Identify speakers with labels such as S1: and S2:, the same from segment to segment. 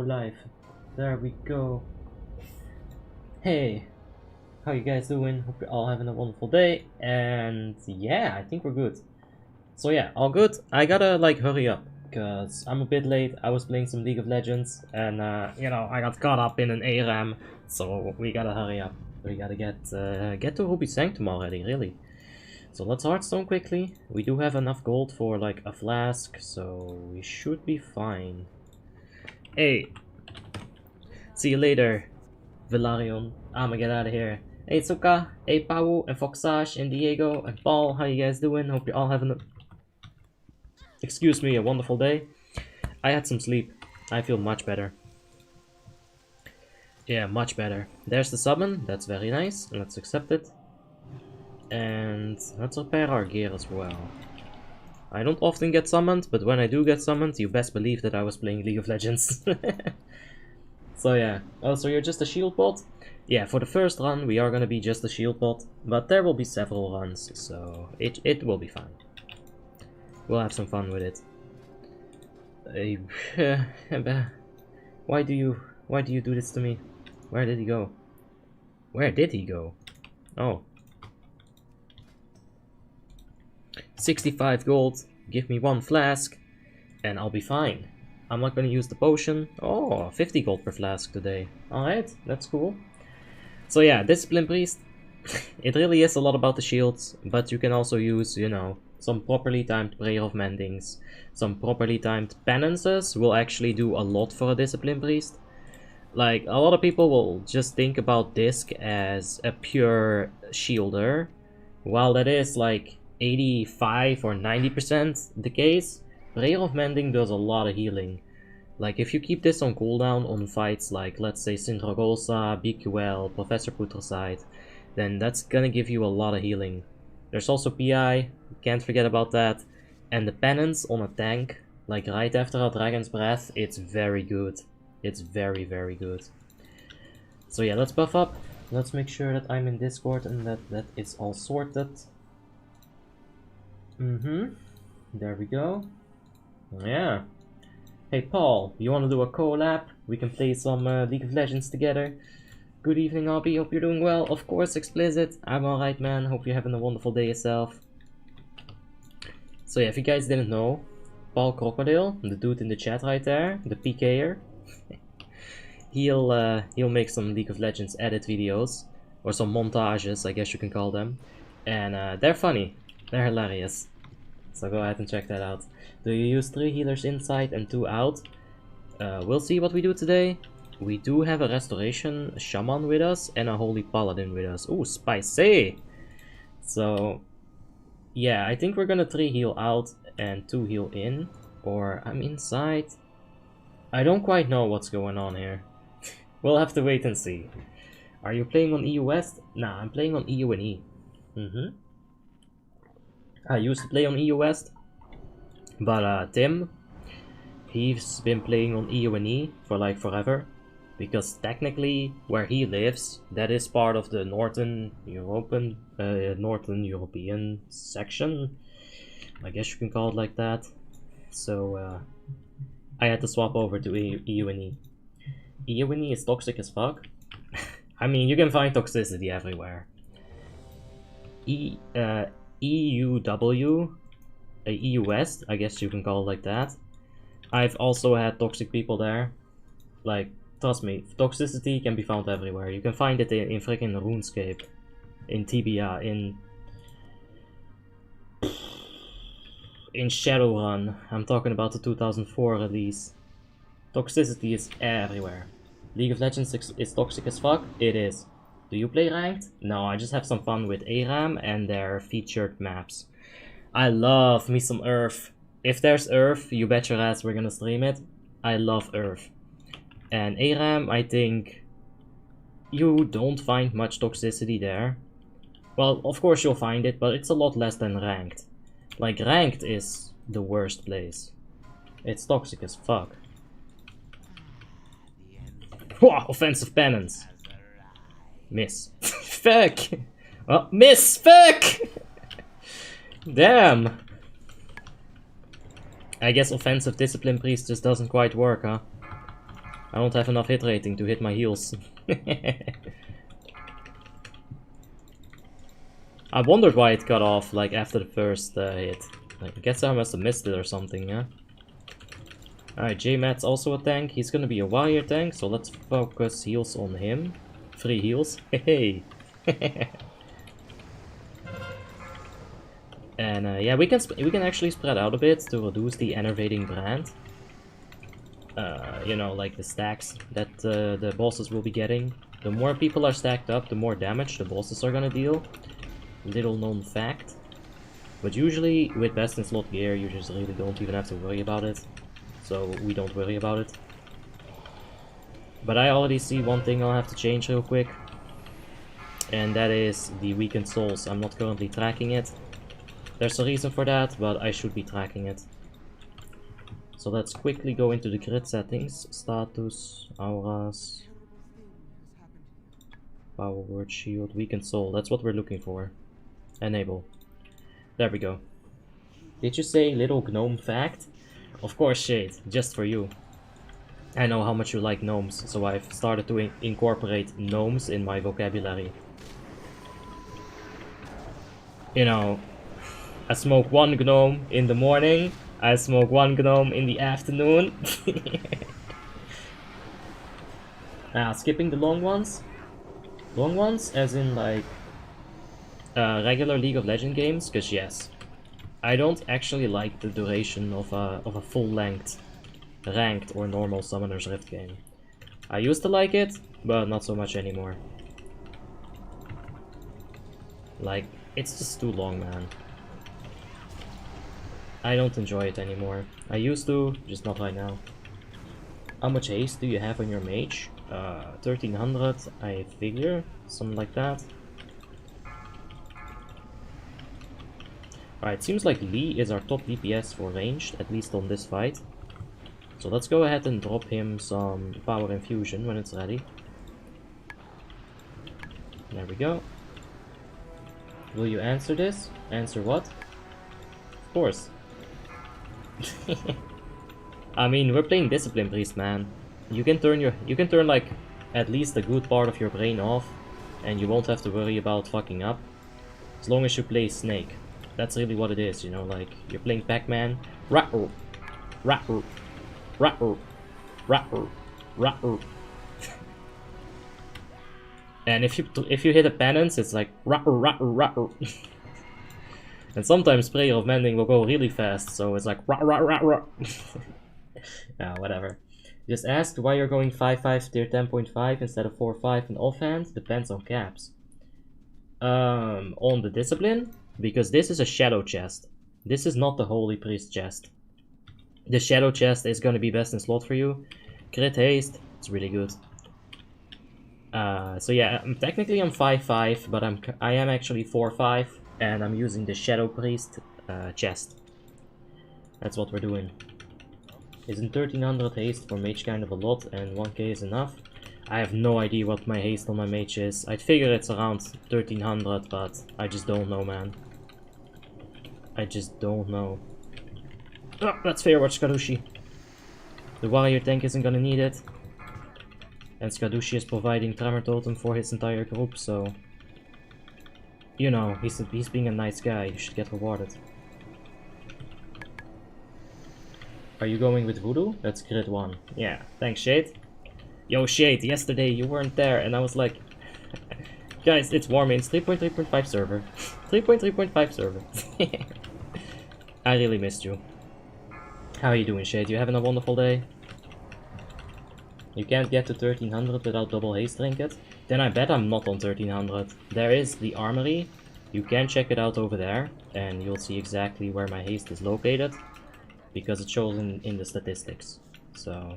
S1: live. There we go. Hey, how you guys doing? Hope you're all having a wonderful day. And yeah, I think we're good. So yeah, all good. I gotta like hurry up because I'm a bit late. I was playing some League of Legends and you know, I got caught up in an ARAM, so we gotta hurry up. We gotta get to Ruby Sanctum already, really. So let's Hearthstone quickly. We do have enough gold for like a flask, so we should be fine. Hey, see you later, Valarion. I'ma get out of here. Hey Suka, hey Pau, and Foxage, and Diego, and Paul, how you guys doing? Hope you're all having a... Excuse me, a wonderful day. I had some sleep. I feel much better. Yeah, much better. There's the summon, that's very nice. Let's accept it. And let's repair our gear as well. I don't often get summoned, but when I do get summoned, you best believe that I was playing League of Legends. So yeah. Oh, so you're just a shield bot? Yeah, for the first run we are gonna be just a shield bot, but there will be several runs, so it will be fine. We'll have some fun with it. Why do you do this to me? Where did he go? Where did he go? Oh. 65 gold, give me 1 flask, and I'll be fine. I'm not gonna use the potion. Oh, 50 gold per flask today. Alright, that's cool. So yeah, Discipline Priest, it really is a lot about the shields, but you can also use, you know, some properly timed Prayer of Mendings. Some properly timed penances will actually do a lot for a Discipline Priest. Like, a lot of people will just think about Disc as a pure shielder, while that is like 85 or 90% the case. Prayer of Mending does a lot of healing. Like, if you keep this on cooldown on fights like, let's say, Sindragosa, BQL, Professor Putraside, then that's gonna give you a lot of healing. There's also PI, can't forget about that. And the penance on a tank, like right after a Dragon's Breath, it's very good. It's very, very good. So yeah, let's buff up. Let's make sure that I'm in Discord and that it's all sorted. There we go. Yeah. Hey Paul, you wanna do a collab? We can play some League of Legends together. Good evening, Abby. Hope you're doing well. Of course, Explicit. I'm alright, man. Hope you're having a wonderful day yourself. So yeah, if you guys didn't know, Paul Crocodile, the dude in the chat right there, the PKer, he'll make some League of Legends edit videos, or some montages, I guess you can call them, and they're funny. They're hilarious. So go ahead and check that out. Do you use 3 healers inside and 2 out? We'll see what we do today. We do have a Restoration Shaman with us and a Holy Paladin with us. Ooh, spicy! So, yeah, I think we're gonna 3 heal out and 2 heal in. Or I'm inside. I don't quite know what's going on here. We'll have to wait and see. Are you playing on EU West? Nah, I'm playing on EU and E. I used to play on EU West, but Tim, he's been playing on EU and E for like forever, because technically where he lives, that is part of the Northern European section, I guess you can call it like that. So I had to swap over to EU and E. EU and E is toxic as fuck. I mean, you can find toxicity everywhere. EUW, EU West, I guess you can call it like that. I've also had toxic people there. Like, trust me, toxicity can be found everywhere. You can find it in freaking RuneScape, in Tibia, in Shadowrun. I'm talking about the 2004 release. Toxicity is everywhere. League of Legends is toxic as fuck? It is. Do you play ranked? No, I just have some fun with ARAM and their featured maps. I love me some Earth. If there's Earth, you bet your ass we're gonna stream it. I love Earth. And ARAM, I think you don't find much toxicity there. Well, of course you'll find it, but it's a lot less than ranked. Like, ranked is the worst place. It's toxic as fuck. Wow, offensive penance. Miss. Fuck! Oh, miss! Fuck! Damn! I guess offensive Discipline Priest just doesn't quite work, huh? I don't have enough hit rating to hit my heals. I wondered why it cut off, like, after the first hit. Like, I guess I must have missed it or something, yeah? Alright, J-Mat's also a tank. He's gonna be a warrior tank, so let's focus heals on him. Free heals. Hey! And yeah, we can actually spread out a bit to reduce the enervating brand. You know, like the stacks that the bosses will be getting. The more people are stacked up, the more damage the bosses are gonna deal. Little known fact. But usually with best in slot gear you just really don't even have to worry about it. So we don't worry about it. But I already see one thing I'll have to change real quick. And that is the weakened souls. I'm not currently tracking it. There's a reason for that, but I should be tracking it. So let's quickly go into the grid settings. Status, auras, power word, shield, weakened soul. That's what we're looking for. Enable. There we go. Did you say little gnome fact? Of course, Shade, just for you. I know how much you like gnomes, so I've started to incorporate gnomes in my vocabulary. You know, I smoke one gnome in the morning, I smoke one gnome in the afternoon. Skipping the long ones? Long ones, as in like regular League of Legends games, because yes, I don't actually like the duration of a full-length ranked or normal Summoner's Rift game. I used to like it, but not so much anymore. Like, it's just too long, man. I don't enjoy it anymore. I used to, just not right now. How much haste do you have on your mage? 1300, I figure, something like that. Alright, seems like Lee is our top DPS for ranged, at least on this fight. So let's go ahead and drop him some power infusion when it's ready. There we go. Will you answer this? Answer what? Of course. I mean, we're playing Discipline Priest, man. You can turn like at least a good part of your brain off, and you won't have to worry about fucking up. As long as you play Snake. That's really what it is, you know, like you're playing Pac-Man. Rapper, rapper, rapper, rapper, rapper. And if you hit a penance, it's like rapper, rapper, rapper. And sometimes Prayer of Mending will go really fast, so it's like rah rah rah rah. Yeah, whatever. Just asked why you're going 5-5 tier 10.5 instead of 4-5 in offhand. Depends on caps. On the discipline, because this is a shadow chest. This is not the Holy Priest chest. The shadow chest is gonna be best in slot for you. Crit haste, it's really good. So yeah, technically I'm 5-5, but I am actually 4-5, and I'm using the Shadow Priest chest. That's what we're doing. Isn't 1300 haste for mage kind of a lot, and 1k is enough? I have no idea what my haste on my mage is. I'd figure it's around 1300, but I just don't know, man. I just don't know. Oh, that's fair, watch Skadushi. The warrior tank isn't gonna need it. And Skadushi is providing Tremor Totem for his entire group, so... You know, he's being a nice guy, you should get rewarded. Are you going with Voodoo? That's grid 1. Yeah, thanks Shade. Yo Shade, yesterday you weren't there and I was like... Guys, it's Warmanes 3.3.5 server. 3.3.5 server. I really missed you. How are you doing, Shade? You having a wonderful day? You can't get to 1300 without double haste trinket? Then I bet I'm not on 1300. There is the armory. You can check it out over there, and you'll see exactly where my haste is located, because it shows in the statistics. So,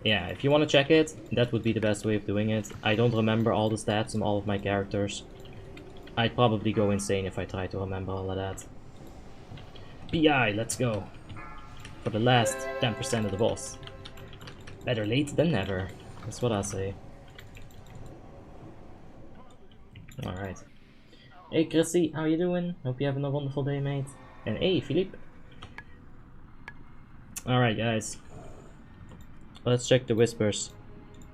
S1: yeah, if you want to check it, that would be the best way of doing it. I don't remember all the stats on all of my characters. I'd probably go insane if I tried to remember all of that. PI, let's go. For the last 10% of the boss. Better late than never. That's what I say. Alright. Hey Chrissy, how you doing? Hope you're having a wonderful day, mate. And hey, Philippe. Alright, guys. Let's check the whispers.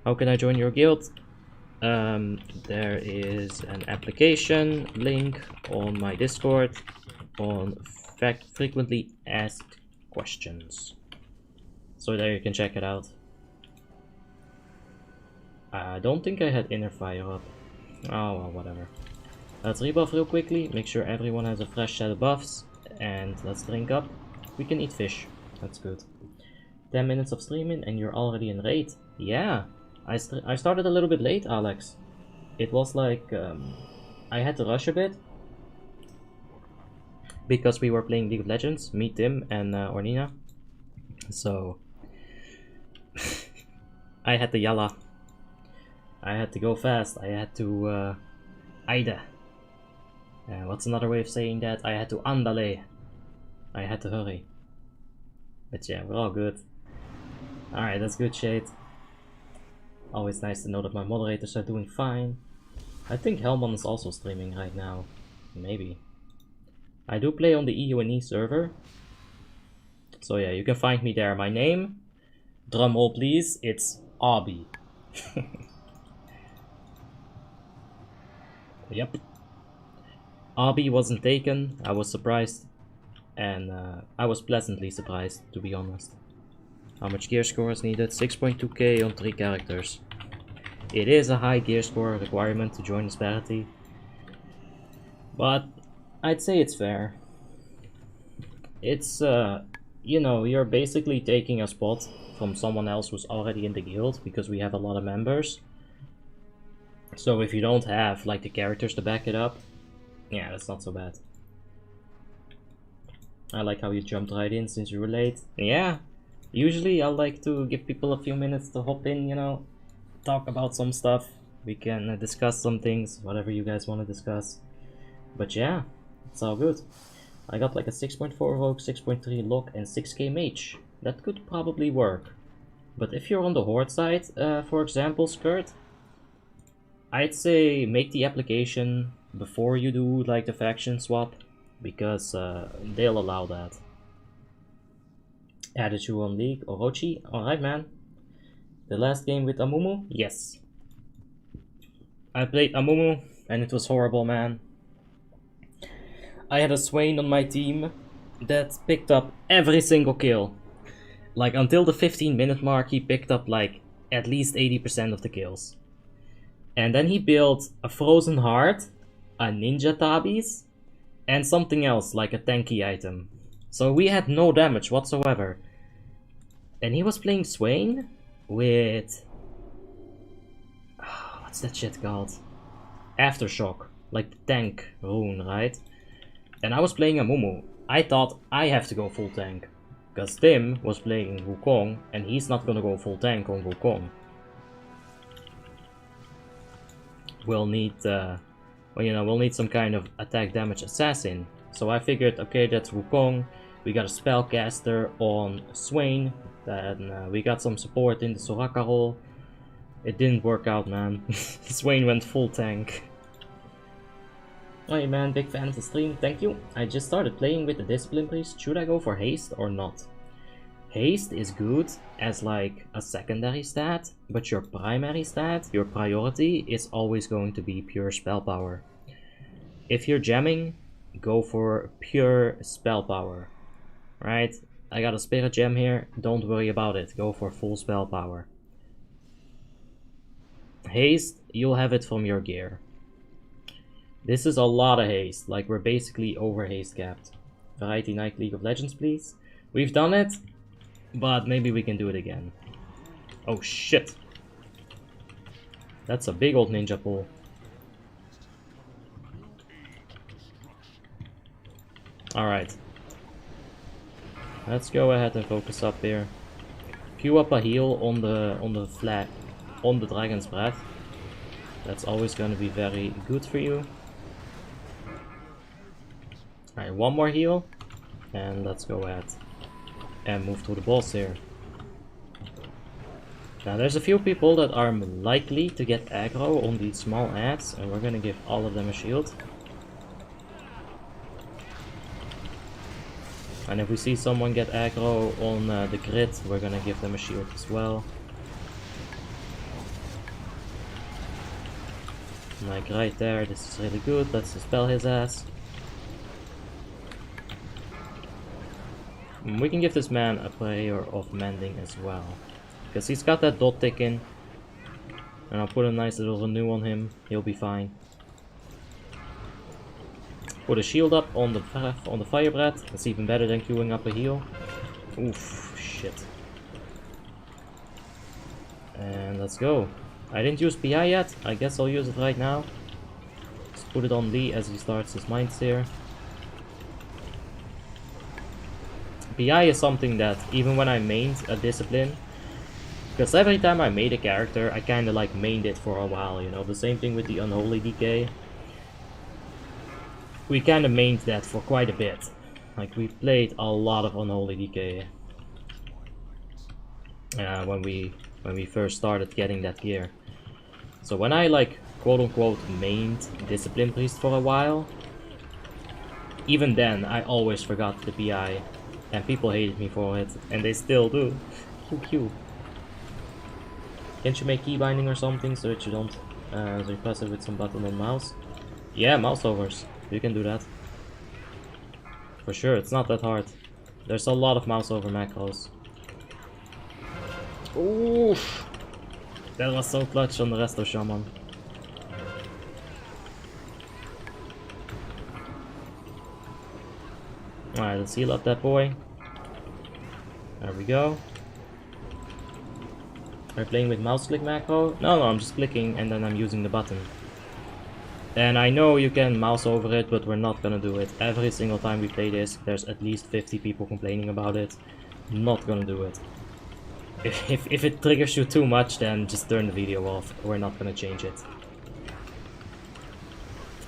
S1: How can I join your guild? There is an application link on my Discord on frequently asked questions. So there you can check it out. I don't think I had inner fire up. Oh well, whatever. Let's rebuff real quickly, make sure everyone has a fresh set of buffs, and let's drink up. We can eat fish, that's good. 10 minutes of streaming and you're already in raid. Yeah, I started a little bit late, Alex. It was like, I had to rush a bit. Because we were playing League of Legends, me, Tim, and Ornina. So, I had to yalla. I had to go fast, I had to, Aida. What's another way of saying that? I had to andale. I had to hurry. But yeah, we're all good. Alright, that's good, Shade. Always nice to know that my moderators are doing fine. I think Helmon is also streaming right now. Maybe. I do play on the iiiiiit server. So yeah, you can find me there. My name, drumroll please, it's Abi. Yep. Abi wasn't taken, I was surprised. And I was pleasantly surprised, to be honest. How much gear score is needed? 6.2k on 3 characters. It is a high gear score requirement to join this party. But I'd say it's fair. It's, you know, you're basically taking a spot from someone else who's already in the guild, because we have a lot of members. So if you don't have, like, the characters to back it up, yeah, that's not so bad. I like how you jumped right in since you were late. Yeah, usually I like to give people a few minutes to hop in, you know, talk about some stuff. We can discuss some things, whatever you guys want to discuss. But yeah, it's all good. I got like a 6.4 Rogue, 6.3 Lock, and 6k Mage. That could probably work. But if you're on the Horde side, for example, Skirt, I'd say make the application before you do like the faction swap, because they'll allow that. Added you on League, Orochi, alright man. The last game with Amumu? Yes. I played Amumu and it was horrible, man. I had a Swain on my team that picked up every single kill. Like until the 15-minute mark he picked up like at least 80% of the kills. And then he built a Frozen Heart, a Ninja Tabis, and something else like a tanky item. So we had no damage whatsoever. And he was playing Swain with... what's that shit called? Aftershock, like the tank rune, right? And I was playing Amumu. I thought I have to go full tank. Because Tim was playing Wukong and he's not gonna go full tank on Wukong. We'll need, well, you know, we'll need some kind of attack damage assassin. So I figured, okay, that's Wukong. We got a spellcaster on Swain. Then we got some support in the Soraka role. It didn't work out, man. Swain went full tank. Hey man, big fan of the stream, thank you. I just started playing with the discipline priest. Should I go for haste or not? Haste is good as like a secondary stat, but your primary stat, your priority, is always going to be pure spell power. If you're jamming, go for pure spell power, right? I got a spirit gem here, don't worry about it, go for full spell power. Haste, you'll have it from your gear. This is a lot of haste, like we're basically over haste capped. Variety Night League of Legends, please. We've done it, but maybe we can do it again. Oh shit. That's a big old ninja pool. Alright. Let's go ahead and focus up here. Queue up a heal on the Dragon's Breath. That's always going to be very good for you. Alright, one more heal. And let's go ahead and move to the boss here. Now there's a few people that are likely to get aggro on these small ads, and we're gonna give all of them a shield. And if we see someone get aggro on the grid, we're gonna give them a shield as well. Like right there, this is really good. Let's dispel his ass. We can give this man a prayer of mending as well. Because he's got that dot ticking. And I'll put a nice little renew on him. He'll be fine. Put a shield up on the fire breath. That's even better than queuing up a heal. Oof, shit. And let's go. I didn't use PI yet. I guess I'll use it right now. Just put it on Lee as he starts his mind sear. PI is something that even when I mained a discipline, because every time I made a character, I kinda like mained it for a while, you know. The same thing with the Unholy DK. We kinda mained that for quite a bit. Like we played a lot of Unholy DK when we first started getting that gear. So when I like quote unquote mained Discipline Priest for a while, even then I always forgot the PI and people hated me for it, and they still do. Too cute. Can't you make key binding or something so that you don't repress it with some button on mouse? Yeah, mouse overs. You can do that. For sure, it's not that hard. There's a lot of mouse over macros. Oof! That was so clutch on the rest of Shaman. Alright, let's heal up that boy. There we go. Are you playing with mouse click macro? No, I'm just clicking and then I'm using the button. And I know you can mouse over it, but we're not gonna do it. Every single time we play this, there's at least 50 people complaining about it. Not gonna do it. If it triggers you too much, then just turn the video off. We're not gonna change it.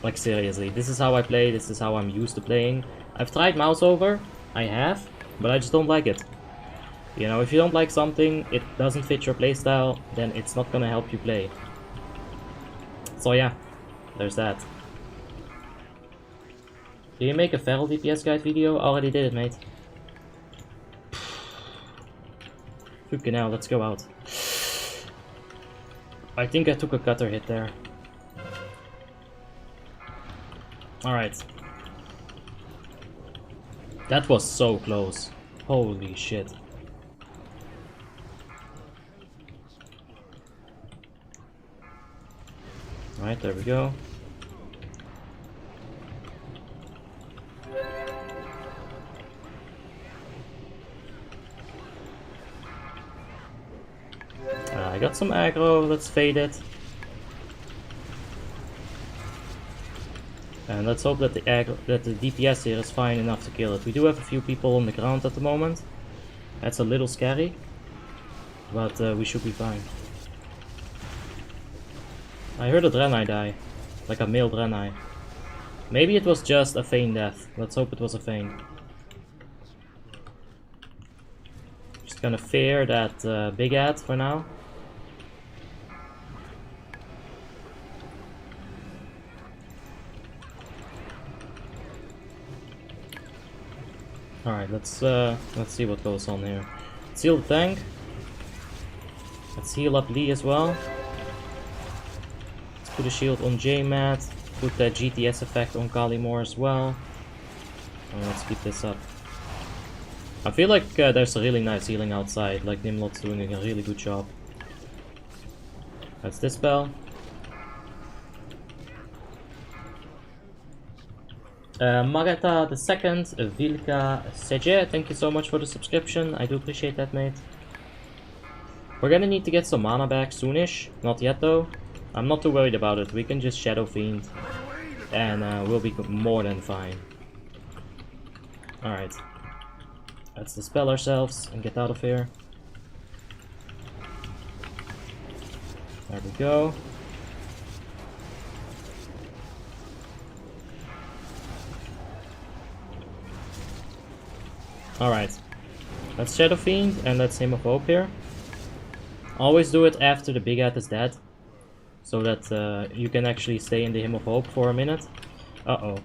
S1: Like seriously, this is how I play, this is how I'm used to playing. I've tried mouse over, I have, but I just don't like it. You know, if you don't like something, it doesn't fit your playstyle, then it's not gonna help you play. So yeah, there's that. Can you make a feral DPS guide video? Already did it, mate. Fucking hell, let's go out. I think I took a cutter hit there. Alright. That was so close. Holy shit. Alright, there we go. I got some aggro, let's fade it. And let's hope that the DPS here is fine enough to kill it. We do have a few people on the ground at the moment. That's a little scary, but we should be fine. I heard a Draenei die, like a male Draenei. Maybe it was just a feign death. Let's hope it was a feign. Just gonna fear that big ad for now. Alright, let's see what goes on here. Let's heal the tank. Let's heal up Lee as well. Let's put a shield on J-Mat. Put that GTS effect on Kalimor as well. And let's keep this up. I feel like there's a really nice healing outside, like Nimlot's doing a really good job. Let's dispel. Mareta the second, Vilka Seje, thank you so much for the subscription. I do appreciate that, mate. We're gonna need to get some mana back soonish. Not yet though. I'm not too worried about it. We can just Shadow Fiend and we'll be more than fine. Alright. Let's dispel ourselves and get out of here. There we go. Alright. Let's Shadow Fiend and let's Hymn of Hope here. Always do it after the big ad is dead, so that you can actually stay in the Hymn of Hope for a minute. Uh-oh.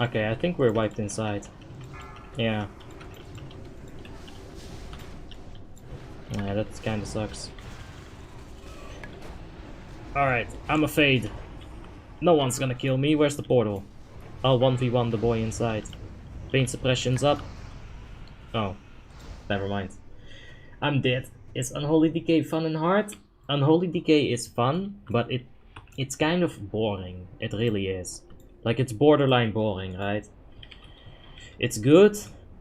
S1: Okay, I think we're wiped inside. Yeah. Yeah, that kinda sucks. Alright, I'm a fade. No one's gonna kill me. Where's the portal? I'll 1v1 the boy inside. Pain suppression's up. Oh, never mind. I'm dead. Is Unholy Decay fun and hard? Unholy Decay is fun, but it's kind of boring. It really is. Like, it's borderline boring, right? It's good.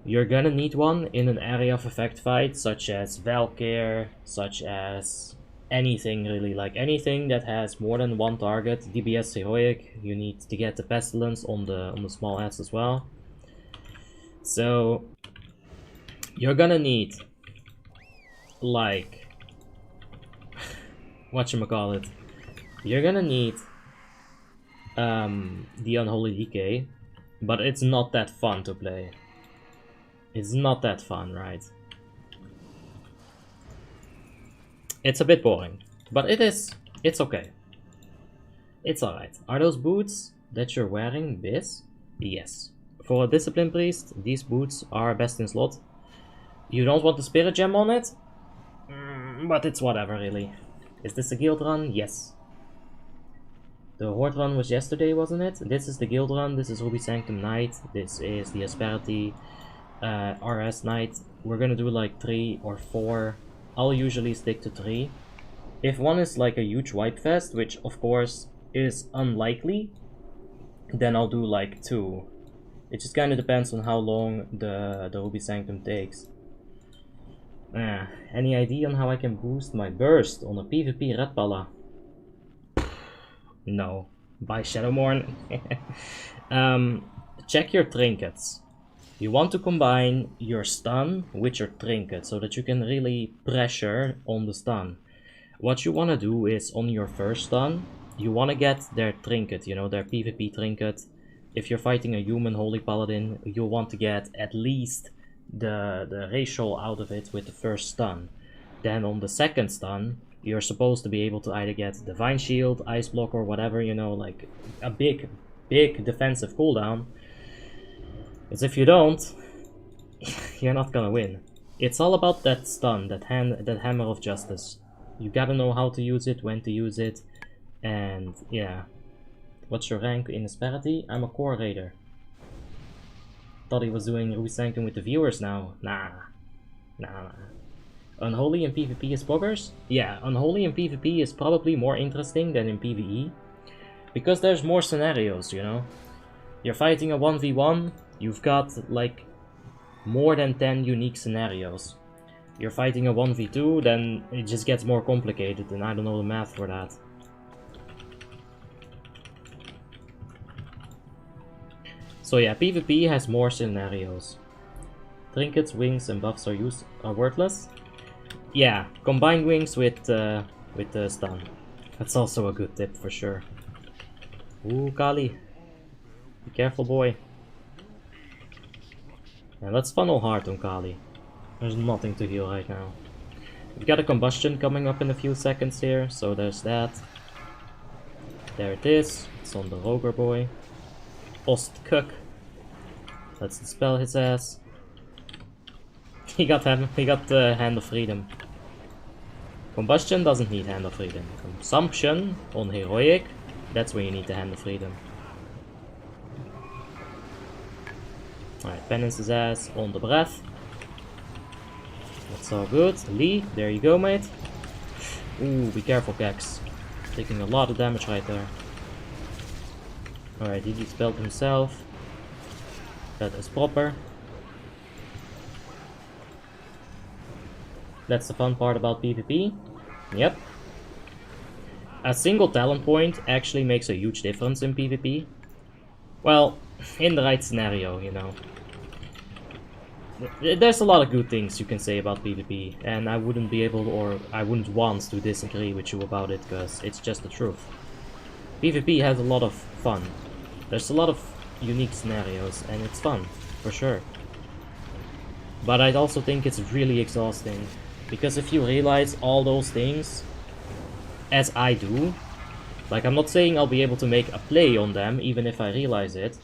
S1: You're gonna need one in an area of effect fight, such as Valkyr, such as anything really, like anything that has more than one target. DBS Heroic, you need to get the Pestilence on the small ads as well. So you're gonna need, like, whatchamacallit, you're gonna need the Unholy Decay, but it's not that fun to play. It's not that fun, right? It's a bit boring, but it's okay. It's alright. Are those boots that you're wearing Biz? Yes. For a Discipline Priest, these boots are best in slot. You don't want the Spirit Gem on it? But it's whatever, really. Is this a guild run? Yes. The Horde run was yesterday, wasn't it? This is the guild run, this is Ruby Sanctum Night, this is the Asperity RS Night. We're gonna do like 3 or 4. I'll usually stick to 3. If one is like a huge wipe fest, which of course is unlikely, then I'll do like 2. It just kind of depends on how long the Ruby Sanctum takes. Any idea on how I can boost my burst on a PvP Red Palla? No. By Shadowmourne. Check your trinkets. You want to combine your stun with your trinket so that you can really pressure on the stun. What you want to do is on your first stun, you want to get their trinket, you know, their PvP trinket. If you're fighting a human Holy Paladin, you want to get at least the racial out of it with the first stun. Then on the second stun, you're supposed to be able to either get Divine Shield, Ice Block, or whatever, you know, like a big defensive cooldown. Because if you don't, you're not gonna win. It's all about that stun, that Hammer of Justice. You gotta know how to use it, when to use it, and yeah. What's your rank in Asperity? I'm a core raider. Thought he was doing Ruby Sanctum with the viewers now. Nah. Unholy in PvP is boggers? Yeah, Unholy in PvP is probably more interesting than in PvE. Because there's more scenarios, you know? You're fighting a 1v1, you've got like more than 10 unique scenarios. You're fighting a 1v2, then it just gets more complicated, and I don't know the math for that. So yeah, PvP has more scenarios. Trinkets, wings, and buffs are worthless. Yeah, combine wings with the stun. That's also a good tip for sure. Ooh, Kali. Be careful, boy. And let's funnel hard on Kali. There's nothing to heal right now. We've got a combustion coming up in a few seconds here, so there's that. There it is. It's on the Roger boy. Ostkuk. Let's dispel his ass. He got the Hand of Freedom. Combustion doesn't need Hand of Freedom. Consumption on Heroic, that's where you need the Hand of Freedom. Alright, penance his ass on the breath. That's all good. Lee, there you go, mate. Ooh, be careful, Gex. Taking a lot of damage right there. Alright, he dispelled himself. That is proper. That's the fun part about PvP. Yep. A single talent point actually makes a huge difference in PvP. Well, in the right scenario, you know. There's a lot of good things you can say about PvP, and I wouldn't be able, or I wouldn't want to disagree with you about it, because it's just the truth. PvP has a lot of fun. There's a lot of unique scenarios, and it's fun, for sure. But I also think it's really exhausting, because if you realize all those things, as I do, like, I'm not saying I'll be able to make a play on them, even if I realize it,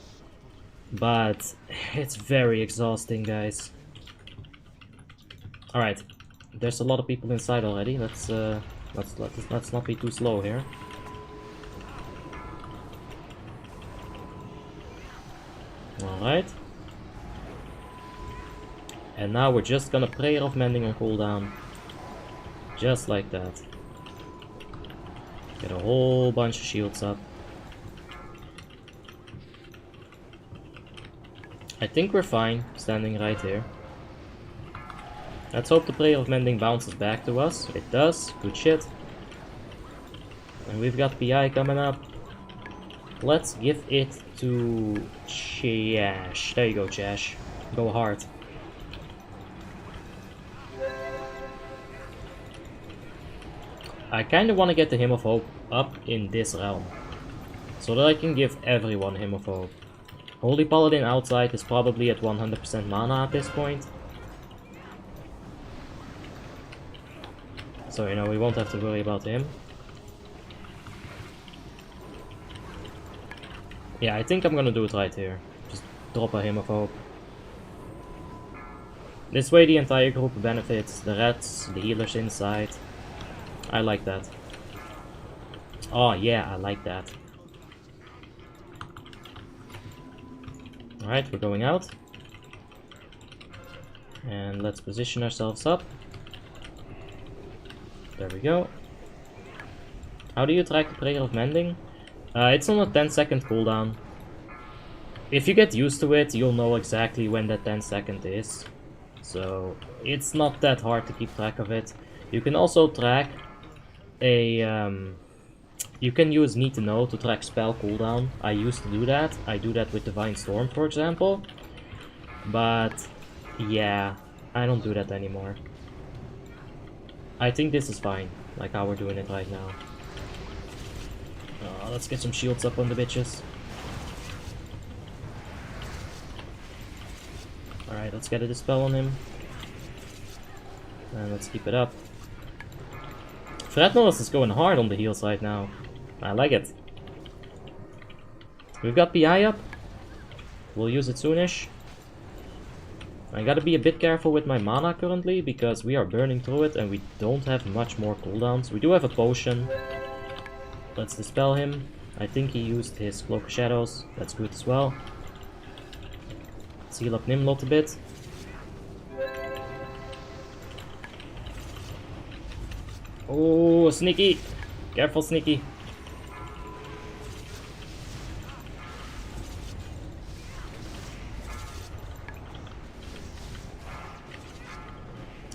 S1: but it's very exhausting, guys. Alright, There's a lot of people inside already. Let's not be too slow here. Alright. And now we're just gonna Prayer of Mending on cooldown. Just like that. Get a whole bunch of shields up. I think we're fine standing right here. Let's hope the Prayer of Mending bounces back to us. It does. Good shit. And we've got PI coming up. Let's give it to Chash. There you go, Chash. Go hard. I kind of want to get the Hymn of Hope up in this realm, so that I can give everyone Hymn of Hope. Holy Paladin outside is probably at 100% mana at this point. So, you know, we won't have to worry about him. Yeah, I think I'm gonna do it right here. Just drop a Hymn of Hope. This way the entire group benefits, the rats, the healers inside. I like that. Oh yeah, I like that. Alright, we're going out. And let's position ourselves up. There we go. How do you track the Prayer of Mending? It's on a 10-second cooldown. If you get used to it, you'll know exactly when that 10-second is. So it's not that hard to keep track of it. You can also track a... you can use Need to Know to track spell cooldown. I used to do that. I do that with Divine Storm, for example. But yeah, I don't do that anymore. I think this is fine, like how we're doing it right now. Let's get some shields up on the bitches. Alright, let's get a Dispel on him. And let's keep it up. Fretnos is going hard on the heals right now. I like it. We've got PI up. We'll use it soonish. I gotta be a bit careful with my mana currently, because we are burning through it and we don't have much more cooldowns. We do have a potion. Let's Dispel him. I think he used his Cloak of Shadows. That's good as well. Let's heal up Nimlot a bit. Oh, Sneaky! Careful, Sneaky.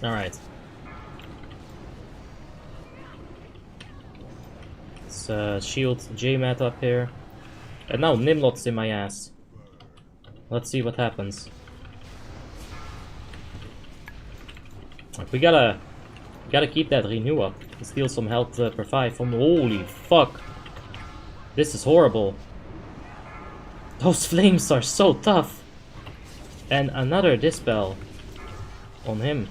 S1: Alright. Let's shield JMat up here. And now Nimlot's in my ass. Let's see what happens. We gotta keep that renew up. Steal some health per 5 from... Holy fuck! This is horrible. Those flames are so tough! And another Dispel on him.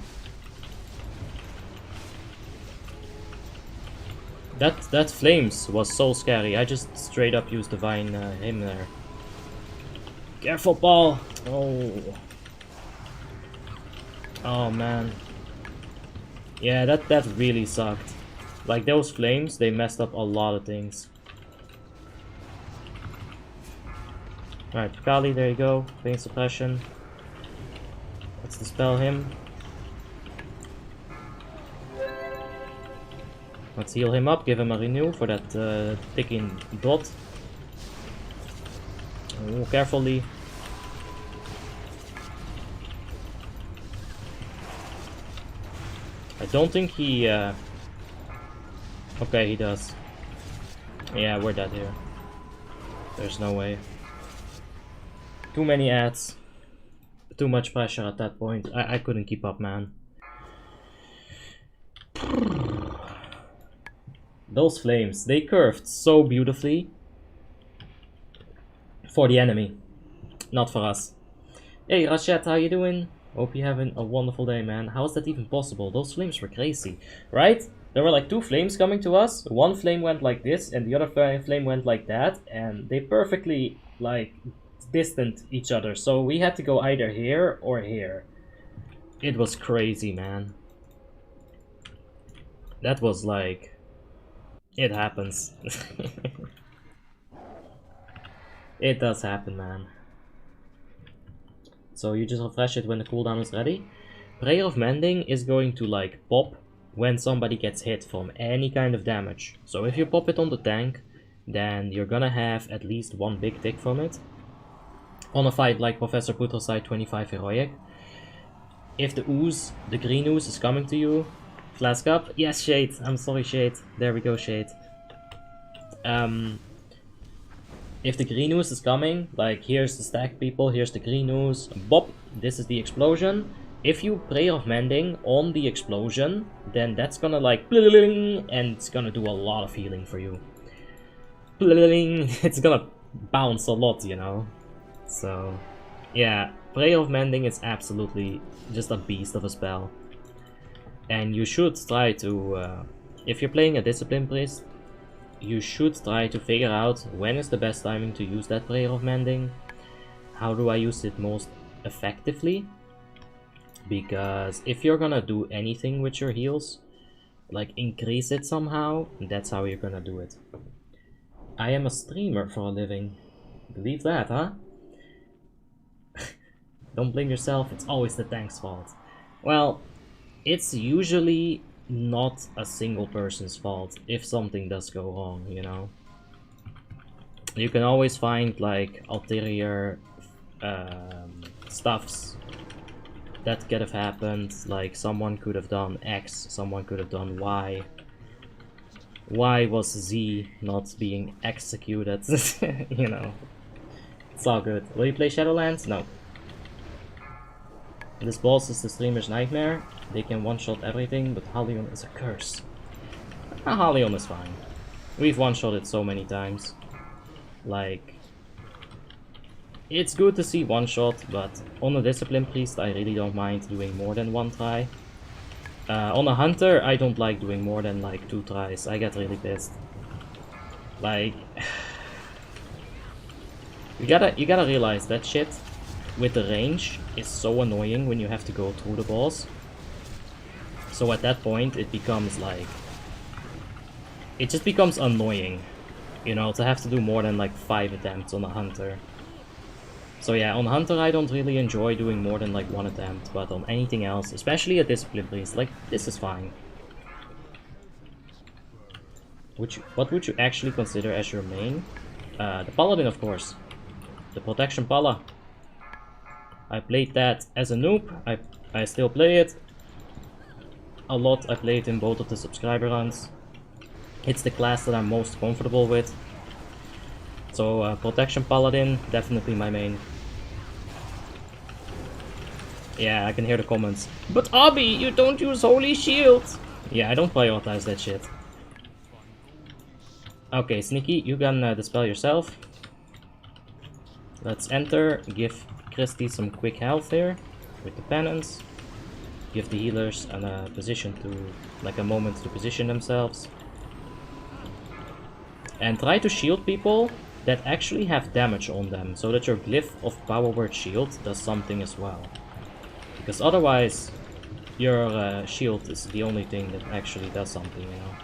S1: That flames was so scary. I just straight up used Divine him there. Careful, Paul! Oh. Oh man. Yeah, that really sucked. Like those flames, they messed up a lot of things. Alright, Kali, there you go. Pain suppression. Let's Dispel him. Let's heal him up, give him a renew for that ticking dot. Oh, carefully. I don't think he... Okay, he does. Yeah, we're dead here. There's no way. Too many ads. Too much pressure at that point. I couldn't keep up, man. Those flames, they curved so beautifully. For the enemy. Not for us. Hey Rachet, how you doing? Hope you're having a wonderful day, man. How is that even possible? Those flames were crazy, right? There were like two flames coming to us. One flame went like this and the other flame went like that. And they perfectly like distant each other. So we had to go either here or here. It was crazy, man. That was like... It happens. It does happen, man. So you just refresh it when the cooldown is ready. Prayer of Mending is going to like pop when somebody gets hit from any kind of damage. So if you pop it on the tank, then you're gonna have at least one big tick from it. On a fight like Professor Putraside 25 Heroic. If the ooze, the green ooze is coming to you, flask up. Yes, Shade. I'm sorry, Shade. There we go, Shade. If the green ooze is coming, like here's the stack, people, here's the green ooze, bop, this is the explosion. If you Prayer of Mending on the explosion, then that's gonna like and it's gonna do a lot of healing for you. It's gonna bounce a lot, you know. So yeah, Prayer of Mending is absolutely just a beast of a spell. And you should try to, if you're playing a Discipline Priest, you should try to figure out when is the best timing to use that Prayer of Mending. How do I use it most effectively? Because if you're gonna do anything with your heals, like increase it somehow, that's how you're gonna do it. I am a streamer for a living. Believe that, huh? Don't blame yourself, it's always the tank's fault. Well, it's usually not a single person's fault if something does go wrong, you know. You can always find like ulterior stuffs that could have happened, like someone could have done X, someone could have done Y. Why was Z not being executed? You know, it's all good. Will you play Shadowlands? No. This boss is the streamer's nightmare. They can one-shot everything, but Halion is a curse. Halion is fine. We've one-shot it so many times. Like, it's good to see one-shot, but on a Discipline Priest I really don't mind doing more than one try. On a Hunter I don't like doing more than like 2 tries. I get really pissed. Like, you gotta realize that shit with the range is so annoying when you have to go through the boss. So at that point it becomes like, it just becomes annoying, you know, to have to do more than like 5 attempts on a Hunter. So yeah, on Hunter I don't really enjoy doing more than like 1 attempt, but on anything else, especially a Discipline Priest, like this is fine. What would you actually consider as your main? The Paladin, of course. The Protection Pala. I played that as a noob. I still play it a lot. I play it in both of the subscriber runs. It's the class that I'm most comfortable with. So Protection Paladin, definitely my main. Yeah, I can hear the comments. But Abby, you don't use Holy Shield! Yeah, I don't prioritize that shit. Okay, Sneaky, you can dispel yourself. Let's enter, give Christy some quick health here with the penance. Give the healers a position to, like a moment to position themselves. And try to shield people that actually have damage on them, so that your glyph of Power Word Shield does something as well. Because otherwise, your shield is the only thing that actually does something, you know.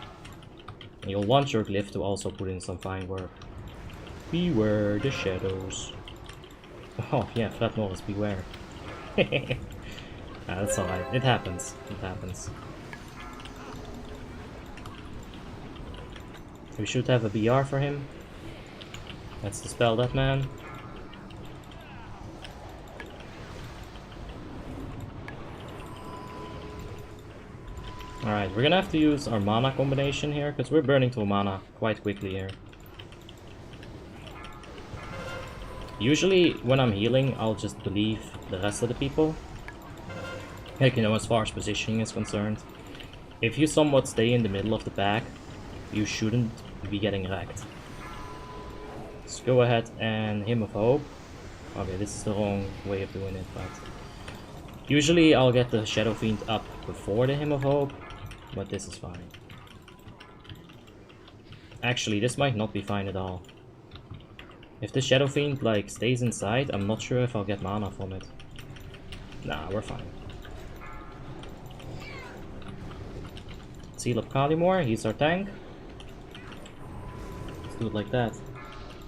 S1: And you'll want your glyph to also put in some fine work. Beware the shadows. Oh yeah, Fred Norris, beware. That's alright, it happens, it happens. We should have a BR for him. Let's dispel that man. Alright, we're gonna have to use our mana combination here, because we're burning through mana quite quickly here. Usually, when I'm healing, I'll just believe the rest of the people. Like, you know, as far as positioning is concerned. If you somewhat stay in the middle of the pack, you shouldn't be getting wrecked. Let's go ahead and Hymn of Hope. Okay, this is the wrong way of doing it, but... Usually I'll get the Shadow Fiend up before the Hymn of Hope, but this is fine. Actually, this might not be fine at all. If the Shadow Fiend, like, stays inside, I'm not sure if I'll get mana from it. Nah, we're fine. Let's Let's heal up Kalimor, he's our tank. Let's do it like that.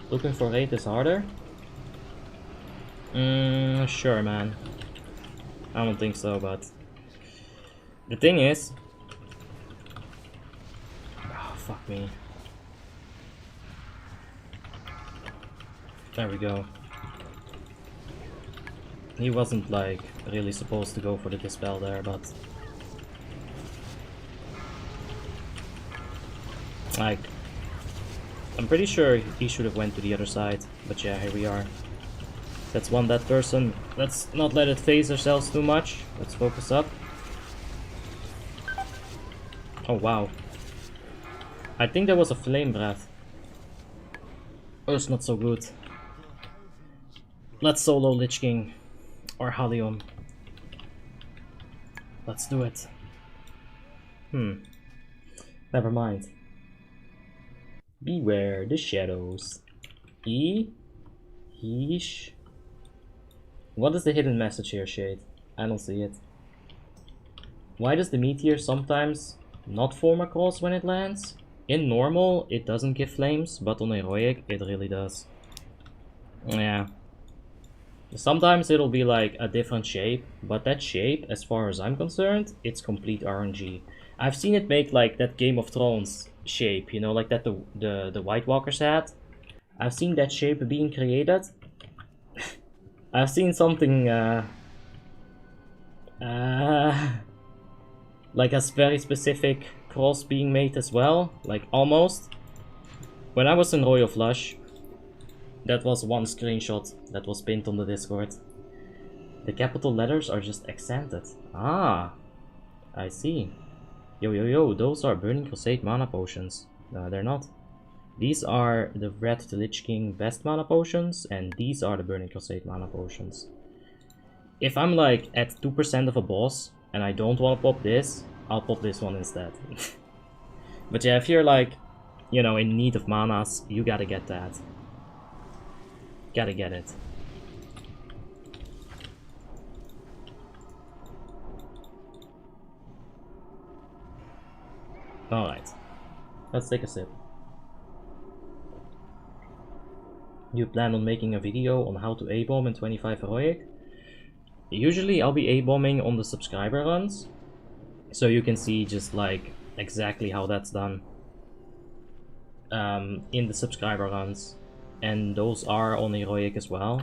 S1: Looking for 8 is harder? Sure, man. I don't think so, but... The thing is... Oh, fuck me. There we go. He wasn't, like, really supposed to go for the Dispel there, but... Like... I'm pretty sure he should have went to the other side, but yeah, here we are. That's one dead person. Let's not let it phase ourselves too much. Let's focus up. Oh wow. I think there was a flame breath. Oh, it's not so good. Let's solo Lich King. Or Halion. Let's do it. Never mind. Beware the shadows. Yeesh. What is the hidden message here, Shade? I don't see it. Why does the meteor sometimes not form a cross when it lands? In normal, it doesn't give flames, but on heroic, it really does. Yeah. Sometimes it'll be like a different shape, but that shape, as far as I'm concerned, it's complete RNG. I've seen it make like that Game of Thrones shape, you know, like that the White Walkers had. I've seen that shape being created. I've seen something like a very specific cross being made as well, like almost. When I was in Royal Flush, that was one screenshot that was pinned on the Discord. The capital letters are just accented. Ah, I see. Yo, those are Burning Crusade mana potions. They're not. These are the Red the Lich King best mana potions, and these are the Burning Crusade mana potions. If I'm like at 2% of a boss, and I don't want to pop this, I'll pop this one instead. But yeah, if you're like, you know, in need of manas, you gotta get that. Gotta get it. Alright. Let's take a sip. You plan on making a video on how to A-bomb in 25 heroic? Usually I'll be A-bombing on the subscriber runs, so you can see just like exactly how that's done in the subscriber runs. And those are on heroic as well.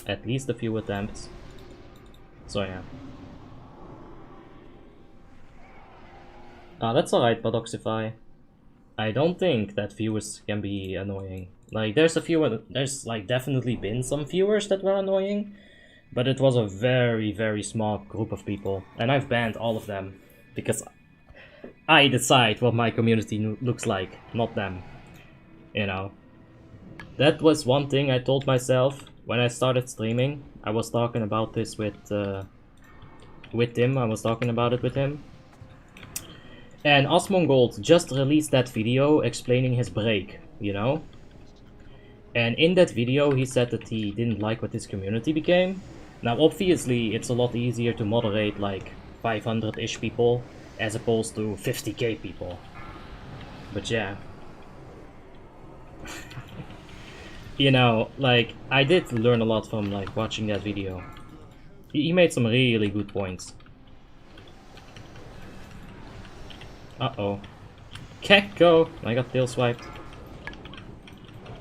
S1: At least a few attempts. So yeah. That's alright, Padoxify. I don't think that viewers can be annoying. Like, there's like definitely been some viewers that were annoying, but it was a very, very small group of people. And I've banned all of them, because I decide what my community looks like, not them. You know. That was one thing I told myself when I started streaming. I was talking about this with Tim. I was talking about it with him. And Asmongold just released that video explaining his break, you know? And in that video he said that he didn't like what his community became. Now obviously it's a lot easier to moderate like 500-ish people as opposed to 50k people. But yeah. You know, like, I did learn a lot from, like, watching that video. He made some really good points. Uh-oh. Kek, go! I got tail swiped.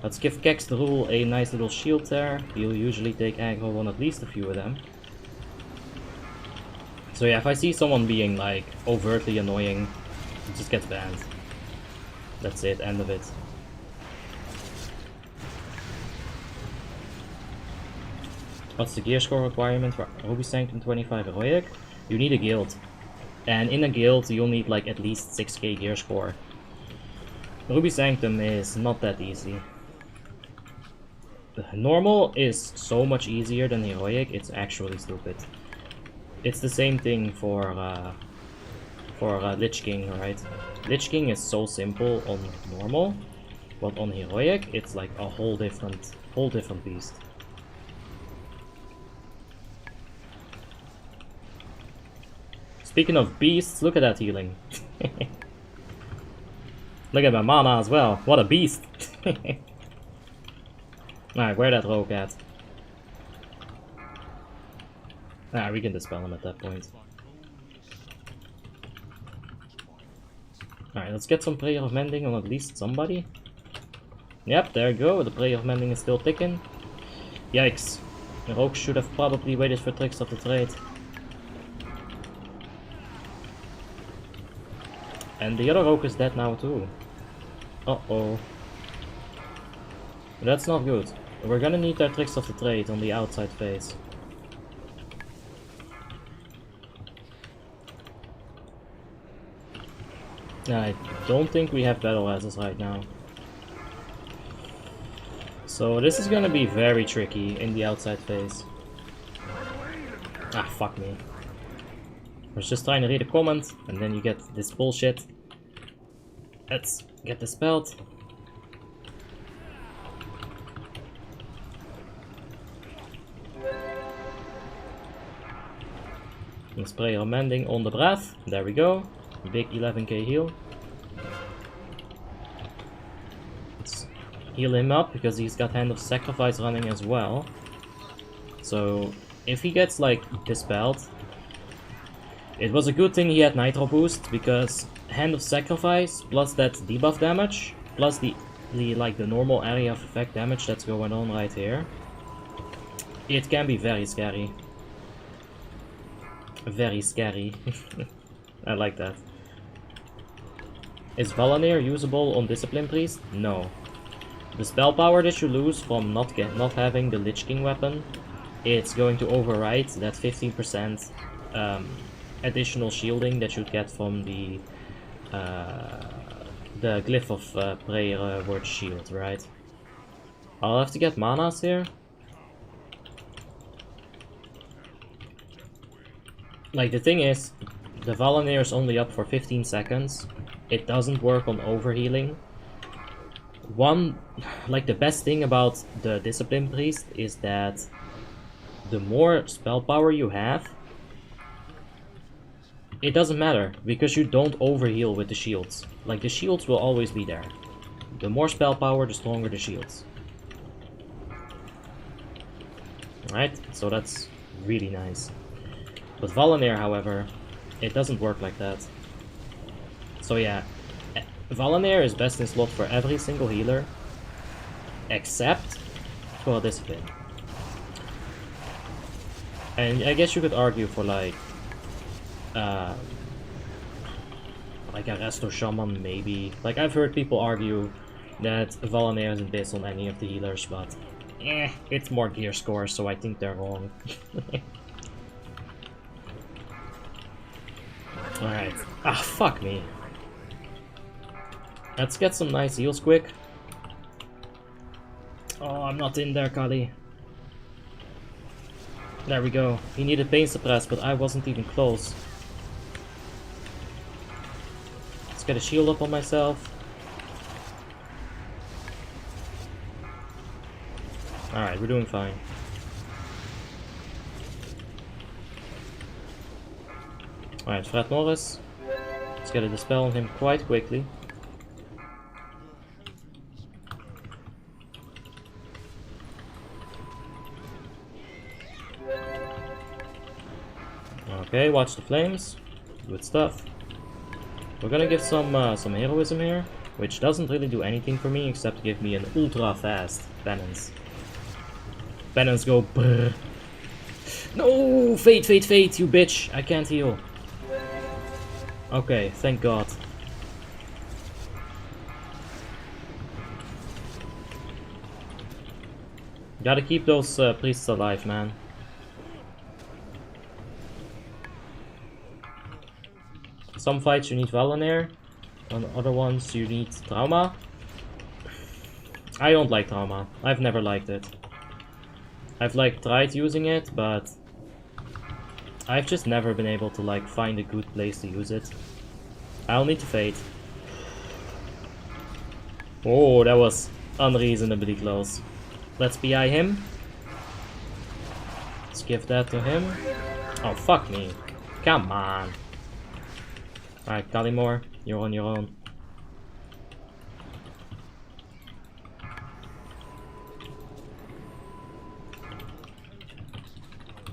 S1: Let's give Kex the Rule a nice little shield there. He'll usually take aggro on at least a few of them. So yeah, if I see someone being, like, overtly annoying, it just gets banned. That's it, end of it. What's the gear score requirement for Ruby Sanctum 25 heroic? You need a guild. And in a guild you'll need like at least 6k gear score. Ruby Sanctum is not that easy. Normal is so much easier than heroic, it's actually stupid. It's the same thing for Lich King, right? Lich King is so simple on normal, but on heroic it's like a whole different beast. Speaking of beasts, look at that healing. Look at my mana as well. What a beast. Alright, where that rogue at? Ah, we can dispel him at that point. Alright, let's get some Prayer of Mending on at least somebody. Yep, there you go. The Prayer of Mending is still ticking. Yikes. The rogue should have probably waited for Tricks of the Trade. And the other rogue is dead now too. Uh-oh. That's not good. We're gonna need our Tricks of the Trade on the outside face. I don't think we have battle asses right now. So this is gonna be very tricky in the outside phase. Ah, fuck me. I was just trying to read a comment, and then you get this bullshit. Let's get dispelled. Let's spray our mending on the breath. There we go. Big 11k heal. Let's heal him up because he's got Hand of Sacrifice running as well. So if he gets like dispelled, it was a good thing he had Nitro Boost, because Hand of Sacrifice plus that debuff damage plus the normal area of effect damage that's going on right here, it can be very scary. Very scary. I like that. Is Valanir usable on Discipline Priest? No. The spell power that you lose from not having the Lich King weapon, it's going to override that 15% additional shielding that you'd get from the Glyph of Prayer Word Shield, right? I'll have to get manas here. Like, the thing is, the Valanir is only up for 15 seconds. It doesn't work on overhealing. The best thing about the Discipline Priest is that the more spell power you have, it doesn't matter, because you don't overheal with the shields. Like, the shields will always be there. The more spell power, the stronger the shields. Alright, so that's really nice. With Valanir, however, it doesn't work like that. So yeah, Valanir is best in slot for every single healer, except for Discipline. And I guess you could argue for like a Resto Shaman maybe. Like, I've heard people argue that Valanir isn't based on any of the healers, but it's more gear score, so I think they're wrong. Alright. Ah, fuck me. Let's get some nice heals quick. Oh, I'm not in there, Kali. There we go. He needed pain suppress, but I wasn't even close. Let's get a shield up on myself. Alright, we're doing fine. Alright, Fred Norris. Let's get a dispel on him quite quickly. Okay, watch the flames. Good stuff. We're gonna give some heroism here, which doesn't really do anything for me except give me an ultra fast penance. Penance go brrr. No! Fate, fate, fate, you bitch! I can't heal. Okay, thank God. Gotta keep those priests alive, man. Some fights you need Valanir, on other ones you need Trauma. I don't like Trauma. I've never liked it. I've tried using it, but I've just never been able to find a good place to use it. I'll need to Fate. Oh, that was unreasonably close. Let's PI him. Let's give that to him. Oh, fuck me. Come on. Alright, Kalimor, you're on your own.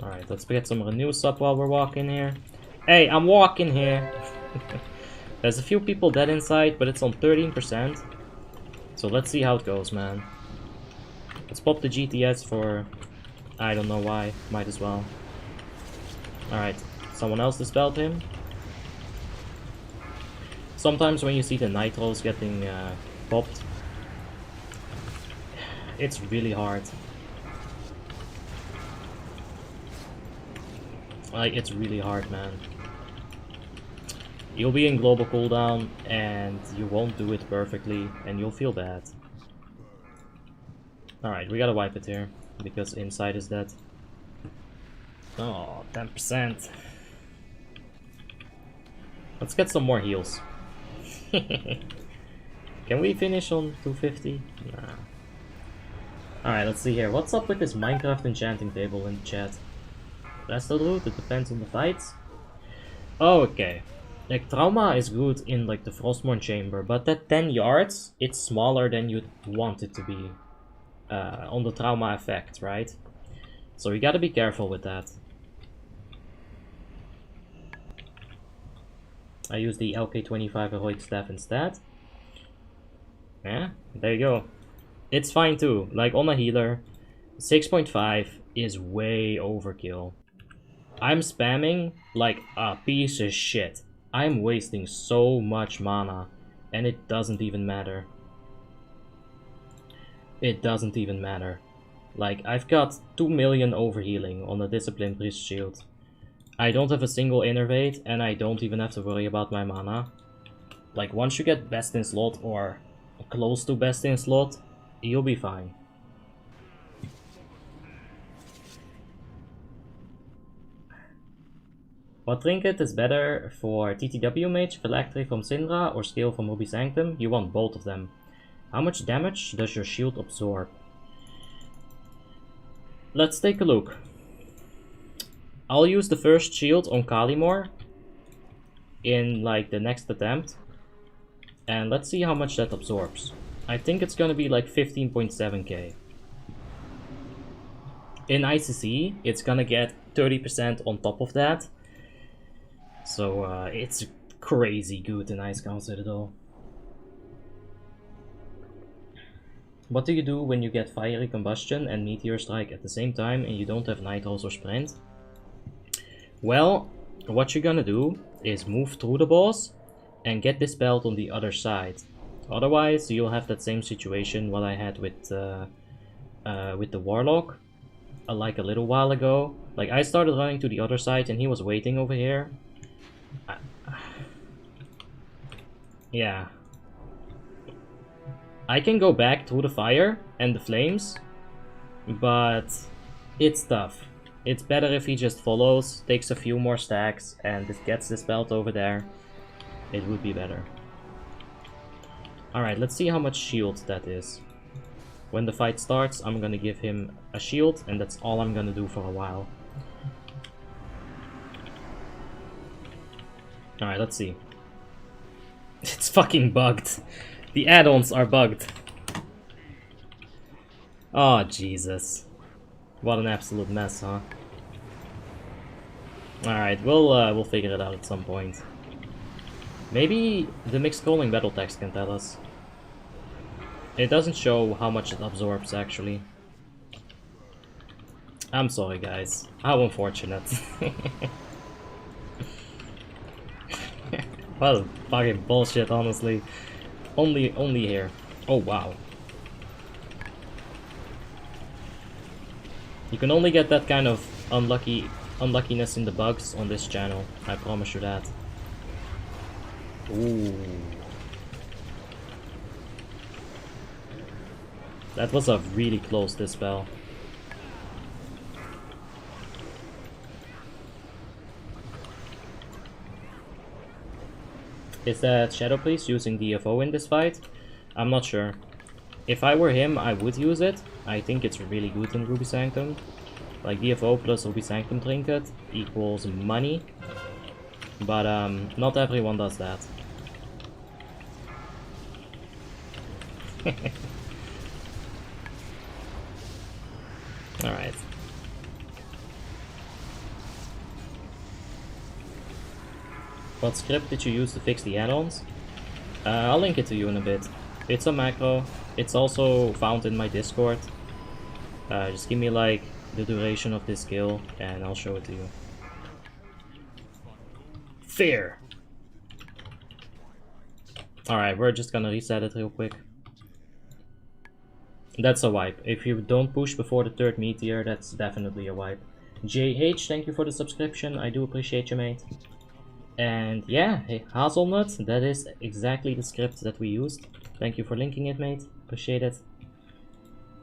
S1: Alright, let's get some renews up while we're walking here. Hey, I'm walking here! There's a few people dead inside, but it's on 13%. So let's see how it goes, man. Let's pop the GTS for... I don't know why. Might as well. Alright, someone else dispelled him. Sometimes when you see the nitros getting popped, it's really hard. Like, it's really hard, man. You'll be in global cooldown and you won't do it perfectly and you'll feel bad. Alright, we gotta wipe it here because inside is dead. Oh, 10%. Let's get some more heals. Can we finish on 250? Nah. Alright, let's see here. What's up with this Minecraft enchanting table in the chat? That's the route, it depends on the fights. Oh, okay. Like, Trauma is good in like the Frostmourne chamber, but that 10 yards, it's smaller than you'd want it to be on the Trauma effect, right? So you gotta be careful with that. I use the LK25 heroic staff instead. Yeah, there you go. It's fine too. Like on a healer, 6.5 is way overkill. I'm spamming like a piece of shit. I'm wasting so much mana and it doesn't even matter. It doesn't even matter. Like, I've got 2 million overhealing on the Discipline Priest shield. I don't have a single innervate and I don't even have to worry about my mana. Like, once you get best in slot or close to best in slot, you'll be fine. What trinket is better for TTW Mage, Phylactery from Syndra, or Scale from Ruby Sanctum? You want both of them. How much damage does your shield absorb? Let's take a look. I'll use the first shield on Kalimor in like the next attempt. And let's see how much that absorbs. I think it's gonna be like 15.7k. In ICC, it's gonna get 30% on top of that. So it's crazy good in Icecrown Citadel. What do you do when you get Fiery Combustion and Meteor Strike at the same time and you don't have Nitros or Sprint? Well, what you're gonna do is move through the boss and get dispelled on the other side. Otherwise, you'll have that same situation what I had with the Warlock like a little while ago. Like, I started running to the other side and he was waiting over here. Yeah. I can go back through the fire and the flames, but it's tough. It's better if he just follows, takes a few more stacks, and gets dispelled over there. It would be better. Alright, let's see how much shield that is. When the fight starts, I'm gonna give him a shield, and that's all I'm gonna do for a while. Alright, let's see. It's fucking bugged. The add-ons are bugged. Oh, Jesus. What an absolute mess, huh? Alright, we'll figure it out at some point. Maybe the mixed calling battle text can tell us. It doesn't show how much it absorbs, actually. I'm sorry, guys. How unfortunate. What a fucking bullshit, honestly. Only here. Oh, wow. You can only get that kind of unluckiness in the bugs on this channel. I promise you that. Ooh. That was a really close dispel. Is that Shadow Priest using DFO in this fight? I'm not sure. If I were him, I would use it. I think it's really good in Ruby Sanctum. Like, DFO plus Ruby Sanctum Trinket equals money. But not everyone does that. Alright. What script did you use to fix the add-ons? I'll link it to you in a bit. It's a macro. It's also found in my Discord. Just give me like the duration of this skill and I'll show it to you. Fear! Alright, we're just gonna reset it real quick. That's a wipe. If you don't push before the 3rd meteor, that's definitely a wipe. JH, thank you for the subscription. I do appreciate you, mate. And yeah, hey, Hazelnut, that is exactly the script that we used. Thank you for linking it, mate. Appreciate it.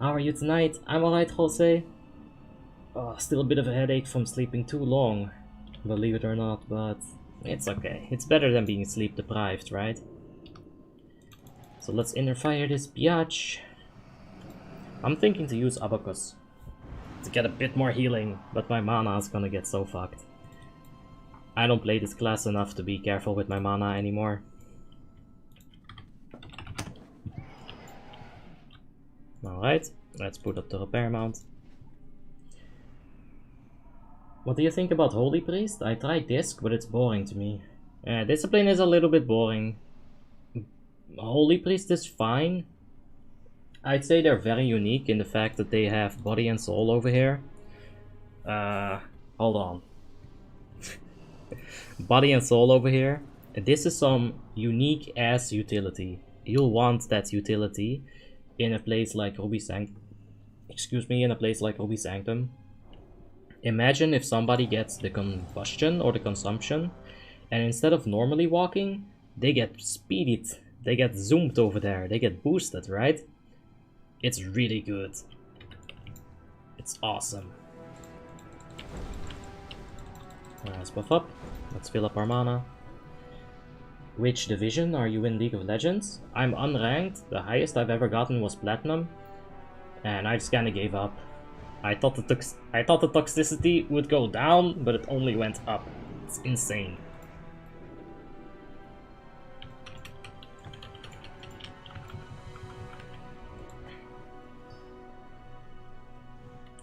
S1: How are you tonight? I'm alright, Jose. Oh, still a bit of a headache from sleeping too long, believe it or not, but it's okay. It's better than being sleep deprived, right? So let's inner fire this biatch. I'm thinking to use Abacus to get a bit more healing, but my mana is gonna get so fucked. I don't play this class enough to be careful with my mana anymore. Alright, let's put up the repair mount. What do you think about Holy Priest? I tried Disc, but it's boring to me. Discipline is a little bit boring. Holy Priest is fine. I'd say they're very unique in the fact that they have body and soul over here. Hold on. Body and soul over here. This is some unique ass utility. You'll want that utility in a place like Ruby Sanctum. Excuse me, in a place like Ruby Sanctum. Imagine if somebody gets the combustion or the consumption, and instead of normally walking, they get speeded. They get zoomed over there. They get boosted, right? It's really good. It's awesome. Let's buff up. Let's fill up our mana. Which division are you in League of Legends? I'm unranked. The highest I've ever gotten was Platinum. And I just kinda gave up. I thought the toxicity would go down, but it only went up. It's insane.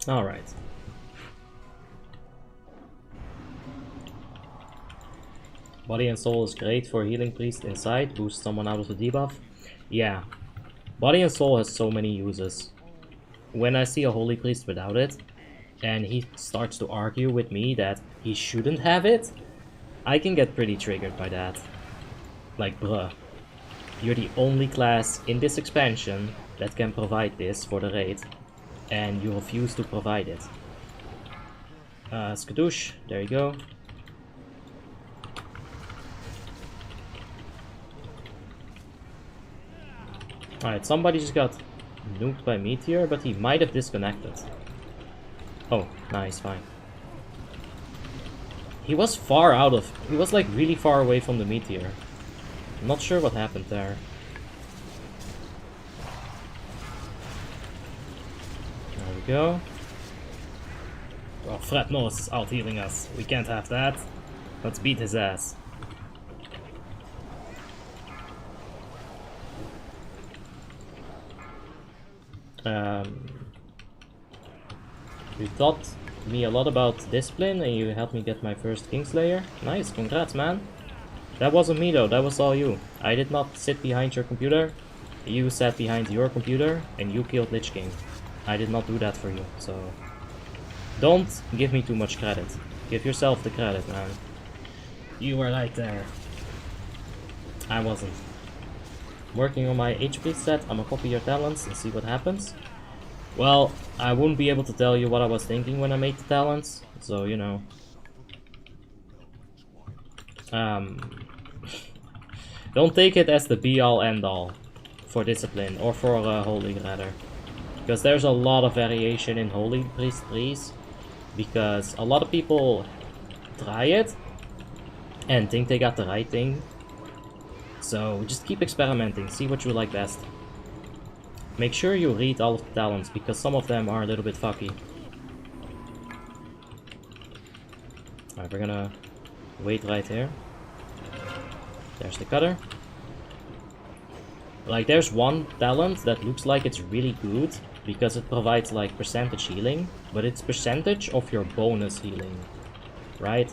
S1: Alright. Body and Soul is great for healing priest inside, boost someone out of the debuff. Yeah, Body and Soul has so many uses. When I see a Holy Priest without it, and he starts to argue with me that he shouldn't have it, I can get pretty triggered by that. Like, bruh, you're the only class in this expansion that can provide this for the raid, and you refuse to provide it. Skadoosh, there you go. Alright, somebody just got nuked by Meteor, but he might have disconnected. Oh, nice, fine. He was far out of... He was like really far away from the Meteor. I'm not sure what happened there. There we go. Oh, Fred Norris is out healing us. We can't have that. Let's beat his ass. You taught me a lot about discipline and you helped me get my first Kingslayer. Nice, congrats, man. That wasn't me though, that was all you. I did not sit behind your computer. You sat behind your computer and you killed Lich King. I did not do that for you, so... Don't give me too much credit. Give yourself the credit, man. You were right there. I wasn't. Working on my HP set, I'm gonna copy your talents and see what happens. Well, I wouldn't be able to tell you what I was thinking when I made the talents, so you know. Don't take it as the be-all end-all for discipline, or for Holy rather. Because there's a lot of variation in Holy Priest trees, because a lot of people try it and think they got the right thing. So just keep experimenting, see what you like best. Make sure you read all of the talents, because some of them are a little bit fucky. Alright, we're gonna wait right here. There's the cutter. Like, there's one talent that looks like it's really good because it provides like percentage healing, but it's percentage of your bonus healing, right?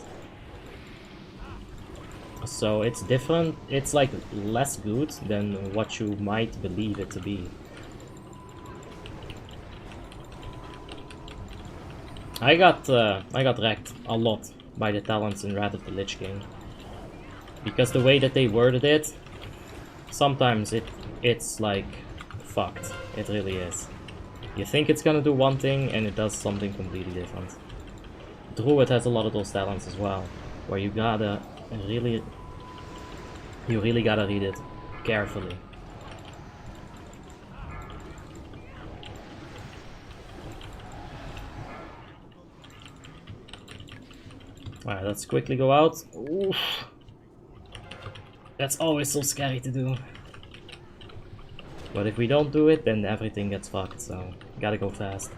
S1: So it's different, it's like less good than what you might believe it to be. I got wrecked a lot by the talents in Wrath of the Lich King. Because the way that they worded it, sometimes it's like fucked. It really is. You think it's gonna do one thing and it does something completely different. Druid has a lot of those talents as well, where you really gotta read it carefully. Alright, let's quickly go out. Oof. That's always so scary to do. But if we don't do it, then everything gets fucked, so gotta go fast.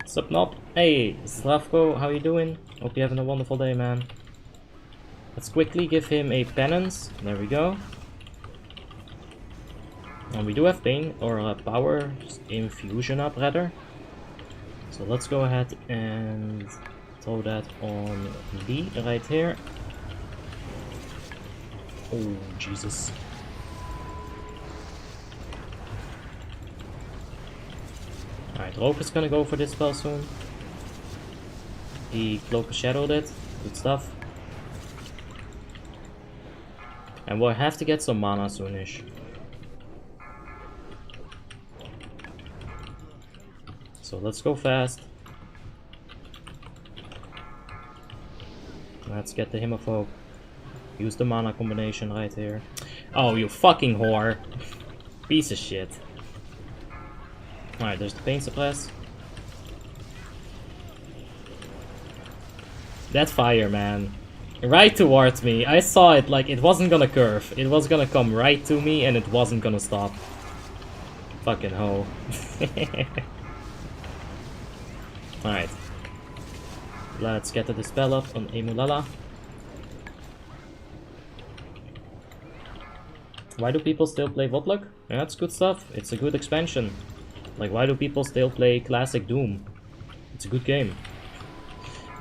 S1: Sup, Nob? Hey, Zdravko, how you doing? Hope you're having a wonderful day, man. Let's quickly give him a penance. There we go. And we do have pain, or a power infusion up, rather. So let's go ahead and throw that on D right here. Oh, Jesus. Alright, Rogue is gonna go for this spell soon. He Cloak of Shadowed it. Good stuff. And we'll have to get some mana soonish. So let's go fast. Let's get the Hymn of Hope. Use the mana combination right here. Oh, you fucking whore. Piece of shit. Alright, there's the Pain Suppress. That fire, man. Right towards me. I saw it like it wasn't gonna curve. It was gonna come right to me and it wasn't gonna stop. Fucking hoe. Alright. Let's get the dispel up on Emulala. Why do people still play WoTLK? Yeah, that's good stuff. It's a good expansion. Like, why do people still play Classic Doom? It's a good game.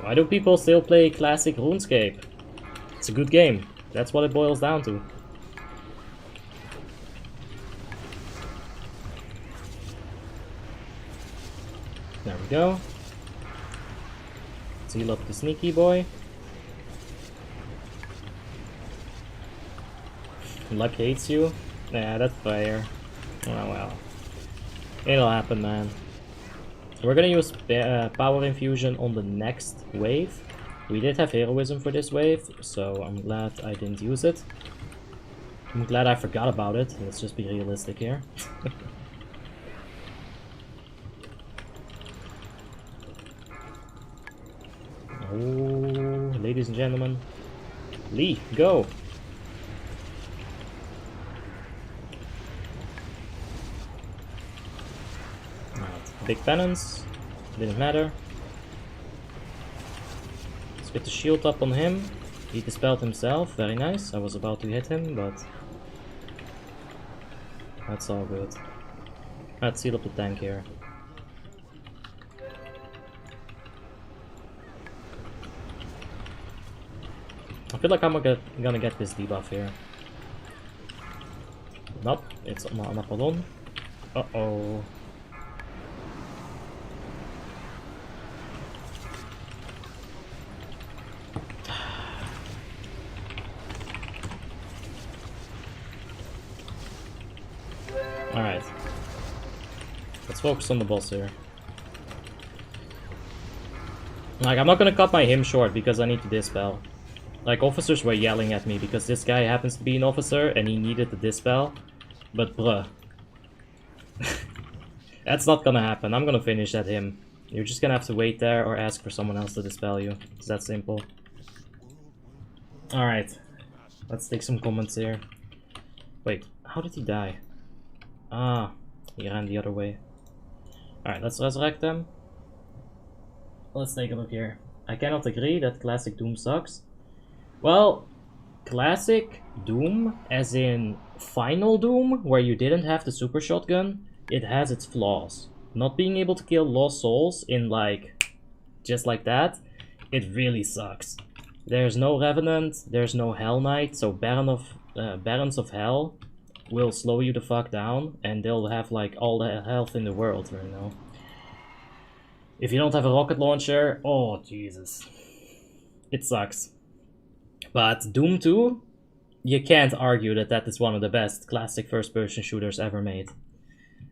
S1: Why do people still play Classic RuneScape? It's a good game. That's what it boils down to. There we go. Heal up the sneaky boy. Luck hates you. Nah, that's fair. Oh well. It'll happen, man. We're gonna use power infusion on the next wave. We did have heroism for this wave, so I'm glad I didn't use it. I'm glad I forgot about it. Let's just be realistic here. Oh, ladies and gentlemen. Lee, go! Alright, big penance. Didn't matter. Let's get the shield up on him. He dispelled himself. Very nice. I was about to hit him, but that's all good. Let's seal up the tank here. I feel like I'm gonna get this debuff here. Nope, it's on Apollon. Uh-oh. Alright. Let's focus on the boss here. Like, I'm not gonna cut my hymn short because I need to dispel. Like, officers were yelling at me because this guy happens to be an officer and he needed the dispel. But bruh. That's not gonna happen. I'm gonna finish that hymn. You're just gonna have to wait there or ask for someone else to dispel you. It's that simple. Alright. Let's take some comments here. Wait, how did he die? Ah, he ran the other way. Alright, let's resurrect them. let's take a look here. I cannot agree that Classic Doom sucks. Well, Classic Doom, as in Final Doom, where you didn't have the super shotgun, it has its flaws. Not being able to kill lost souls in like, just like that, it really sucks. There's no Revenant, there's no Hell Knight, so Barons of Hell will slow you the fuck down, and they'll have like all the health in the world, you know. If you don't have a rocket launcher, oh Jesus, it sucks. But Doom 2, you can't argue that that is one of the best classic first-person shooters ever made.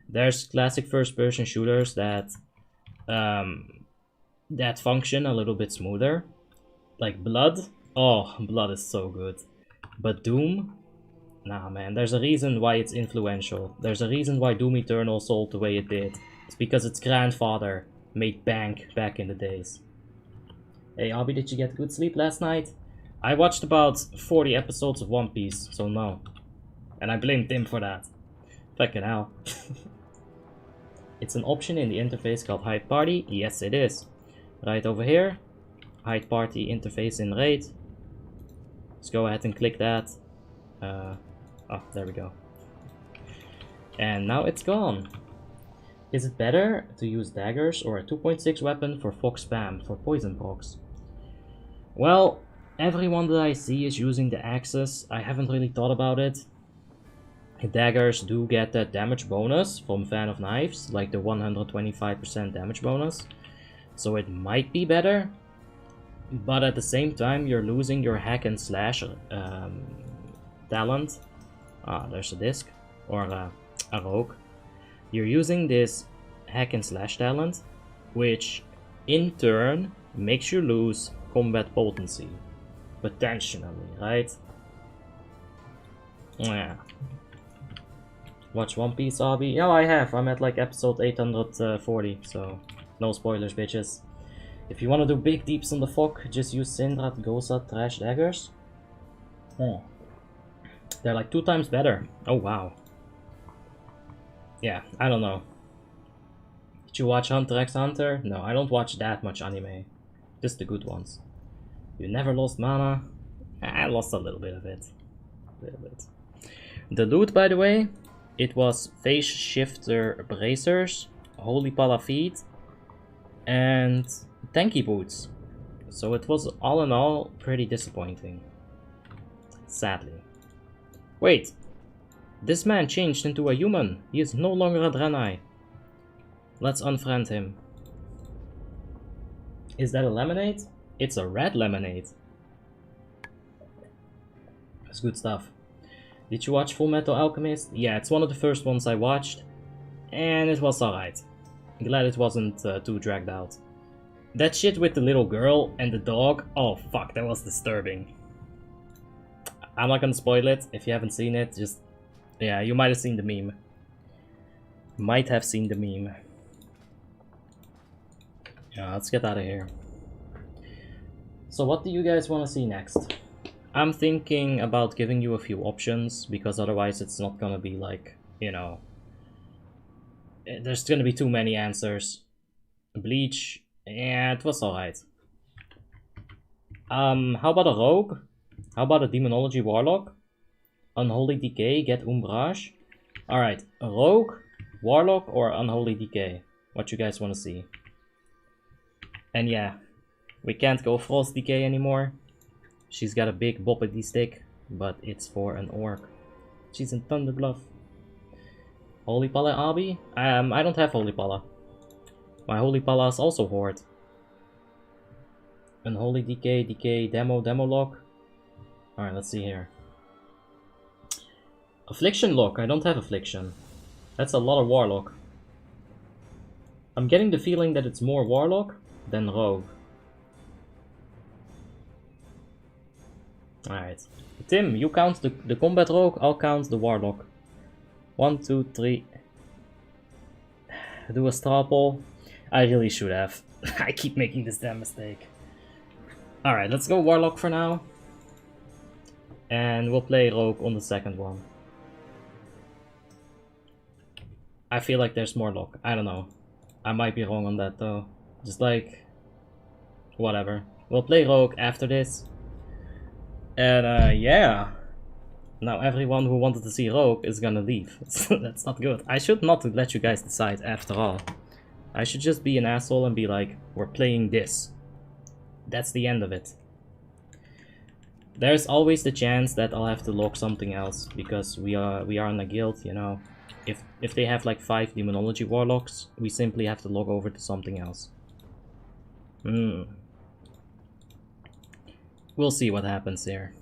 S1: There's classic first-person shooters that that function a little bit smoother, like Blood. Oh, Blood is so good. But Doom, nah man, there's a reason why it's influential. There's a reason why Doom Eternal sold the way it did. It's because its grandfather made bank back in the days. Hey Abby, did you get good sleep last night? I watched about 40 episodes of One Piece, so no. And I blame Tim for that. Fucking hell. It's an option in the interface called Hide Party. Yes, it is. Right over here. Hide Party interface in Raid. Let's go ahead and click that. Oh, there we go. And now it's gone. Is it better to use daggers or a 2.6 weapon for Fox Spam for poison procs? Well, everyone that I see is using the axes. I haven't really thought about it. Daggers do get that damage bonus from Fan of Knives, like the 125% damage bonus. So it might be better. But at the same time, you're losing your hack and slash talent. Ah, there's a disc. Or a rogue. You're using this hack and slash talent, which in turn makes you lose combat potency. Potentially, right? Yeah. Watch One Piece, Abby? Yeah, I have. I'm at like episode 840, so no spoilers, bitches. If you want to do big deeps on the fog, just use Sindrat, Gosa, Trash Daggers. Oh. They're like 2 times better. Oh, wow. Yeah, I don't know. Did you watch Hunter x Hunter? No, I don't watch that much anime. Just the good ones. You never lost mana? I lost a little bit of it. A little bit. The loot, by the way, it was Phase Shifter Bracers, Holy Pala Feet, and Tanky Boots. So it was all in all pretty disappointing. Sadly. Wait! This man changed into a human. He is no longer a Draenei. Let's unfriend him. Is that a lemonade? It's a red lemonade. That's good stuff. Did you watch Full Metal Alchemist? Yeah, it's one of the first ones I watched. And it was alright. Glad it wasn't too dragged out. That shit with the little girl and the dog, oh fuck, that was disturbing. I'm not gonna spoil it. If you haven't seen it, just... yeah, you might have seen the meme. Might have seen the meme. Yeah, let's get out of here. So what do you guys want to see next? I'm thinking about giving you a few options, because otherwise it's not gonna be like, you know... there's gonna be too many answers. Bleach, yeah, it was alright. How about a rogue? How about a Demonology Warlock? Unholy Decay, get Umbrage. Alright, a rogue, Warlock, or Unholy Decay? What you guys want to see? And yeah, we can't go Frost Decay anymore. She's got a big boppity stick, but it's for an orc. She's in Thunderbluff. Holy Pala Abi? I don't have Holy Pala. My Holy Pala is also Horde. Unholy Decay, Decay, Demo Lock. Alright, let's see here. Affliction Lock, I don't have Affliction. That's a lot of Warlock. I'm getting the feeling that it's more Warlock than Rogue. Alright. Tim, you count the Combat Rogue, I'll count the Warlock. 1, 2, 3. Do a straw poll. I really should have. I keep making this damn mistake. Alright, let's go Warlock for now. And we'll play Rogue on the second one. I feel like there's more luck. I don't know. I might be wrong on that though. Just like... whatever. We'll play Rogue after this. And yeah. Now everyone who wanted to see Rogue is gonna leave. That's not good. I should not let you guys decide after all. I should just be an asshole and be like, we're playing this. That's the end of it. There's always the chance that I'll have to log something else, because we are in a guild, you know. If they have like 5 Demonology Warlocks, we simply have to log over to something else. We'll see what happens here.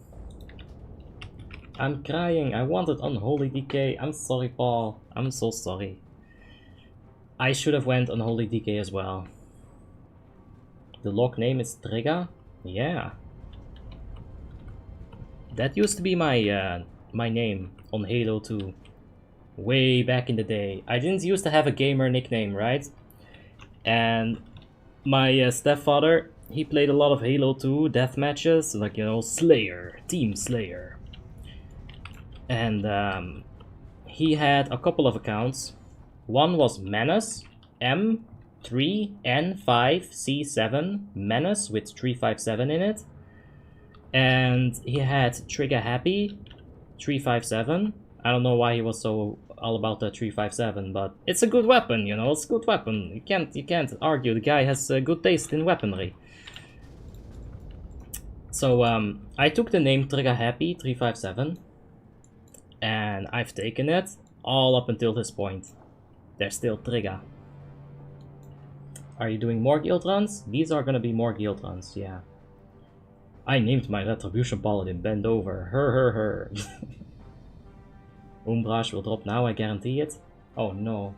S1: I'm crying, I wanted Unholy DK. I'm sorry, Paul. I'm so sorry. I should have went Unholy DK as well. The log name is Trigger? Yeah. That used to be my my name on Halo 2. Way back in the day. I didn't used to have a gamer nickname, right? And my stepfather, he played a lot of Halo 2 death matches, like, you know, Slayer, Team Slayer. And he had a couple of accounts. One was Menace, M3N5C7, Menace with 357 in it. And he had Trigger Happy 357. I don't know why he was so all about the 357, but it's a good weapon, you know, it's a good weapon. You can't argue, the guy has good taste in weaponry. So I took the name Trigger Happy 357, and I've taken it all up until this point. There's still Trigger. Are you doing more guild runs? These are gonna be more guild runs, yeah. I named my Retribution Paladin, bend over, her. Umbrage will drop now, I guarantee it. Oh no.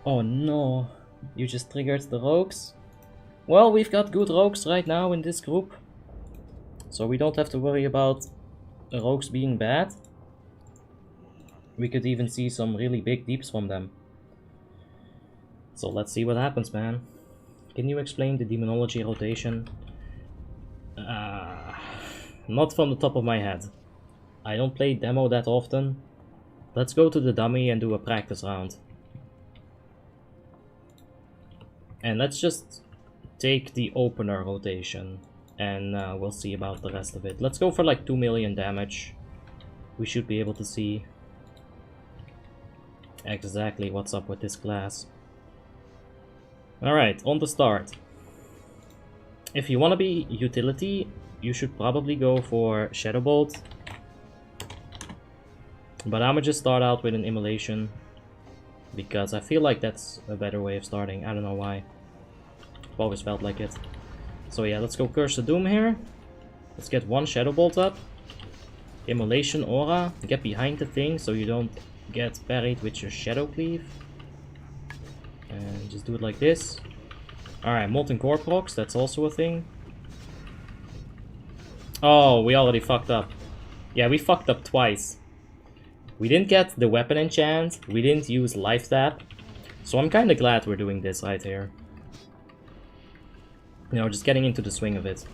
S1: Oh no. You just triggered the rogues? Well, we've got good rogues right now in this group. So we don't have to worry about rogues being bad. We could even see some really big deeps from them. So let's see what happens, man. Can you explain the demonology rotation? Not from the top of my head. I don't play demo that often. Let's go to the dummy and do a practice round. And let's just take the opener rotation, and we'll see about the rest of it. Let's go for like 2 million damage. We should be able to see exactly what's up with this class. Alright, on the start. If you want to be utility, you should probably go for Shadow Bolt. But I'm gonna just start out with an Immolation, because I feel like that's a better way of starting. I don't know why. I've always felt like it. So yeah, let's go Curse of Doom here. Let's get 1 Shadow Bolt up. Immolation Aura. Get behind the thing so you don't get parried with your Shadow Cleave. And just do it like this. Alright, Molten Core procs, that's also a thing. Oh, we already fucked up. Yeah, we fucked up twice. We didn't get the weapon enchant, we didn't use life tap. So I'm kinda glad we're doing this right here. You know, just getting into the swing of it.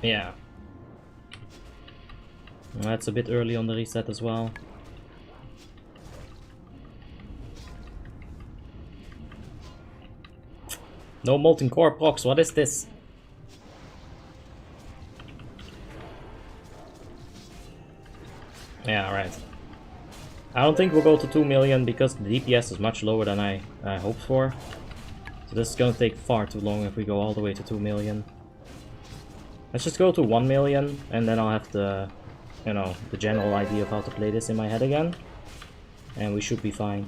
S1: Yeah. That's a bit early on the reset as well. No Molten Core procs, what is this? Yeah, right. I don't think we'll go to 2 million because the DPS is much lower than I hoped for. So this is gonna take far too long if we go all the way to 2 million. Let's just go to 1 million and then I'll have the, you know, the general idea of how to play this in my head again. And we should be fine.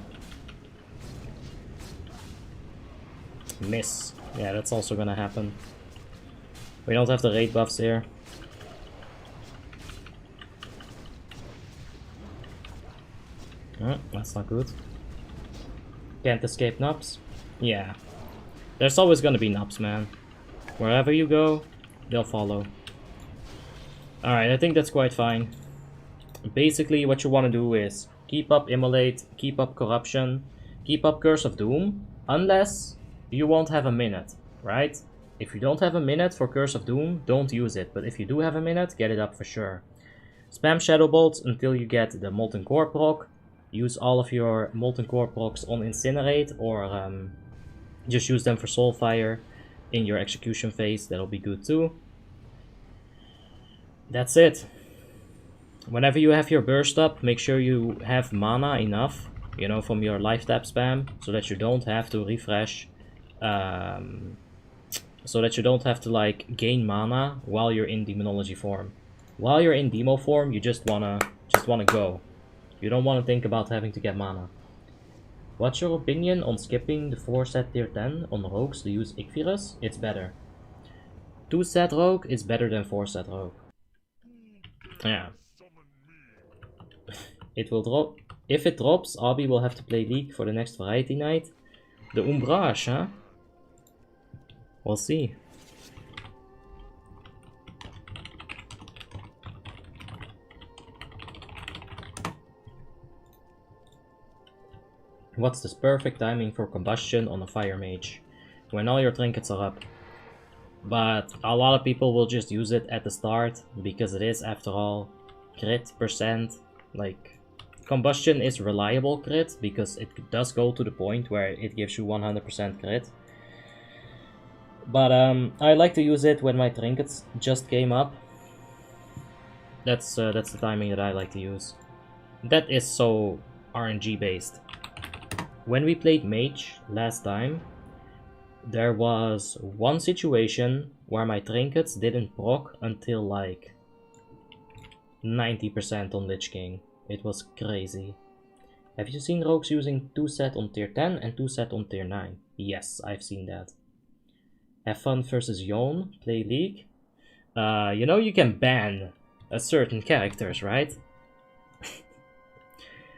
S1: Miss. Yeah, that's also gonna happen. We don't have the raid buffs here. That's not good. Can't escape nubs? Yeah. There's always gonna be nubs, man. Wherever you go, they'll follow. Alright, I think that's quite fine. Basically, what you want to do is keep up Immolate, keep up Corruption, keep up Curse of Doom, unless you won't have a minute, right? If you don't have a minute for Curse of Doom, don't use it, but if you do have a minute, get it up for sure. Spam Shadow Bolts until you get the Molten Core proc. use all of your Molten Core procs on Incinerate, or just use them for Soulfire in your execution phase. That'll be good too. That's it. Whenever you have your burst up, make sure you have mana enough, you know, from your life tap spam, so that you don't have to refresh, so that you don't have to like gain mana while you're in Demonology form. While you're in Demo form, you just wanna go. You don't wanna think about having to get mana. What's your opinion on skipping the 4-set tier 10 on rogues to use Ichthyrus? It's better. 2-set rogue is better than 4-set rogue. Yeah. It will drop. If it drops, Abi will have to play League for the next variety night. The Umbrage, huh? We'll see. What's the perfect timing for combustion on a fire mage? When all your trinkets are up. But a lot of people will just use it at the start, because it is, after all, crit percent. Like, combustion is reliable crit, because it does go to the point where it gives you 100% crit. But I like to use it when my trinkets just came up. That's the timing that I like to use. That is so RNG based. When we played Mage last time, there was one situation where my trinkets didn't proc until like 90% on Lich King. It was crazy. Have you seen rogues using 2-set on tier 10 and 2-set on tier 9? Yes, I've seen that. Have fun versus Yon, play League. You know you can ban certain characters, right?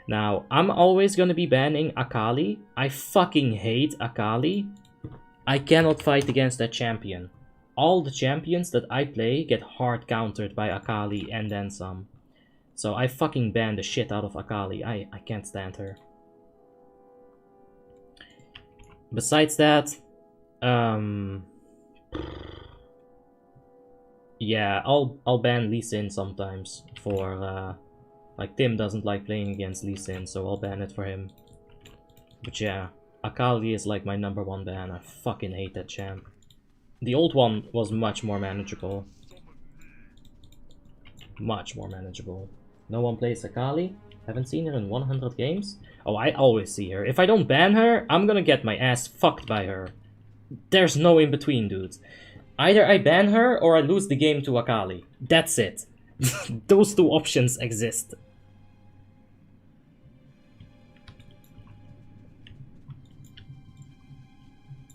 S1: Now, I'm always gonna be banning Akali. I fucking hate Akali. I cannot fight against that champion. All the champions that I play get hard countered by Akali and then some. So I fucking ban the shit out of Akali. I can't stand her. Besides that, yeah, I'll ban Lee Sin sometimes for like Tim doesn't like playing against Lee Sin, so I'll ban it for him. But yeah, Akali is like my #1 ban. I fucking hate that champ. The old one was much more manageable. Much more manageable. No one plays Akali? Haven't seen her in 100 games? Oh, I always see her. If I don't ban her, I'm gonna get my ass fucked by her. There's no in between, dude. Either I ban her or I lose the game to Akali. That's it. Those two options exist.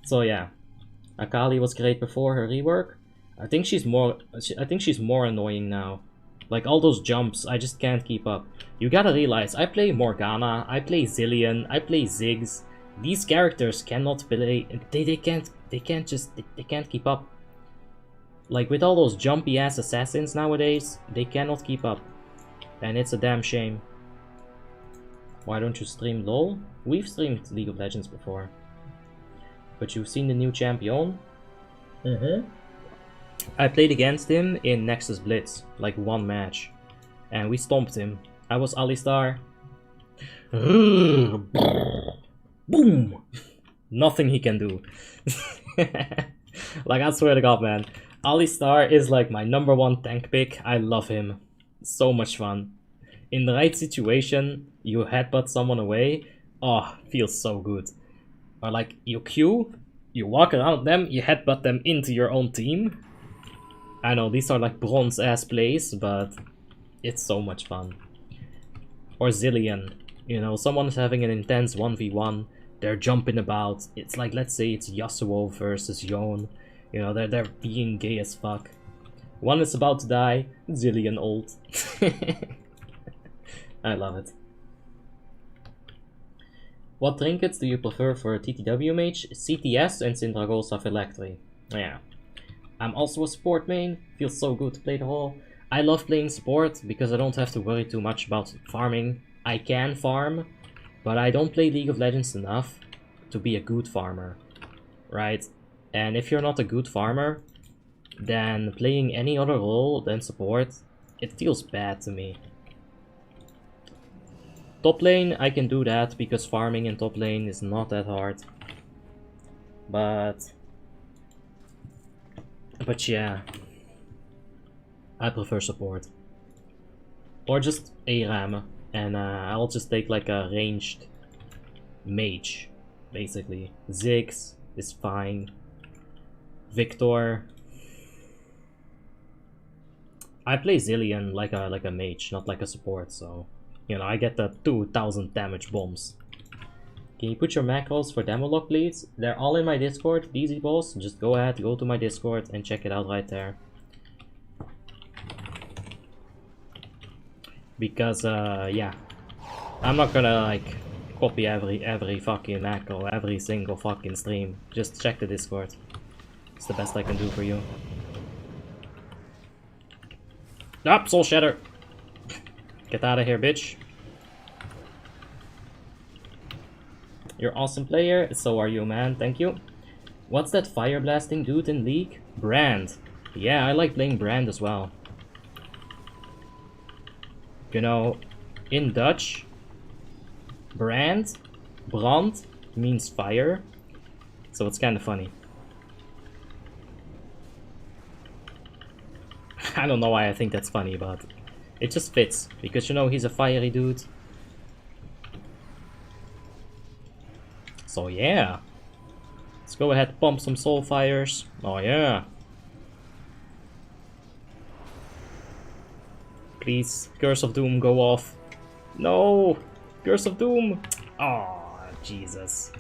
S1: So yeah, Akali was great before her rework. I think she's more annoying now. Like all those jumps, I just can't keep up. You gotta realize, I play Morgana, I play Zillion, I play Ziggs. These characters cannot play. They can't keep up. Like with all those jumpy ass assassins nowadays, they cannot keep up. And it's a damn shame. Why don't you stream LoL? We've streamed League of Legends before. But you've seen the new champion? I played against him in Nexus Blitz, like one match. And we stomped him. I was Alistar. Boom! Nothing he can do. Like, I swear to God, man. Alistar is like my #1 tank pick. I love him. So much fun. In the right situation, you headbutt someone away. Oh, feels so good. Or like, you Q, you walk around them, you headbutt them into your own team. I know, these are like bronze-ass plays, but it's so much fun. Or Zillion. You know, someone's having an intense 1v1, they're jumping about. It's like, let's say it's Yasuo versus Yon. You know, they're being gay as fuck. One is about to die, Zillion ult. I love it. What trinkets do you prefer for a TTW mage? CTS and Syndragosa Phylactery. Yeah. I'm also a support main. Feels so good to play the role. I love playing support because I don't have to worry too much about farming. I can farm, but I don't play League of Legends enough to be a good farmer. Right? And if you're not a good farmer, then playing any other role than support, it feels bad to me. Top lane, I can do that because farming in top lane is not that hard. But yeah, I prefer support. Or just ARAM, and I'll just take like a ranged mage, basically. Ziggs is fine. Victor. I play Zillion like a mage, not like a support, so you know I get the 2000 damage bombs. Can you put your macros for Demolock, please? They're all in my Discord, easy boss. Just go ahead, go to my Discord and check it out right there. Because yeah, I'm not gonna like copy every fucking macro, every single fucking stream. Just check the Discord. It's the best I can do for you. Ah, Soul Shatter! Get out of here, bitch. You're an awesome player, so are you, man. Thank you. What's that fire blasting dude in League? Brand. Yeah, I like playing Brand as well. You know, in Dutch, brand means fire, so it's kind of funny. I don't know why I think that's funny, but it just fits, because you know he's a fiery dude. So yeah, let's go ahead, pump some soul fires. Oh yeah. Please, Curse of Doom, go off. No! Curse of Doom! Oh, Jesus.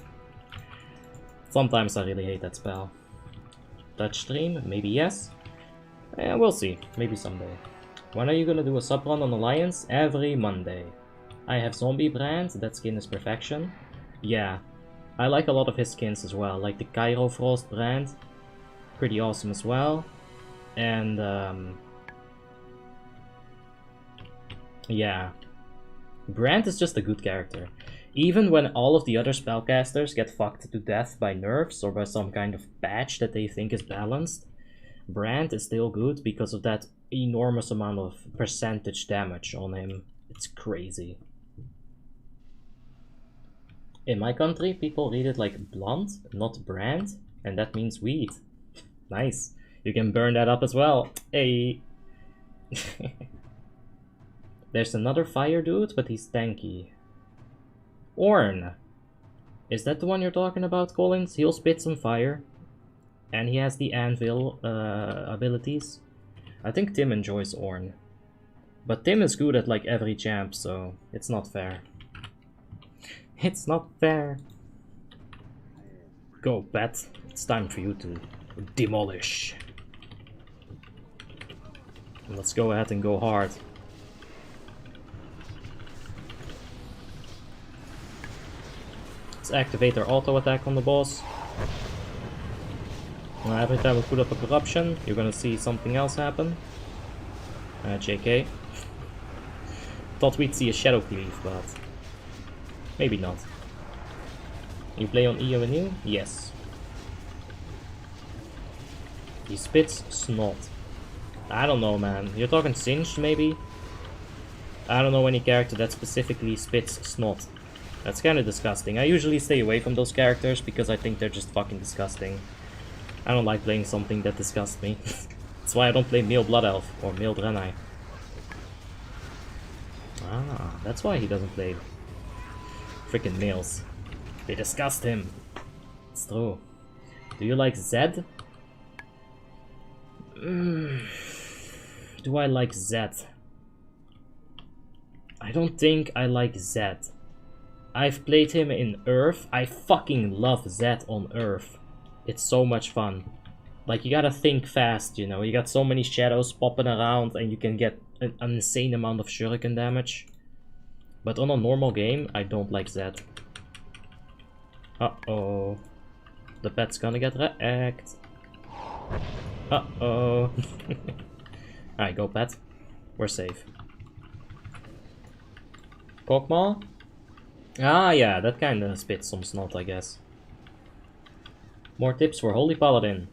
S1: Sometimes I really hate that spell. Touch stream? Maybe yes? We'll see. Maybe someday. When are you gonna do a sub run on Alliance? Every Monday. I have Zombie Brand, that skin is perfection. Yeah, I like a lot of his skins as well, like the Cairo Frost Brand. Pretty awesome as well. And yeah, Brand is just a good character. Even when all of the other spellcasters get fucked to death by nerfs or by some kind of patch that they think is balanced, Brand is still good because of that enormous amount of percentage damage on him. It's crazy. In my country, people read it like blunt, not brand, and that means weed. Nice. You can burn that up as well. Hey. There's another fire dude, but he's tanky. Ornn. Is that the one you're talking about, Collins? He'll spit some fire. And he has the anvil abilities. I think Tim enjoys Ornn. But Tim is good at like every champ, so it's not fair. It's not fair. Go, Pat. It's time for you to demolish. Let's go ahead and go hard. Let's activate our auto attack on the boss. Now every time we put up a corruption, you're gonna see something else happen. JK. Thought we'd see a shadow cleave, but maybe not. You play on EONU? Yes. He spits snot. I don't know, man. You're talking Singed, maybe? I don't know any character that specifically spits snot. That's kind of disgusting. I usually stay away from those characters because I think they're just fucking disgusting. I don't like playing something that disgusts me. That's why I don't play Male Blood Elf or Male Draenei. Ah, that's why he doesn't play freaking males. They disgust him. It's true. Do you like Zed? Do I like Zed? I don't think I like Zed. I've played him in Earth. I fucking love Zed on Earth. It's so much fun. Like, you gotta think fast, you know. You got so many shadows popping around and you can get an insane amount of shuriken damage. But on a normal game, I don't like Zed. Uh-oh. The pet's gonna get wrecked. Uh-oh. Alright, go pet. We're safe. Kokma? Ah, yeah, that kinda spits some snot, I guess. More tips for Holy Paladin.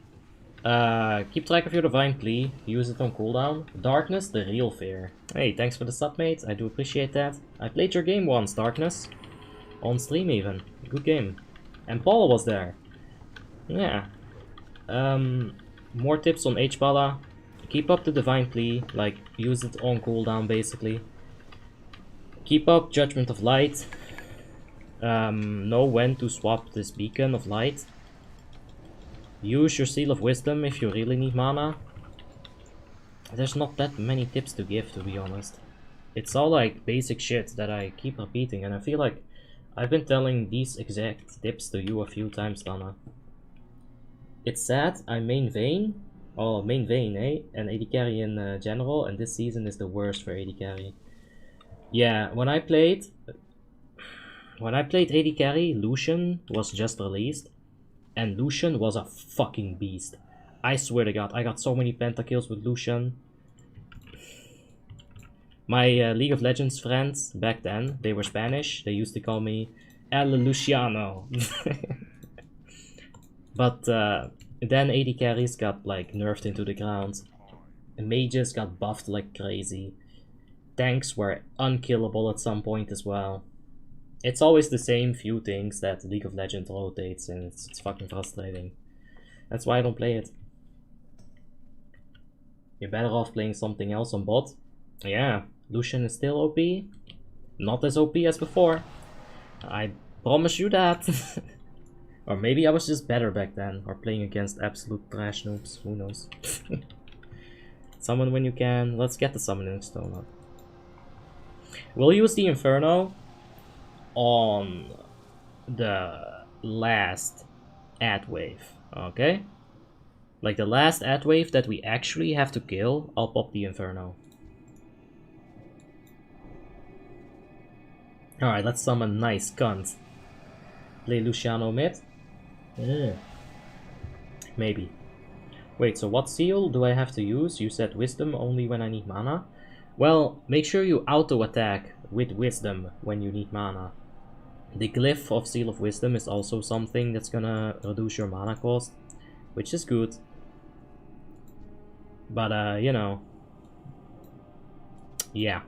S1: Keep track of your Divine Plea. Use it on cooldown. Darkness, the real fear. Hey, thanks for the sub, mate. I do appreciate that. I played your game once, Darkness. On stream even. Good game. And Paul was there. Yeah. More tips on H-Bala. Keep up the Divine Plea. Like, use it on cooldown, basically. Keep up Judgment of Light. Know when to swap this Beacon of Light. Use your Seal of Wisdom if you really need mana. There's not that many tips to give, to be honest. It's all like basic shit that I keep repeating, and I feel like I've been telling these exact tips to you a few times, Dana. It's sad, I'm main Vayne. Oh, main Vayne, eh? And AD carry in general, and this season is the worst for AD carry. Yeah, when I played AD carry, Lucian was just released. And Lucian was a fucking beast. I swear to god, I got so many pentakills with Lucian. My League of Legends friends back then, they were Spanish. They used to call me El Luciano. But then AD carries got like nerfed into the ground. Mages got buffed like crazy. Tanks were unkillable at some point as well. It's always the same few things that League of Legends rotates, and it's fucking frustrating. That's why I don't play it. You're better off playing something else on bot. Yeah, Lucian is still OP. Not as OP as before. I promise you that. Or maybe I was just better back then, or playing against absolute trash noobs, who knows. Summon when you can. Let's get the summoning stone up. We'll use the Inferno on the last ad wave, okay? Like the last ad wave that we actually have to kill, I'll pop the Inferno. Alright, let's summon nice cunt. Play Luciano mid? Maybe. Wait, so what seal do I have to use? You said Wisdom only when I need mana? Well, make sure you auto-attack with Wisdom when you need mana. The glyph of Seal of Wisdom is also something that's gonna reduce your mana cost, which is good. But, you know. Yeah.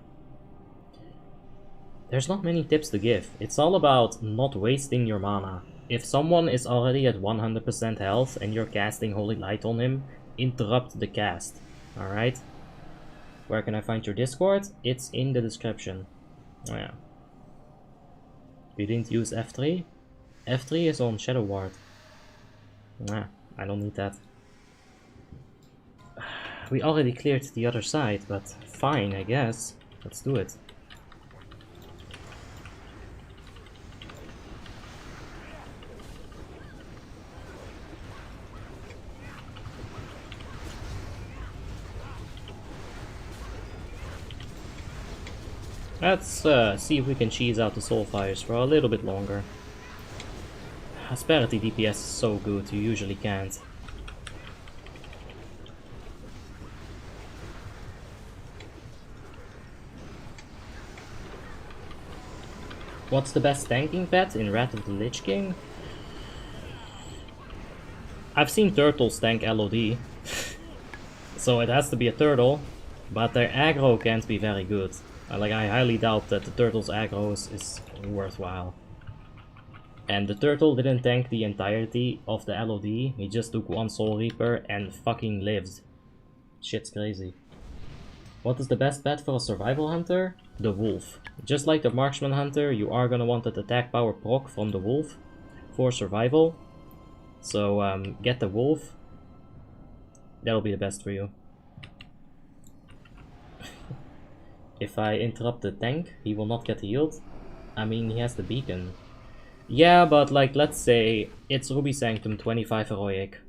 S1: There's not many tips to give. It's all about not wasting your mana. If someone is already at 100% health and you're casting Holy Light on him, interrupt the cast. Alright? Where can I find your Discord? It's in the description. Oh yeah. You didn't use F3? F3 is on Shadow Ward. Nah, I don't need that. We already cleared the other side, but fine, I guess. Let's do it. Let's see if we can cheese out the Soulfires for a little bit longer. Asperity DPS is so good, you usually can't. What's the best tanking pet in Wrath of the Lich King? I've seen turtles tank LOD, so it has to be a turtle, but their aggro can't be very good. Like, I highly doubt that the turtle's aggro is worthwhile. And the turtle didn't tank the entirety of the LOD, he just took one Soul Reaper and fucking lived. Shit's crazy. What is the best pet for a survival hunter? The wolf. Just like the marksman hunter, you are gonna want that attack power proc from the wolf for survival. So get the wolf. That'll be the best for you. If I interrupt the tank, he will not get healed. I mean, he has the beacon. Yeah, but like, let's say it's Ruby Sanctum 25 heroic.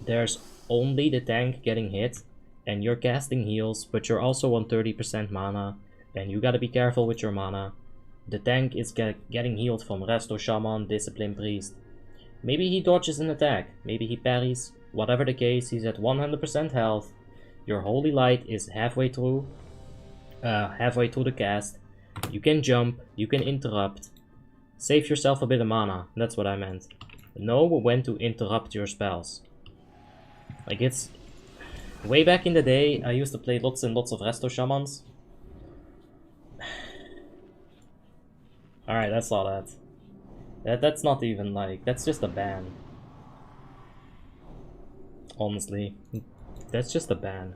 S1: There's only the tank getting hit, and you're casting heals, but you're also on 30% mana, and you gotta be careful with your mana. The tank is getting healed from Resto Shaman, Discipline Priest. Maybe he dodges an attack, maybe he parries. Whatever the case, he's at 100% health. Your Holy Light is halfway through the cast. You can jump, you can interrupt. Save yourself a bit of mana, that's what I meant. Know when to interrupt your spells. Like, it's... Way back in the day, I used to play lots and lots of resto shamans. Alright, that's all that. That's not even like... That's just a ban. Honestly. That's just a ban.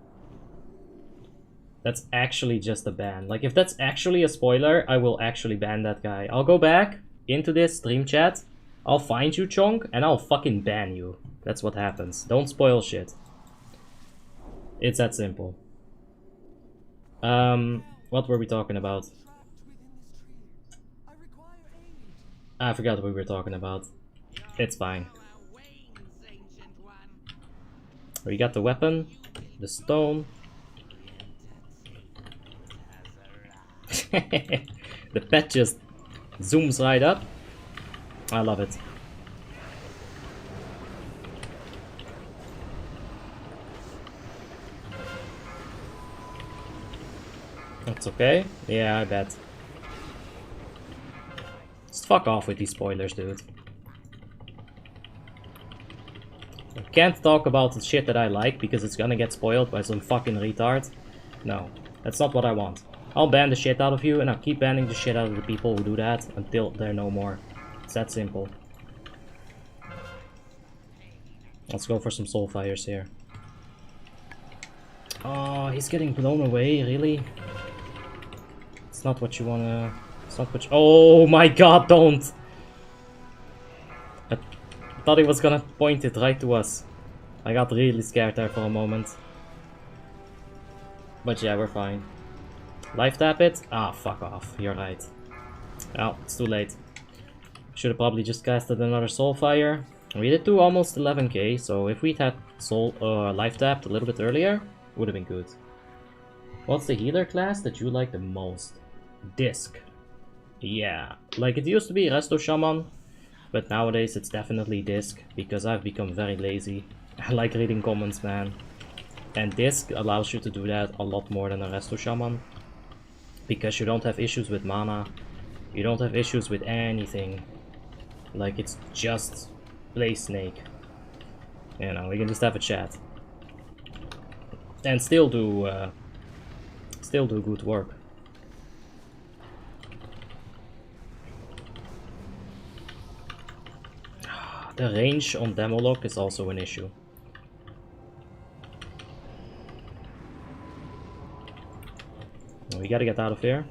S1: That's actually just a ban. Like, if that's actually a spoiler, I will actually ban that guy. I'll go back into this stream chat, I'll find you, Chonk, and I'll fucking ban you. That's what happens. Don't spoil shit. It's that simple. What were we talking about? I forgot what we were talking about. It's fine. We got the weapon, the stone. The pet just zooms right up. I love it. That's okay. Yeah, I bet. Just fuck off with these spoilers, dude. I can't talk about the shit that I like because it's gonna get spoiled by some fucking retard. No, that's not what I want. I'll ban the shit out of you and I'll keep banning the shit out of the people who do that until they're no more. It's that simple. Let's go for some soul fires here. Oh, he's getting blown away, really? It's not what you wanna... It's not what you... Oh my god, don't! I thought he was gonna point it right to us. I got really scared there for a moment. But yeah, we're fine. Life tap it? Ah, fuck off. You're right. Oh, it's too late. Should have probably just casted another soul fire. We did do almost 11k, so if we'd had soul life tapped a little bit earlier, would have been good. What's the healer class that you like the most? Disc. Yeah, like it used to be Resto Shaman, but nowadays it's definitely Disc, because I've become very lazy. I like reading comments, man. And Disc allows you to do that a lot more than a Resto Shaman. Because you don't have issues with mana, you don't have issues with anything. Like, it's just play Snake. You know, we can just have a chat. And still do good work. The range on Demonology is also an issue. We gotta get out of here.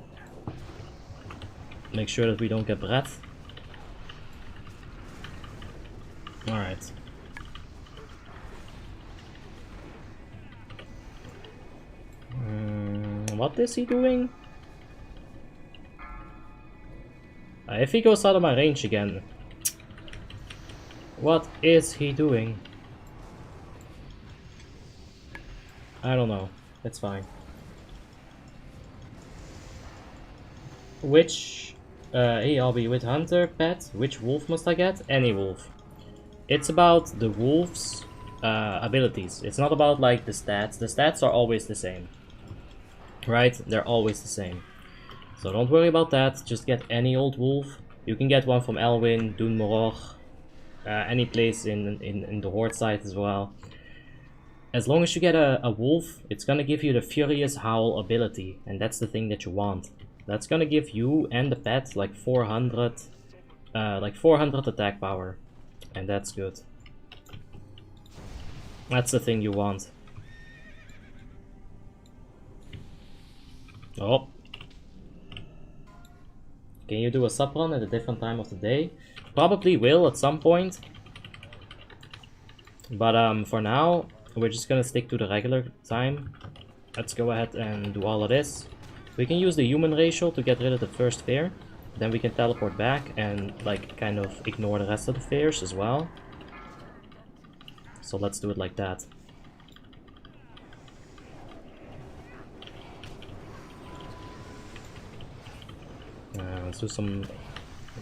S1: Make sure that we don't get breath. Alright. What is he doing? If he goes out of my range again. What is he doing? I don't know. It's fine. Which... hey, I'll be with Hunter, pet. Which wolf must I get? Any wolf. It's about the wolf's abilities. It's not about like the stats. The stats are always the same. Right? They're always the same. So don't worry about that. Just get any old wolf. You can get one from Elwyn, Dun Moror, any place in the Horde side as well. As long as you get a wolf, it's gonna give you the Furious Howl ability. And that's the thing that you want. That's gonna give you and the pet like 400 attack power. And that's good. That's the thing you want. Oh. Can you do a sub run at a different time of the day? Probably will at some point. But for now, we're just gonna stick to the regular time. Let's go ahead and do all of this. We can use the human ratio to get rid of the first fear. Then we can teleport back and like kind of ignore the rest of the fears as well. So let's do it like that. Let's do some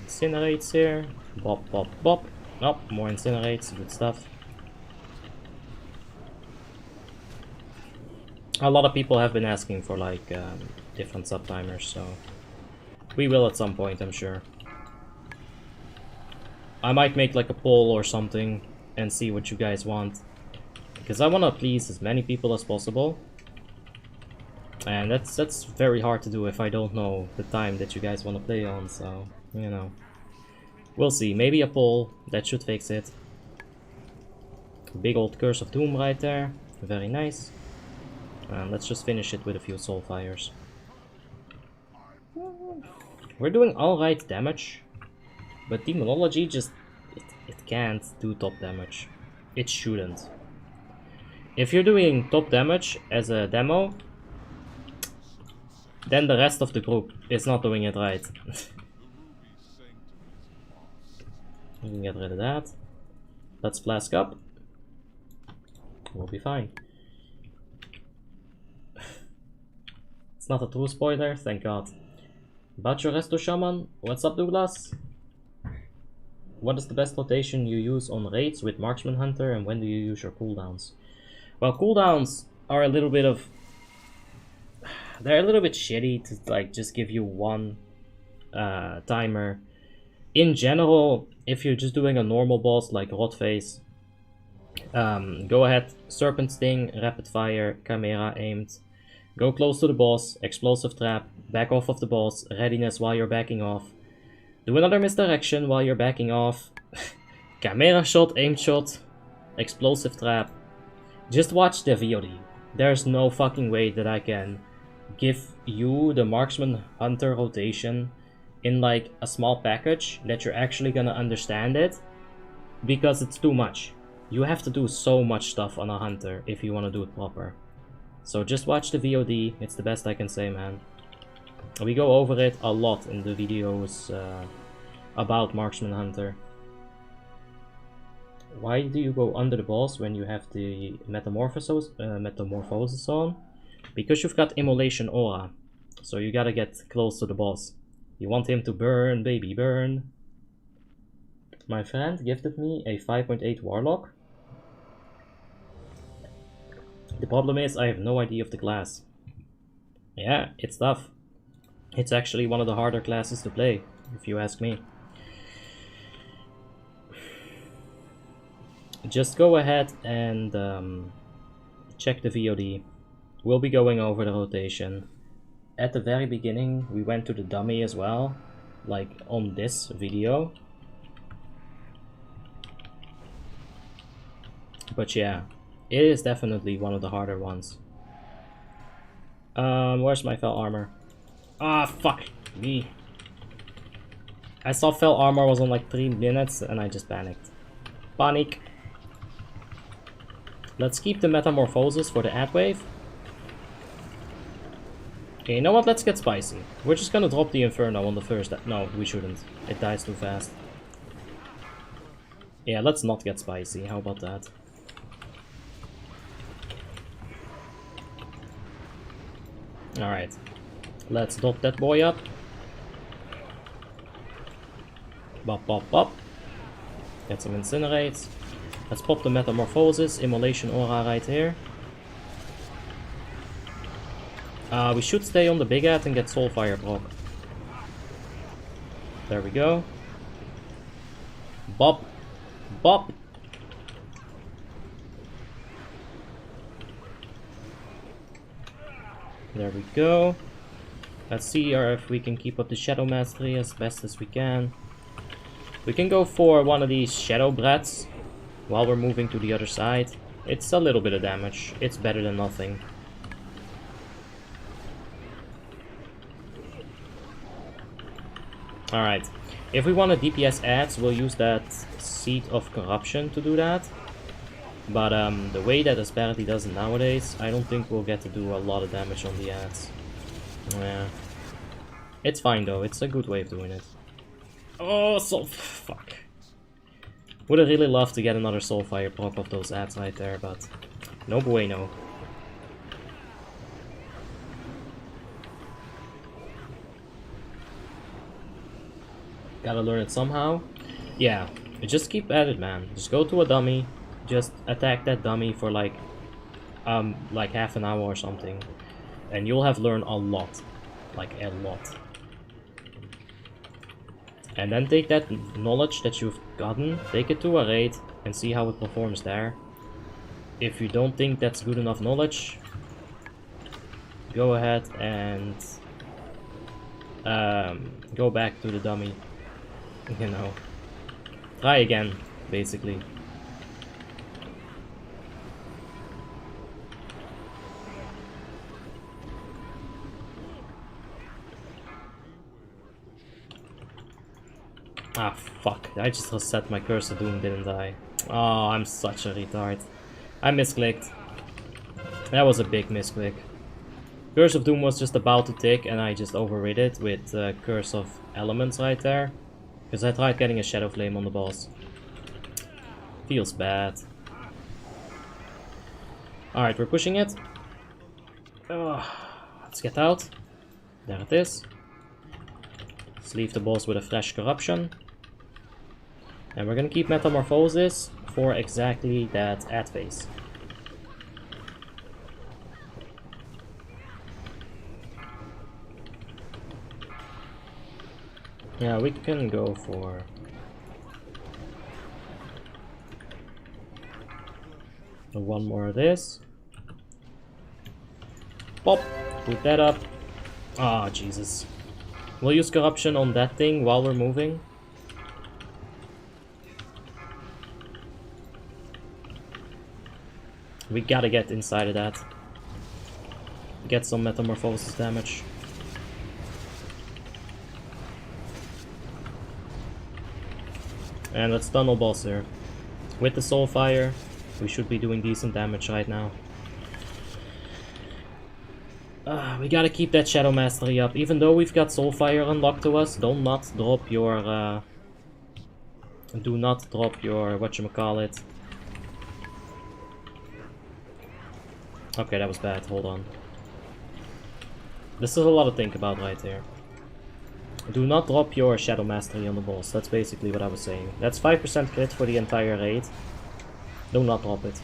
S1: incinerates here. Bop, bop, bop. Oh, more incinerates, good stuff. A lot of people have been asking for like different sub timers, so we will at some point, I'm sure. I might make like a poll or something and see what you guys want. Because I want to please as many people as possible. And that's very hard to do if I don't know the time that you guys want to play on, so, you know. We'll see. Maybe a poll. That should fix it. Big old Curse of Doom right there. Very nice. And let's just finish it with a few soul fires. We're doing alright damage. But Demonology just... It can't do top damage. It shouldn't. If you're doing top damage as a demo, then the rest of the group is not doing it right. We can get rid of that. Let's flask up. We'll be fine. It's not a true spoiler, thank god. About your Resto Shaman, what's up Douglas? What is the best rotation you use on raids with Marksman Hunter, and when do you use your cooldowns? Well, cooldowns are a little bit of... They're a little bit shitty to like just give you one timer. In general, if you're just doing a normal boss like Rotface, go ahead, Serpent Sting, Rapid Fire, Chimera aimed, go close to the boss, Explosive Trap, back off of the boss, Readiness while you're backing off, do another misdirection while you're backing off, Chimera Shot, Aimed Shot, Explosive Trap. Just watch the VOD. There's no fucking way that I can give you the Marksman Hunter rotation in like a small package that you're actually gonna understand it, because it's too much. You have to do so much stuff on a hunter if you want to do it proper. So just watch the VOD, it's the best I can say, man. We go over it a lot in the videos about Marksman Hunter. Why do you go under the boss when you have the metamorphosis on? Because you've got Immolation Aura, so you gotta get close to the boss. You want him to burn, baby, burn. My friend gifted me a 5.8 Warlock. The problem is I have no idea of the class. Yeah, it's tough. It's actually one of the harder classes to play, if you ask me. Just go ahead and check the VOD. We'll be going over the rotation. At the very beginning, we went to the dummy as well, like on this video. But yeah, it is definitely one of the harder ones. Where's my Fell Armor? Ah, fuck me. I saw Fell Armor was on like 3 minutes and I just panicked. Panic. Let's keep the Metamorphosis for the ad wave. Okay, you know what? Let's get spicy. We're just gonna drop the Inferno on the first... No, we shouldn't. It dies too fast. Yeah, let's not get spicy. How about that? Alright. Let's dot that boy up. Bop, bop, bop. Get some Incinerates. Let's pop the Metamorphosis, Immolation Aura right here. We should stay on the big ad and get Soulfire proc. There we go. Bop. Bop. There we go. Let's see if we can keep up the Shadow Mastery as best as we can. We can go for one of these Shadow Brats while we're moving to the other side. It's a little bit of damage. It's better than nothing. Alright. If we want a DPS ads, we'll use that Seed of Corruption to do that. But the way that Asperity does it nowadays, I don't think we'll get to do a lot of damage on the ads. Yeah. It's fine though, it's a good way of doing it. Oh, fuck. Would have really loved to get another Soulfire proc of those ads right there, but no bueno. Gotta learn it somehow. Yeah, just keep at it, man. Just go to a dummy. Just attack that dummy for like half an hour or something, and you'll have learned a lot, like a lot. And then take that knowledge that you've gotten, take it to a raid, and see how it performs there. if you don't think that's good enough knowledge, go ahead and go back to the dummy. You know, try again, basically. Ah, fuck. I just reset my Curse of Doom, didn't I? Oh, I'm such a retard. I misclicked. That was a big misclick. Curse of Doom was just about to tick and I just overrid it with Curse of Elements right there. Because I tried getting a Shadow Flame on the boss. Feels bad. Alright, we're pushing it. Let's get out. There it is. Let's leave the boss with a fresh corruption. And we're gonna keep Metamorphosis for exactly that ad phase. Yeah, we can go for one more of this. Pop! Put that up. Ah, oh, Jesus. We'll use corruption on that thing while we're moving. We gotta get inside of that. Get some Metamorphosis damage. And let's tunnel boss here. With the Soul Fire, we should be doing decent damage right now. We gotta keep that Shadow Mastery up. Even though we've got Soul Fire unlocked to us, do not drop your whatchamacallit. Okay, that was bad, hold on. This is a lot to think about right here. Do not drop your Shadow Mastery on the boss, that's basically what I was saying. That's 5% crit for the entire raid. Do not drop it.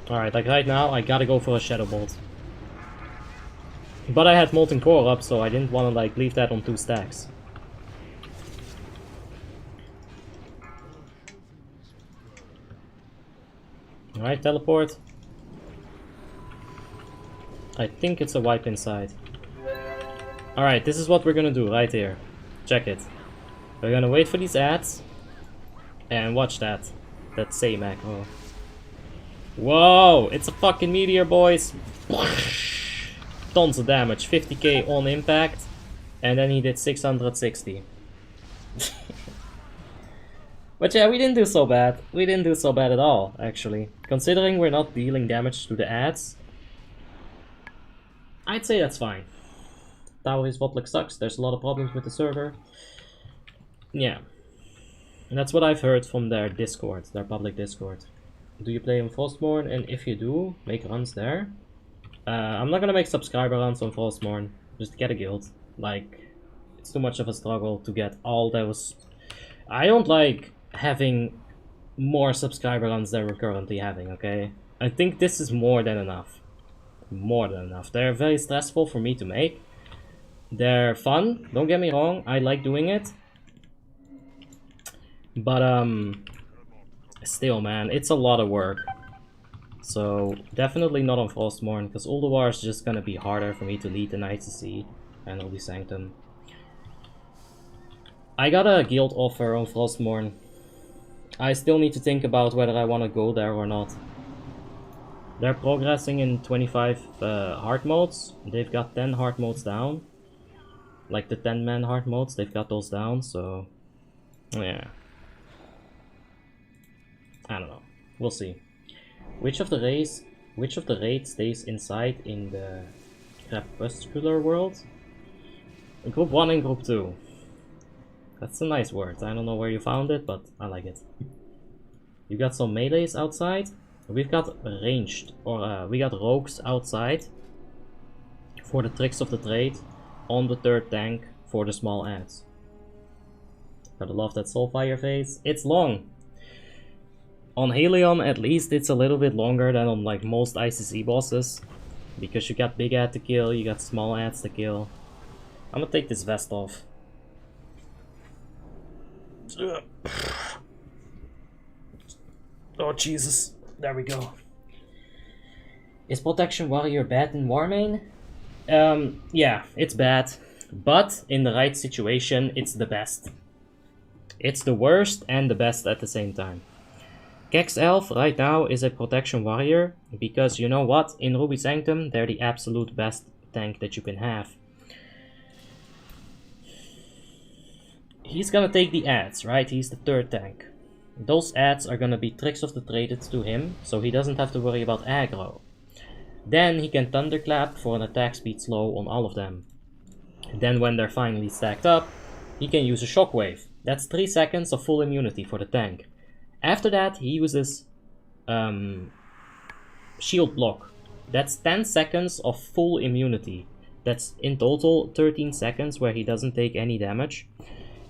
S1: Alright, like right now, I gotta go for a Shadow Bolt. But I had Molten Core up, so I didn't want to like leave that on 2 stacks. Alright, teleport. I think it's a wipe inside. Alright, this is what we're gonna do right here. Check it. We're gonna wait for these ads. And watch that. That same macro. Whoa! It's a fucking meteor, boys! Tons of damage. 50k on impact. And then he did 660. But yeah, we didn't do so bad. We didn't do so bad at all, actually. Considering we're not dealing damage to the ads, I'd say that's fine. Nowadays WoTLK sucks, there's a lot of problems with the server. Yeah. And that's what I've heard from their Discord, their public Discord. Do you play on Frostmourne? And if you do, make runs there. I'm not gonna make subscriber runs on Frostmourne, just to get a guild. Like, it's too much of a struggle to get all those. I don't like having more subscriber runs than we're currently having, okay? I think this is more than enough. More than enough. They're very stressful for me to make. They're fun, don't get me wrong, I like doing it. But still, man, it's a lot of work. So definitely not on Frostmourne, because Ulduar is just gonna be harder for me to lead than ICC and Holy Sanctum. I got a guild offer on Frostmourne. I still need to think about whether I want to go there or not. They're progressing in 25 hard modes. They've got 10 hard modes down. Like the 10-man hard modes, they've got those down, so yeah. I don't know. We'll see. Which of the raids stays inside in the crepuscular world? Group 1 and Group 2. That's a nice word. I don't know where you found it, but I like it. You got some melees outside. We've got ranged, or we got rogues outside for the tricks of the trade on the 3rd tank for the small ads. Gotta love that Soulfire phase. It's long. On Helion, at least, it's a little bit longer than on like most ICC bosses, because you got big ad to kill, you got small ads to kill. I'm gonna take this vest off. Oh Jesus, there we go. Is Protection Warrior bad in Warmane? Yeah, it's bad. But in the right situation, it's the best. It's the worst and the best at the same time. Kex Elf right now is a Protection Warrior, because you know what? In Ruby Sanctum, they're the absolute best tank that you can have. He's gonna take the ads, right? He's the third tank. Those ads are gonna be tricks of the traded to him, so he doesn't have to worry about aggro. Then he can Thunderclap for an attack speed slow on all of them. Then when they're finally stacked up, he can use a Shockwave. That's 3 seconds of full immunity for the tank. After that, he uses Shield Block. That's 10 seconds of full immunity. That's in total 13 seconds where he doesn't take any damage.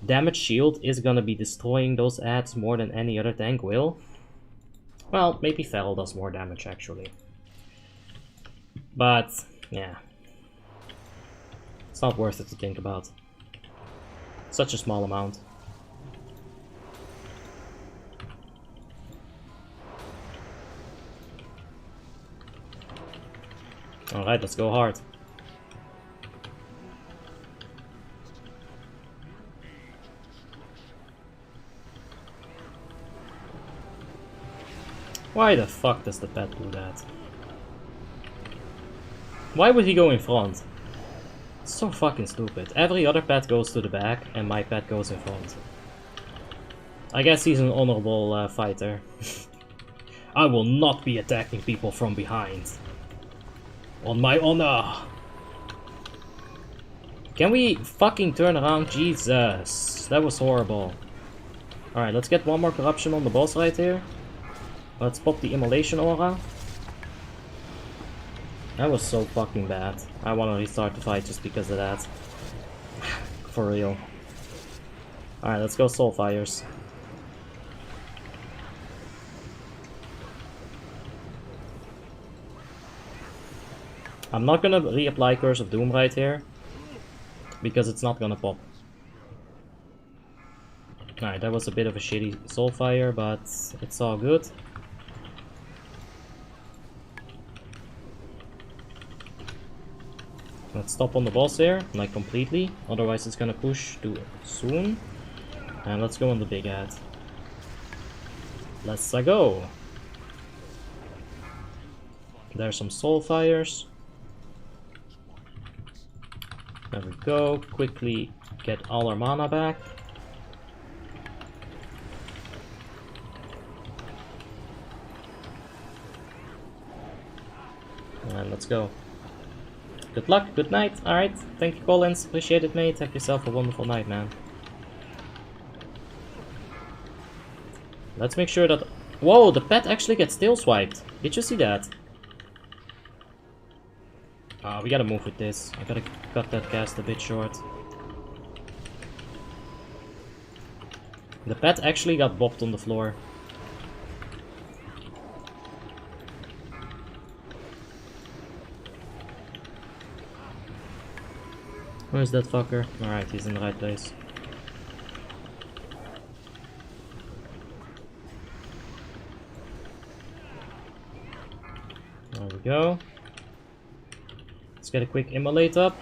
S1: Damage Shield is gonna be destroying those ads more than any other tank will. Well, maybe Feral does more damage actually. But, yeah. It's not worth it to think about. Such a small amount. Alright, let's go hard. Why the fuck does the pet do that? Why would he go in front? It's so fucking stupid. Every other pet goes to the back and my pet goes in front. I guess he's an honorable fighter. I will not be attacking people from behind. On my honor! Can we fucking turn around? Jesus! That was horrible. Alright, let's get one more corruption on the boss right here. Let's pop the immolation aura. That was so fucking bad. I want to restart the fight just because of that. For real. Alright, let's go Soulfires. I'm not gonna reapply Curse of Doom right here, because it's not gonna pop. Alright, that was a bit of a shitty Soulfire, but it's all good. Let's stop on the boss here, like completely, otherwise it's gonna push too soon. And let's go on the big ad. Let's go! There's some Soulfires. There we go, quickly get all our mana back. And let's go. Good luck, good night, alright. Thank you Collins, appreciate it mate, have yourself a wonderful night man. Let's make sure that... Whoa, the pet actually gets tail swiped. Did you see that? We gotta move with this. I gotta cut that cast a bit short. The pet actually got bopped on the floor. Where's that fucker? Alright, he's in the right place. There we go. Let's get a quick immolate up.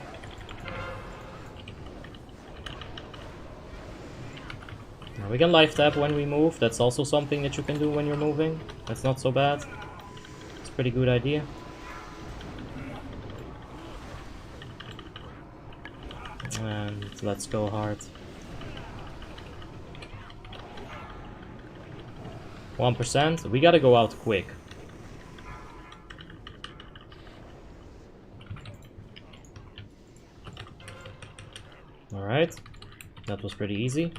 S1: Now we can life tap when we move. That's also something that you can do when you're moving. That's not so bad. It's a pretty good idea. And let's go hard. 1%. We gotta go out quick. Alright. That was pretty easy.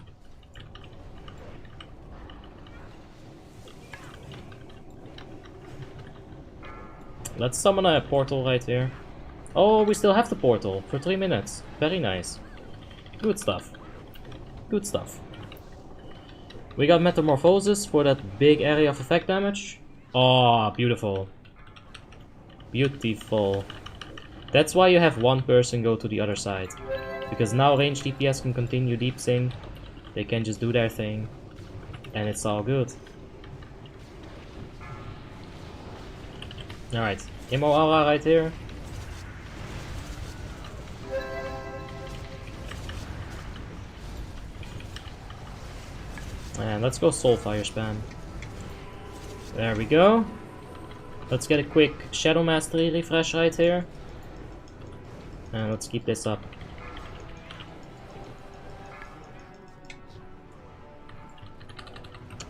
S1: Let's summon a portal right here. Oh, we still have the portal for 3 minutes. Very nice. Good stuff. Good stuff. We got Metamorphosis for that big area of effect damage. Oh, beautiful. Beautiful. That's why you have one person go to the other side. Because now range DPS can continue deep sync. They can just do their thing. And it's all good. Alright, Immo Aura right here. And let's go Soulfire spam. There we go. Let's get a quick Shadow Mastery refresh right here. And let's keep this up.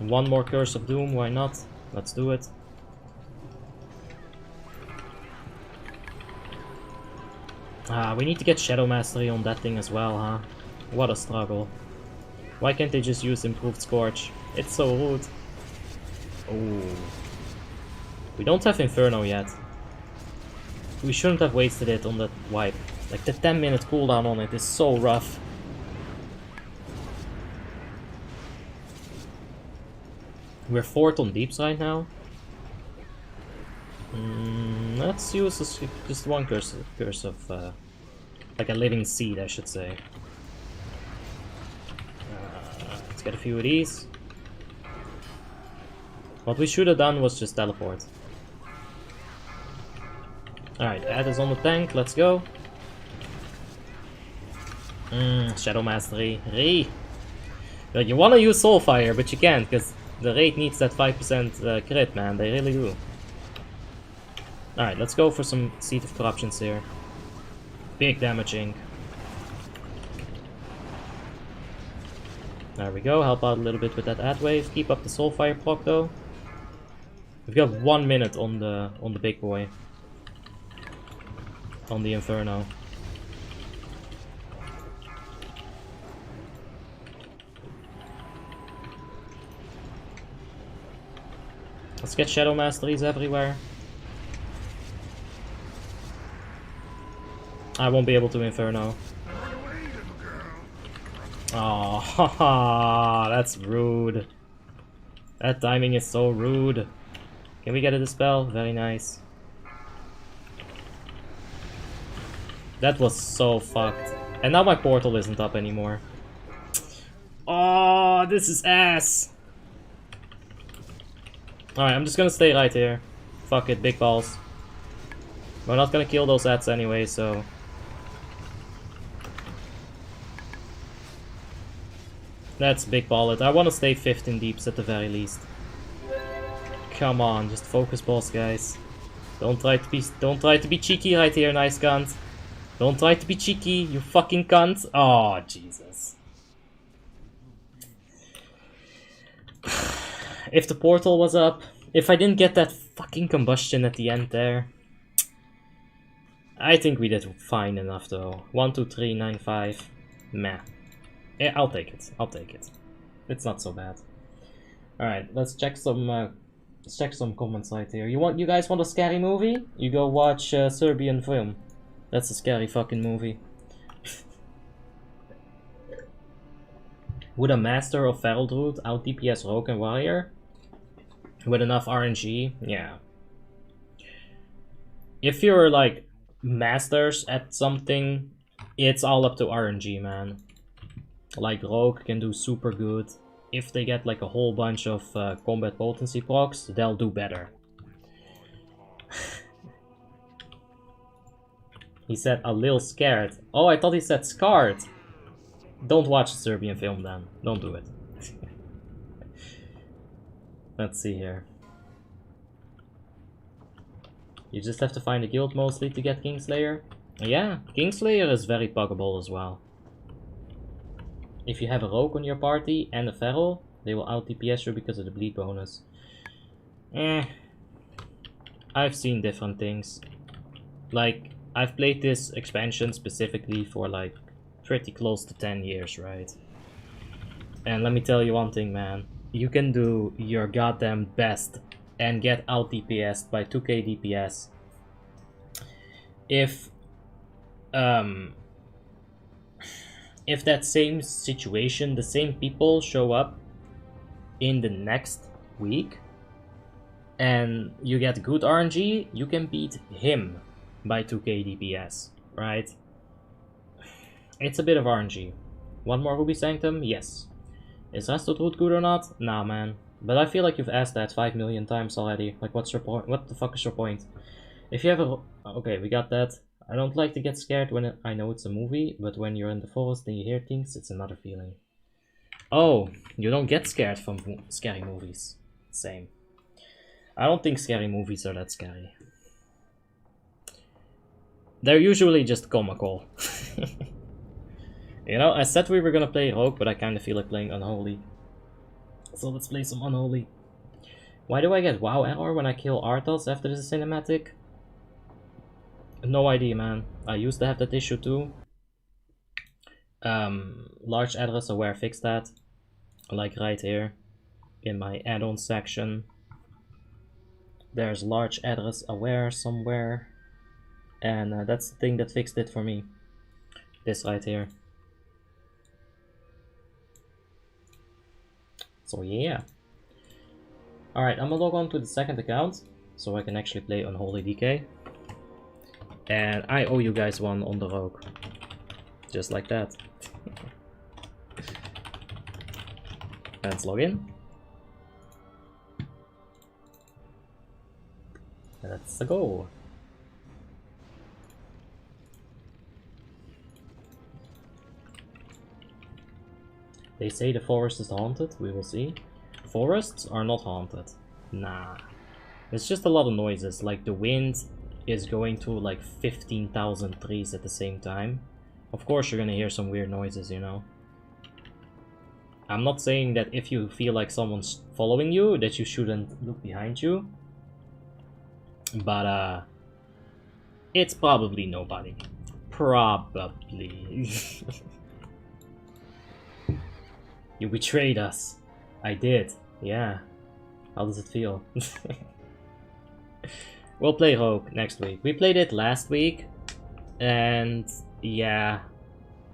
S1: One more Curse of Doom, why not? Let's do it. We need to get Shadow Mastery on that thing as well, huh? What a struggle. Why can't they just use Improved Scorch? It's so rude. Oh. We don't have Inferno yet. We shouldn't have wasted it on that wipe. Like the 10-minute cooldown on it is so rough. We're 4th on deeps right now. Let's use just one curse of like a living seed, I should say. Let's get a few of these. What we should have done was just teleport. Alright, Ed is on the tank, let's go. Shadow Mastery. Like, you wanna use Soulfire, but you can't, because the raid needs that 5% crit, man, they really do. Alright, let's go for some Seed of Corruptions here. Big damaging. There we go, help out a little bit with that ad wave. Keep up the Soulfire proc though. We've got 1 minute on the big boy. On the Inferno. Let's get Shadow Masteries everywhere. I won't be able to Inferno. Oh, haha, that's rude. That timing is so rude. Can we get a Dispel? Very nice. That was so fucked. And now my portal isn't up anymore. Oh, this is ass. Alright, I'm just gonna stay right here. Fuck it, big balls. We're not gonna kill those ads anyway, so... That's big ball it. I wanna stay 5th in deeps at the very least. Come on, just focus balls, guys. Don't try to be cheeky right here, nice cunt. Don't try to be cheeky, you fucking cunt. Oh, Jesus. If the portal was up, if I didn't get that fucking combustion at the end there. I think we did fine enough though. 1, 2, 3, 9, 5. Meh. Yeah, I'll take it. I'll take it. It's not so bad. Alright, let's check some comments right here. You guys want a scary movie? You go watch Serbian film. That's a scary fucking movie. Would a Master of Feral Druid out DPS Rogue and Warrior? With enough RNG? Yeah. If you're like masters at something, it's all up to RNG, man. Like Rogue can do super good. If they get like a whole bunch of combat potency procs, they'll do better. He said a little scared. Oh, I thought he said scarred. Don't watch the Serbian film then. Don't do it. Let's see here. You just have to find a guild mostly to get Kingslayer. Yeah, Kingslayer is very puggable as well. If you have a Rogue on your party and a Feral, they will out DPS you because of the bleed bonus. I've seen different things. Like, I've played this expansion specifically for like pretty close to 10 years, right? And let me tell you one thing, man. You can do your goddamn best and get out DPS'd by 2k DPS. If that same situation, the same people show up in the next week and you get good RNG, you can beat him by 2k DPS, right? It's a bit of RNG. One more Ruby Sanctum? Yes. Is Restored Root good or not? Nah, man. But I feel like you've asked that 5 million times already. Like, what's your point? What the fuck is your point? If you have a... Okay, we got that. I don't like to get scared when I know it's a movie, but when you're in the forest and you hear things, it's another feeling. Oh, you don't get scared from scary movies. Same. I don't think scary movies are that scary. They're usually just comical. You know, I said we were gonna play Rogue, but I kinda feel like playing Unholy. So let's play some Unholy. Why do I get WoW error when I kill Arthas after the cinematic? No idea, man. I used to have that issue too. Large address aware fixed that. Like right here in my add-on section. There's large address aware somewhere. And that's the thing that fixed it for me. This right here. So yeah. Alright, I'm gonna log on to the second account so I can actually play Unholy DK. And I owe you guys one on the Rogue. Just like that. Let's log in. Let's go. They say the forest is haunted, we will see. Forests are not haunted. Nah. It's just a lot of noises, like the wind is going through like 15,000 trees at the same time. Of course you're gonna hear some weird noises, you know. I'm not saying that if you feel like someone's following you, that you shouldn't look behind you. But, it's probably nobody. Probably. You betrayed us. I did. Yeah. How does it feel? We'll play Rogue next week. We played it last week. And yeah.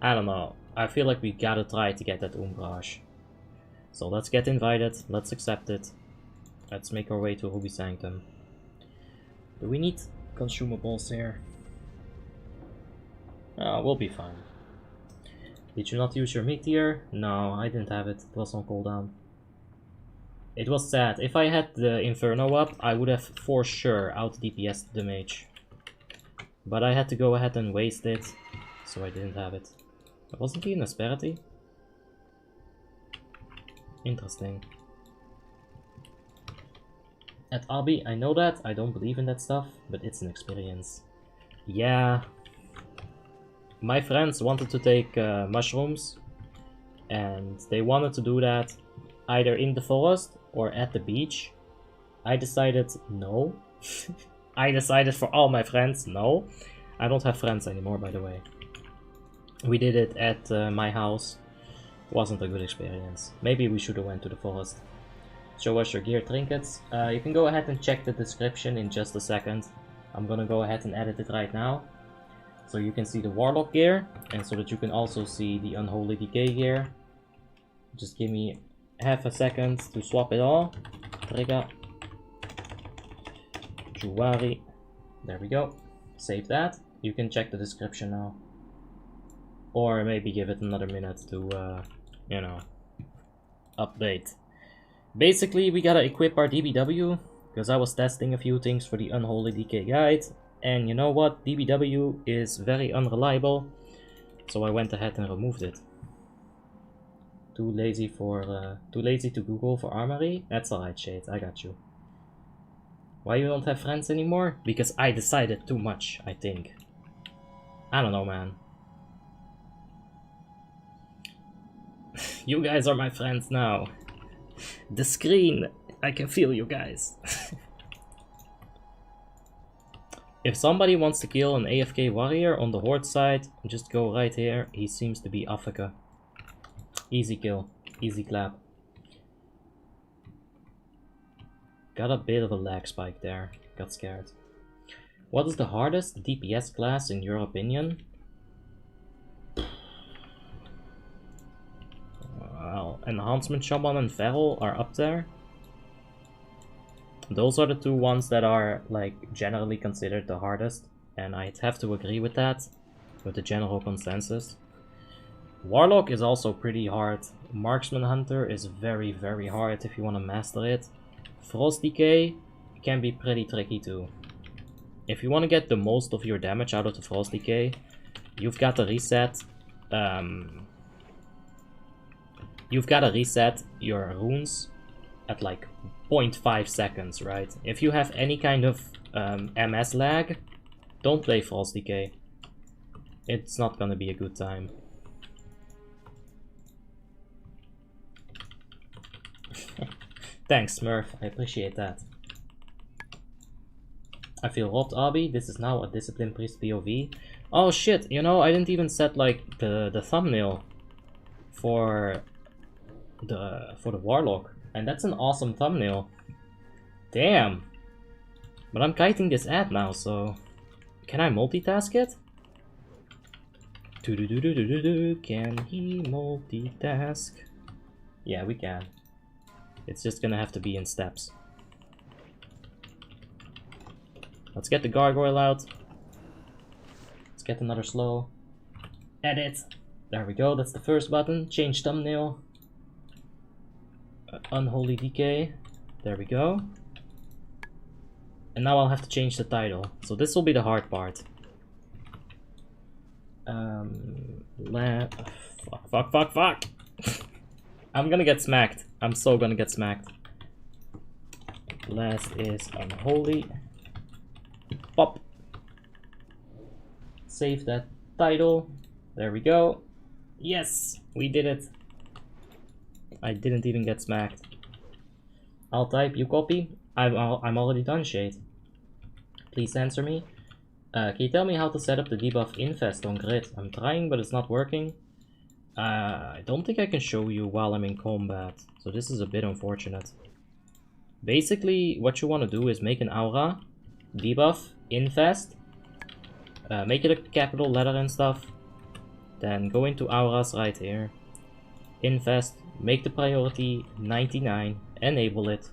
S1: I don't know. I feel like we gotta try to get that Umbrage. So let's get invited. Let's accept it. Let's make our way to Ruby Sanctum. Do we need consumables here? We'll be fine. Did you not use your meteor? No, I didn't have it. It was on cooldown. It was sad. If I had the Inferno up, I would have for sure out DPS'd the mage. But I had to go ahead and waste it, so I didn't have it. Wasn't he an Asperity? Interesting. At Abby, I know that. I don't believe in that stuff, but it's an experience. Yeah. My friends wanted to take mushrooms, and they wanted to do that either in the forest or at the beach. I decided no. I decided for all my friends no. I don't have friends anymore, by the way. We did it at my house. Wasn't a good experience. Maybe we should have went to the forest. Show us your gear trinkets. You can go ahead and check the description in just a second. I'm gonna go ahead and edit it right now. So you can see the Warlock gear, and so that you can also see the Unholy DK gear. Just give me half a second to swap it all. Trigger. Juwari. There we go. Save that. You can check the description now. Or maybe give it another minute to, you know, update. Basically, we gotta equip our DBW, because I was testing a few things for the Unholy DK guide. And you know what? DBW is very unreliable, so I went ahead and removed it. Too lazy to Google for armory? That's alright, Shade, I got you. Why you don't have friends anymore? Because I decided too much, I think. I don't know, man. You guys are my friends now. The screen, I can feel you guys. If somebody wants to kill an AFK warrior on the Horde side, just go right here. He seems to be Africa. Easy kill. Easy clap. Got a bit of a lag spike there. Got scared. What is the hardest DPS class in your opinion? Well, Enhancement Shaman and Feral are up there. Those are the two ones that are, like, generally considered the hardest, and I'd have to agree with that, with the general consensus. Warlock is also pretty hard. Marksman Hunter is very, very hard if you want to master it. Frost Decay can be pretty tricky too. If you want to get the most of your damage out of the Frost Decay, you've got to reset. You've got to reset your runes at like 0.5 seconds, right? If you have any kind of MS lag, don't play Frost Decay. It's not gonna be a good time. Thanks, Smurf. I appreciate that. I feel robbed, Abi. This is now a Discipline Priest POV. Oh shit, you know, I didn't even set like the thumbnail for the Warlock. And that's an awesome thumbnail. Damn. But I'm kiting this ad now, so can I multitask it? Can he multitask? Yeah, we can. It's just gonna have to be in steps. Let's get the gargoyle out. Let's get another slow. Edit. There we go, that's the first button. Change thumbnail. Unholy Decay. There we go. And now I'll have to change the title. So this will be the hard part. Fuck. I'm gonna get smacked. I'm so gonna get smacked. Last is Unholy. Pop. Save that title. There we go. Yes, we did it. I didn't even get smacked. I'll type, you copy? I'm already done, Shade. Please answer me. Can you tell me how to set up the debuff infest on grid? I'm trying, but it's not working. I don't think I can show you while I'm in combat, so this is a bit unfortunate. Basically, what you want to do is make an aura, debuff, infest, make it a capital letter and stuff, then go into auras right here, infest, make the priority 99, enable it,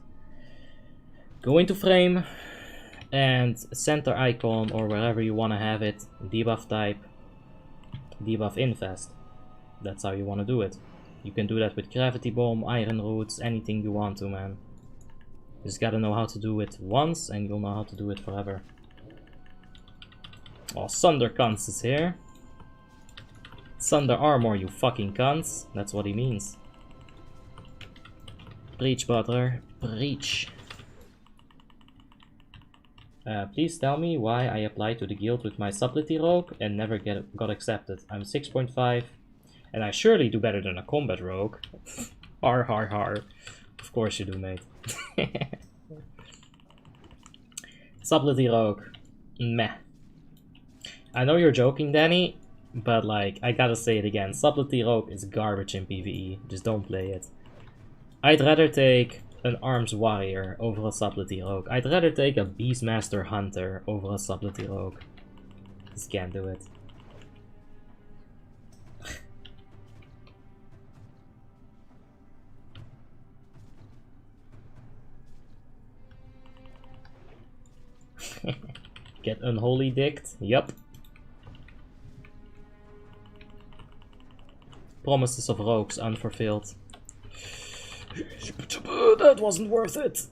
S1: go into frame, and center icon or wherever you want to have it, debuff type, debuff infest. That's how you want to do it. You can do that with gravity bomb, iron roots, anything you want to, man. You just gotta know how to do it once and you'll know how to do it forever. Oh, Sunder Cunts is here. Sunder Armor, you fucking cunts. That's what he means. Preach, brother. Preach. Please tell me why I applied to the guild with my Subtlety Rogue and never got accepted. I'm 6.5 and I surely do better than a combat rogue. Har har har. Of course you do, mate. Subtlety Rogue. Meh. I know you're joking, Danny, but like, I gotta say it again. Subtlety Rogue is garbage in PvE. Just don't play it. I'd rather take an Arms Warrior over a Subtlety Rogue. I'd rather take a Beastmaster Hunter over a Subtlety Rogue. Just can't do it. Get Unholy dicked? Yup. Promises of rogues unfulfilled. That wasn't worth it.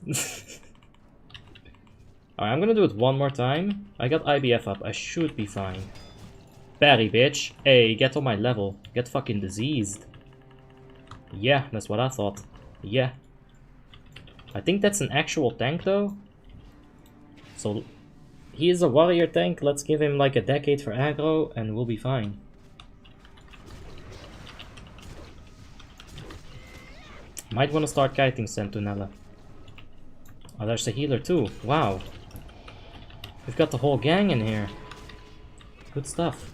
S1: Alright, I'm gonna do it one more time. I got IBF up. I should be fine. Parry, bitch. Hey, get on my level. Get fucking diseased. Yeah, that's what I thought. Yeah. I think that's an actual tank though. So, he is a warrior tank. Let's give him like a decade for aggro and we'll be fine. Might want to start kiting Sentinella. Oh, there's a healer too. Wow. We've got the whole gang in here. Good stuff.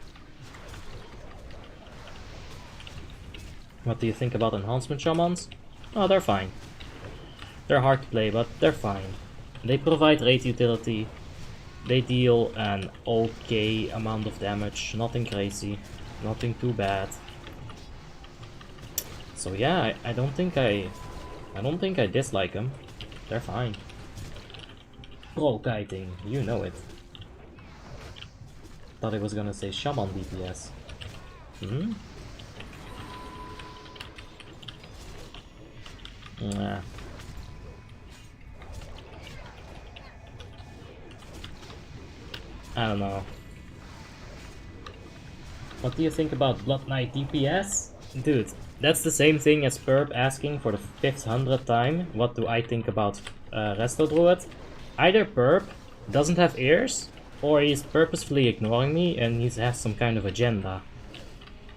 S1: What do you think about enhancement shamans? Oh, they're fine. They're hard to play, but they're fine. They provide raid utility. They deal an okay amount of damage. Nothing crazy. Nothing too bad. So yeah, I don't think I dislike them. They're fine. Pro kiting, you know it. Thought I was gonna say shaman DPS. Nah. I don't know. What do you think about Blood Knight DPS? Dude, that's the same thing as Perp asking for the 500th time, what do I think about Resto Druid? Either Perp doesn't have ears, or he's purposefully ignoring me and he has some kind of agenda.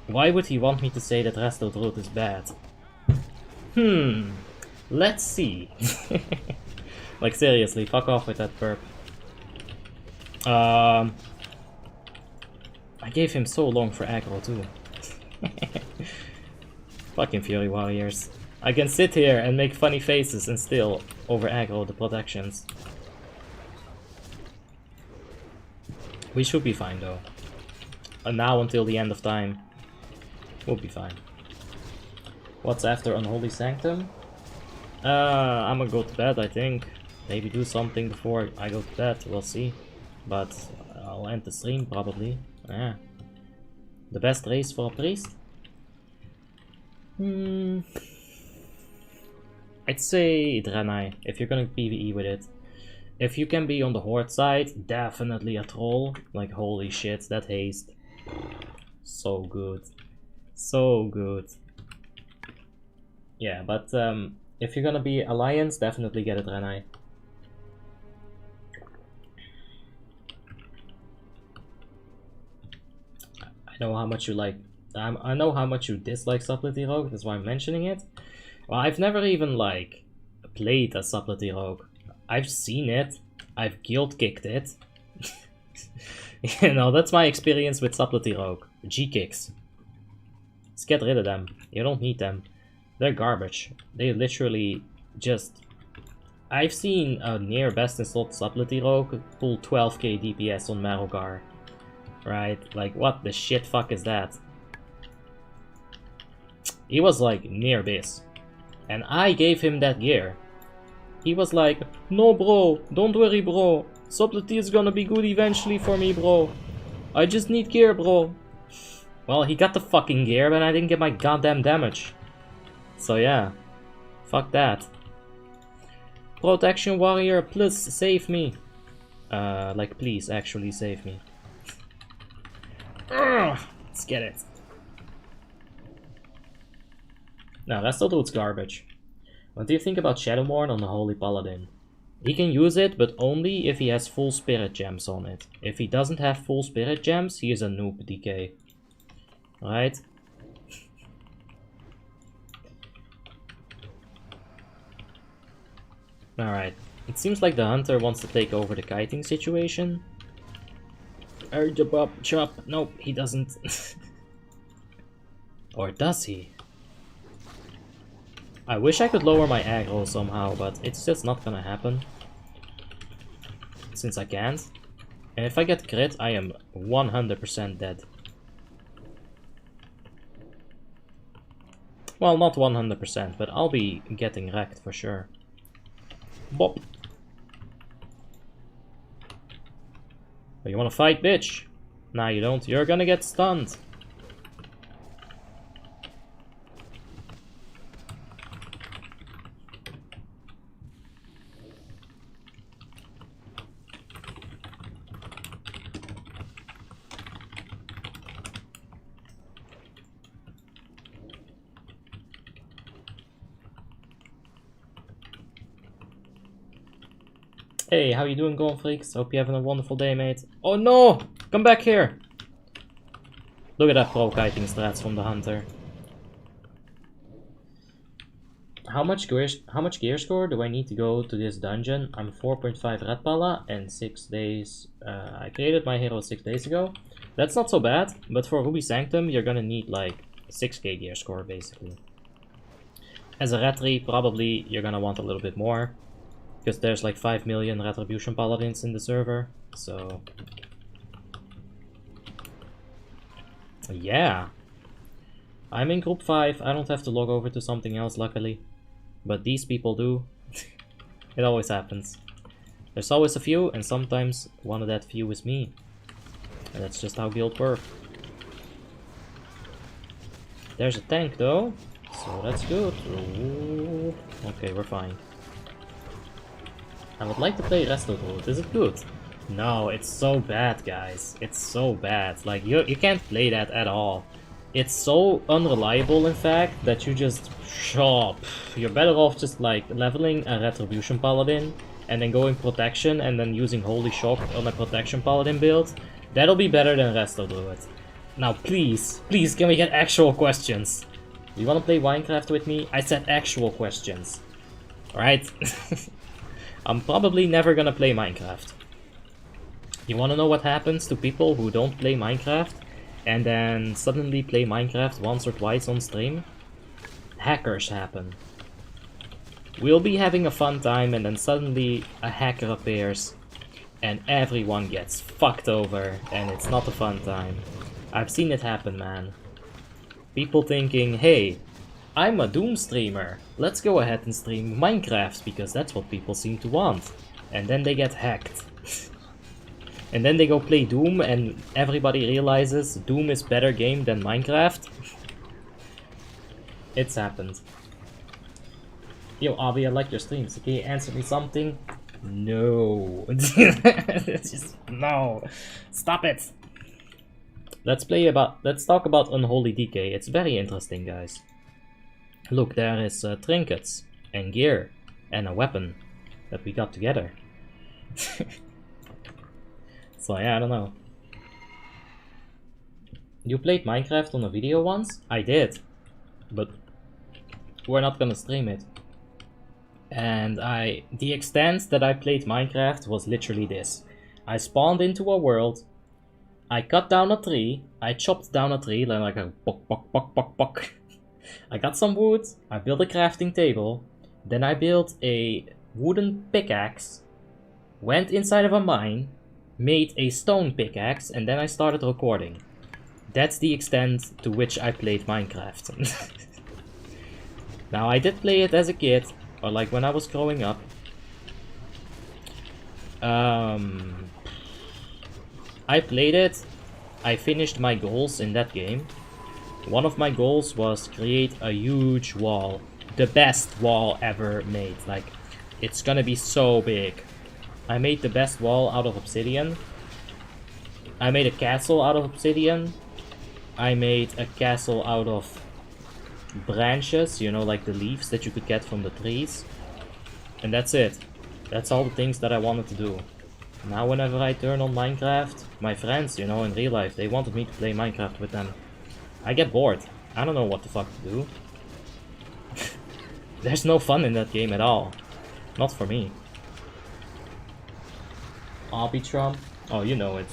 S1: Why would he want me to say that Resto Druid is bad? Let's see. Like seriously, fuck off with that Perp. I gave him so long for aggro too. Fucking Fury Warriors. I can sit here and make funny faces and still over aggro the protections. We should be fine though. And now until the end of time, we'll be fine. What's after Unholy Sanctum? I'm gonna go to bed, I think. Maybe do something before I go to bed, we'll see. But I'll end the stream probably. Yeah. The best race for a priest? I'd say Draenei, if you're gonna PvE with it. If you can be on the Horde side, definitely a troll. Like holy shit, that haste. So good. So good. Yeah, but if you're gonna be Alliance, definitely get a Draenei. I know how much you like. I know how much you dislike Subtlety Rogue. That's why I'm mentioning it. Well, I've never even like played a Subtlety Rogue. I've seen it. I've guild kicked it. You know, that's my experience with Subtlety Rogue. G kicks. Just get rid of them. You don't need them. They're garbage. They literally just. I've seen a near best in slot Subtlety Rogue pull 12k DPS on Marogar. Right? Like, what the shit fuck is that? He was like near this. And I gave him that gear. He was like, no bro, don't worry bro. Subtlety is gonna be good eventually for me bro. I just need gear bro. Well, he got the fucking gear, but I didn't get my goddamn damage. So yeah. Fuck that. Protection warrior, please save me. Like please actually save me. Let's get it. Now, Resto Druid's garbage. What do you think about Shadowmourne on the Holy Paladin? He can use it, but only if he has full Spirit Gems on it. If he doesn't have full Spirit Gems, he is a noob DK. Right? Alright. It seems like the Hunter wants to take over the kiting situation. Chop. Nope, he doesn't. Or does he? I wish I could lower my aggro somehow, but it's just not gonna happen. Since I can't. And if I get crit, I am 100% dead. Well, not 100%, but I'll be getting wrecked for sure. Bop. Oh, you wanna fight, bitch? Nah, you don't. You're gonna get stunned. Hey, how you doing, Golden Freaks? Hope you're having a wonderful day, mate. Oh no! Come back here! Look at that pro kiting strats from the Hunter. How much gear score do I need to go to this dungeon? I'm 4.5 Red Pala and 6 days. I created my hero 6 days ago. That's not so bad, but for Ruby Sanctum, you're gonna need like 6k gear score basically. As a Retri, probably you're gonna want a little bit more. Because there's like 5 million Retribution Paladins in the server, so... Yeah! I'm in group 5, I don't have to log over to something else luckily. But these people do. It always happens. There's always a few, and sometimes one of that few is me. And that's just how guild work. There's a tank though, So that's good. Ooh. Okay, we're fine. I would like to play Resto Druid. Is it good? No, it's so bad, guys. It's so bad. Like, you can't play that at all. It's so unreliable, in fact, that you just... You're better off just, like, leveling a Retribution Paladin, and then going Protection, and then using Holy Shock on a Protection Paladin build. That'll be better than Resto Druid. Now, please, can we get actual questions? You wanna play Minecraft with me? I said actual questions. Alright? I'm probably never gonna play Minecraft. You wanna know what happens to people who don't play Minecraft and then suddenly play Minecraft once or twice on stream? Hackers happen. We'll be having a fun time and then suddenly a hacker appears and everyone gets fucked over and it's not a fun time. I've seen it happen, man. People thinking, hey, I'm a Doom streamer, let's go ahead and stream Minecraft because that's what people seem to want. And then they get hacked. And then they go play Doom and everybody realizes Doom is better game than Minecraft. It's happened. Yo, Avi, I like your streams. Can you answer me something? No. Just no. Stop it. Let's talk about Unholy Decay. It's very interesting, guys. Look, there is trinkets and gear and a weapon that we got together. So yeah, I don't know. You played Minecraft on a video once? I did, but we're not gonna stream it. And the extent that I played Minecraft was literally this. I spawned into a world, I cut down a tree, I chopped down a tree like a pok pok pok pok pok. I got some wood, I built a crafting table, then I built a wooden pickaxe, went inside of a mine, made a stone pickaxe, and then I started recording. That's the extent to which I played Minecraft. Now, I did play it as a kid, or like when I was growing up. I played it, I finished my goals in that game. One of my goals was create a huge wall. The best wall ever made. Like, it's gonna be so big. I made the best wall out of obsidian. I made a castle out of obsidian. I made a castle out of branches, you know, like the leaves that you could get from the trees. And that's it. That's all the things that I wanted to do. Now whenever I turn on Minecraft, my friends, you know, in real life, they wanted me to play Minecraft with them. I get bored. I don't know what the fuck to do. There's no fun in that game at all. Not for me. Arbitrum? Oh, you know it.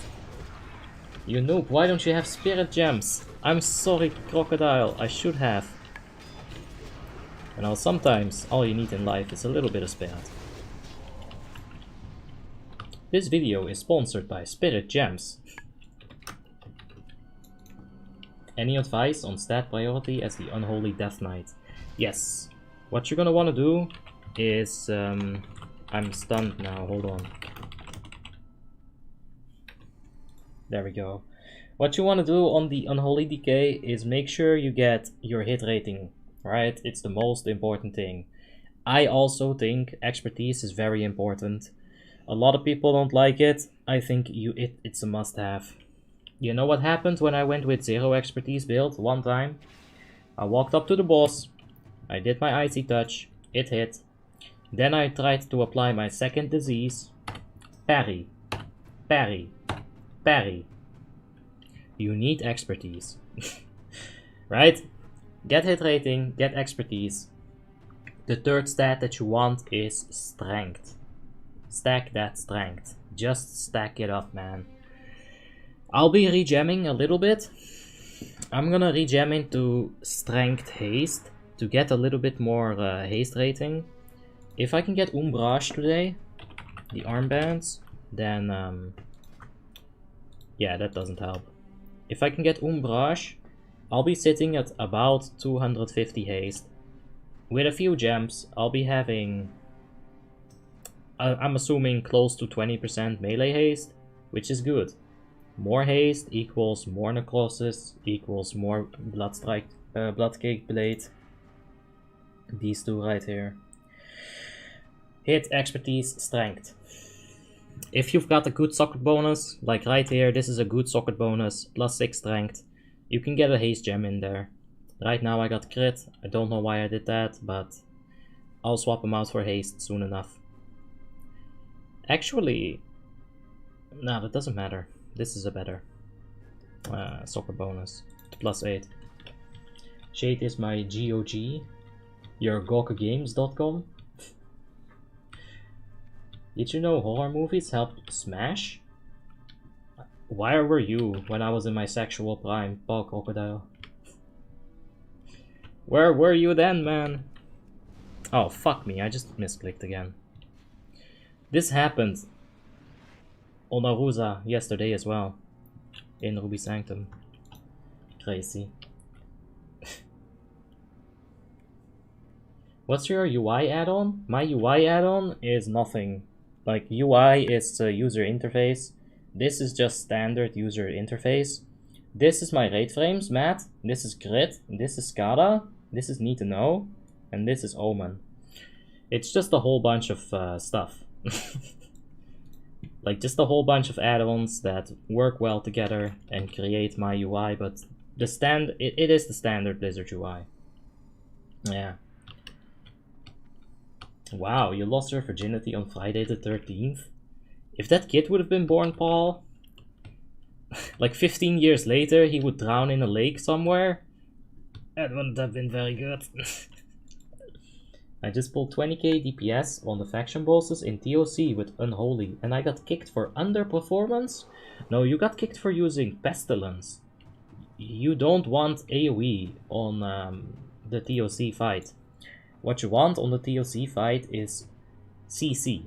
S1: You noob, why don't you have spirit gems? I'm sorry, Crocodile, I should have. You know, sometimes all you need in life is a little bit of spirit. This video is sponsored by Spirit Gems. Any advice on stat priority as the Unholy Death Knight? Yes. What you're gonna want to do is... I'm stunned now, hold on. There we go. What you want to do on the Unholy Decay is make sure you get your hit rating, right? It's the most important thing. I also think expertise is very important. A lot of people don't like it. I think it's a must-have. You know what happened when I went with 0 expertise build one time? I walked up to the boss, I did my icy touch, it hit. Then I tried to apply my second disease. Parry. Parry. Parry. You need expertise. Right? Get hit rating, get expertise. The third stat that you want is strength. Stack that strength. Just stack it up, man. I'll be regemming a little bit. I'm gonna regem into strength haste to get a little bit more haste rating. If I can get Umbrage today, the armbands, then yeah, that doesn't help. If I can get Umbrage, I'll be sitting at about 250 haste. With a few gems, I'll be having, I'm assuming, close to 20% melee haste, which is good. More haste equals more necrosis, equals more bloodcake blade. These two right here. Hit, expertise, strength. If you've got a good socket bonus, like right here, this is a good socket bonus, +6 strength, you can get a haste gem in there. Right now I got crit, I don't know why I did that, but I'll swap him out for haste soon enough. Actually, nah, that doesn't matter. This is a better socket bonus, +8. Shade is my GOG, your gawkgames.com. Did you know horror movies helped Smash? Where were you when I was in my sexual prime, Paul Crocodile? Where were you then, man? Oh, fuck me, I just misclicked again. This happened on Arusa yesterday as well, in Ruby Sanctum. Crazy. What's your UI add-on? My UI add-on is nothing. Like, UI is the user interface. This is just standard user interface. This is my rate frames, Matt. This is Grid. This is SCADA. This is Need to Know. And this is Omen. It's just a whole bunch of stuff. Like, just a whole bunch of add-ons that work well together and create my UI, but it is the standard Blizzard UI. Yeah. Wow, you lost your virginity on Friday the 13th? If that kid would have been born, Paul, like 15 years later, he would drown in a lake somewhere. That wouldn't have been very good. I just pulled 20k DPS on the faction bosses in TOC with Unholy, and I got kicked for underperformance? No, you got kicked for using Pestilence. You don't want AoE on the TOC fight. What you want on the TOC fight is CC.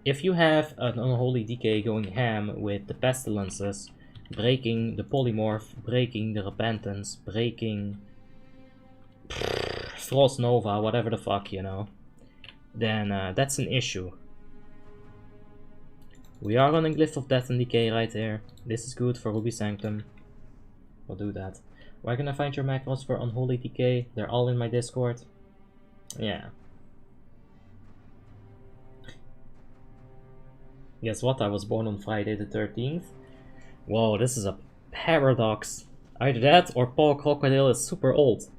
S1: If you have an Unholy DK going ham with the Pestilences, breaking the Polymorph, breaking the Repentance, breaking Frost Nova, whatever the fuck, you know, then that's an issue. We are running Glyph of Death and Decay right here. This is good for Ruby Sanctum. We'll do that. Where can I find your macros for Unholy DK? They're all in my Discord. Yeah. Guess what? I was born on Friday the 13th. Whoa, this is a paradox. Either that or Paul Crocodile is super old.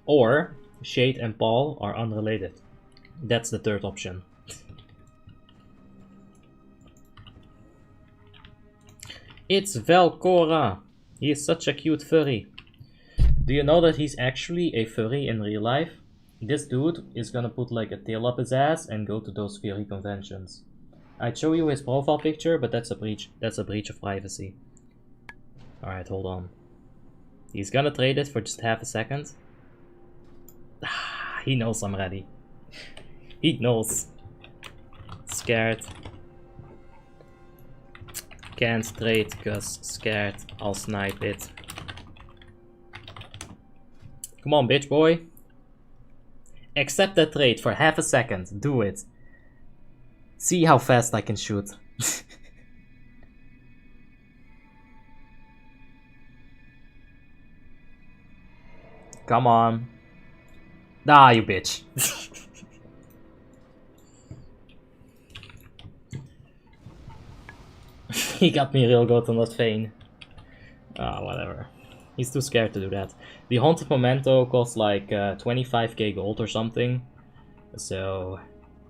S1: Or Shade and Paul are unrelated. That's the third option. It's Velcora. He is such a cute furry. Do you know that he's actually a furry in real life? This dude is gonna put like a tail up his ass and go to those furry conventions. I'd show you his profile picture, but that's a breach of privacy. Alright, hold on. He's gonna trade it for just half a second. He knows I'm ready. He knows. Scared. Can't trade cause scared. I'll snipe it. Come on, bitch boy. Accept that trade for half a second. Do it. See how fast I can shoot. Come on. Ah, you bitch. He got me real good on that vein. Ah, whatever. He's too scared to do that. The Haunted Memento costs like 25k gold or something. So,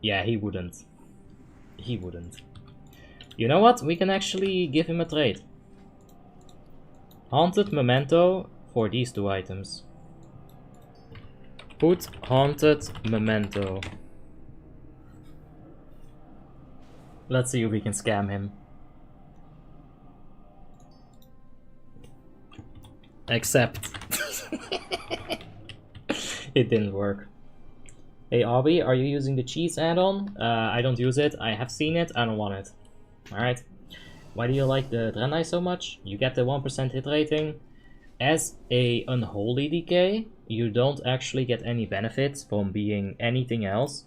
S1: yeah, he wouldn't. He wouldn't. You know what? We can actually give him a trade. Haunted Memento for these two items. Put Haunted Memento. Let's see if we can scam him. Accept. It didn't work. Hey Obby, are you using the cheese add-on? I don't use it. I have seen it. I don't want it. Alright. Why do you like the Draenei so much? You get the 1% hit rating. As a Unholy DK, you don't actually get any benefits from being anything else.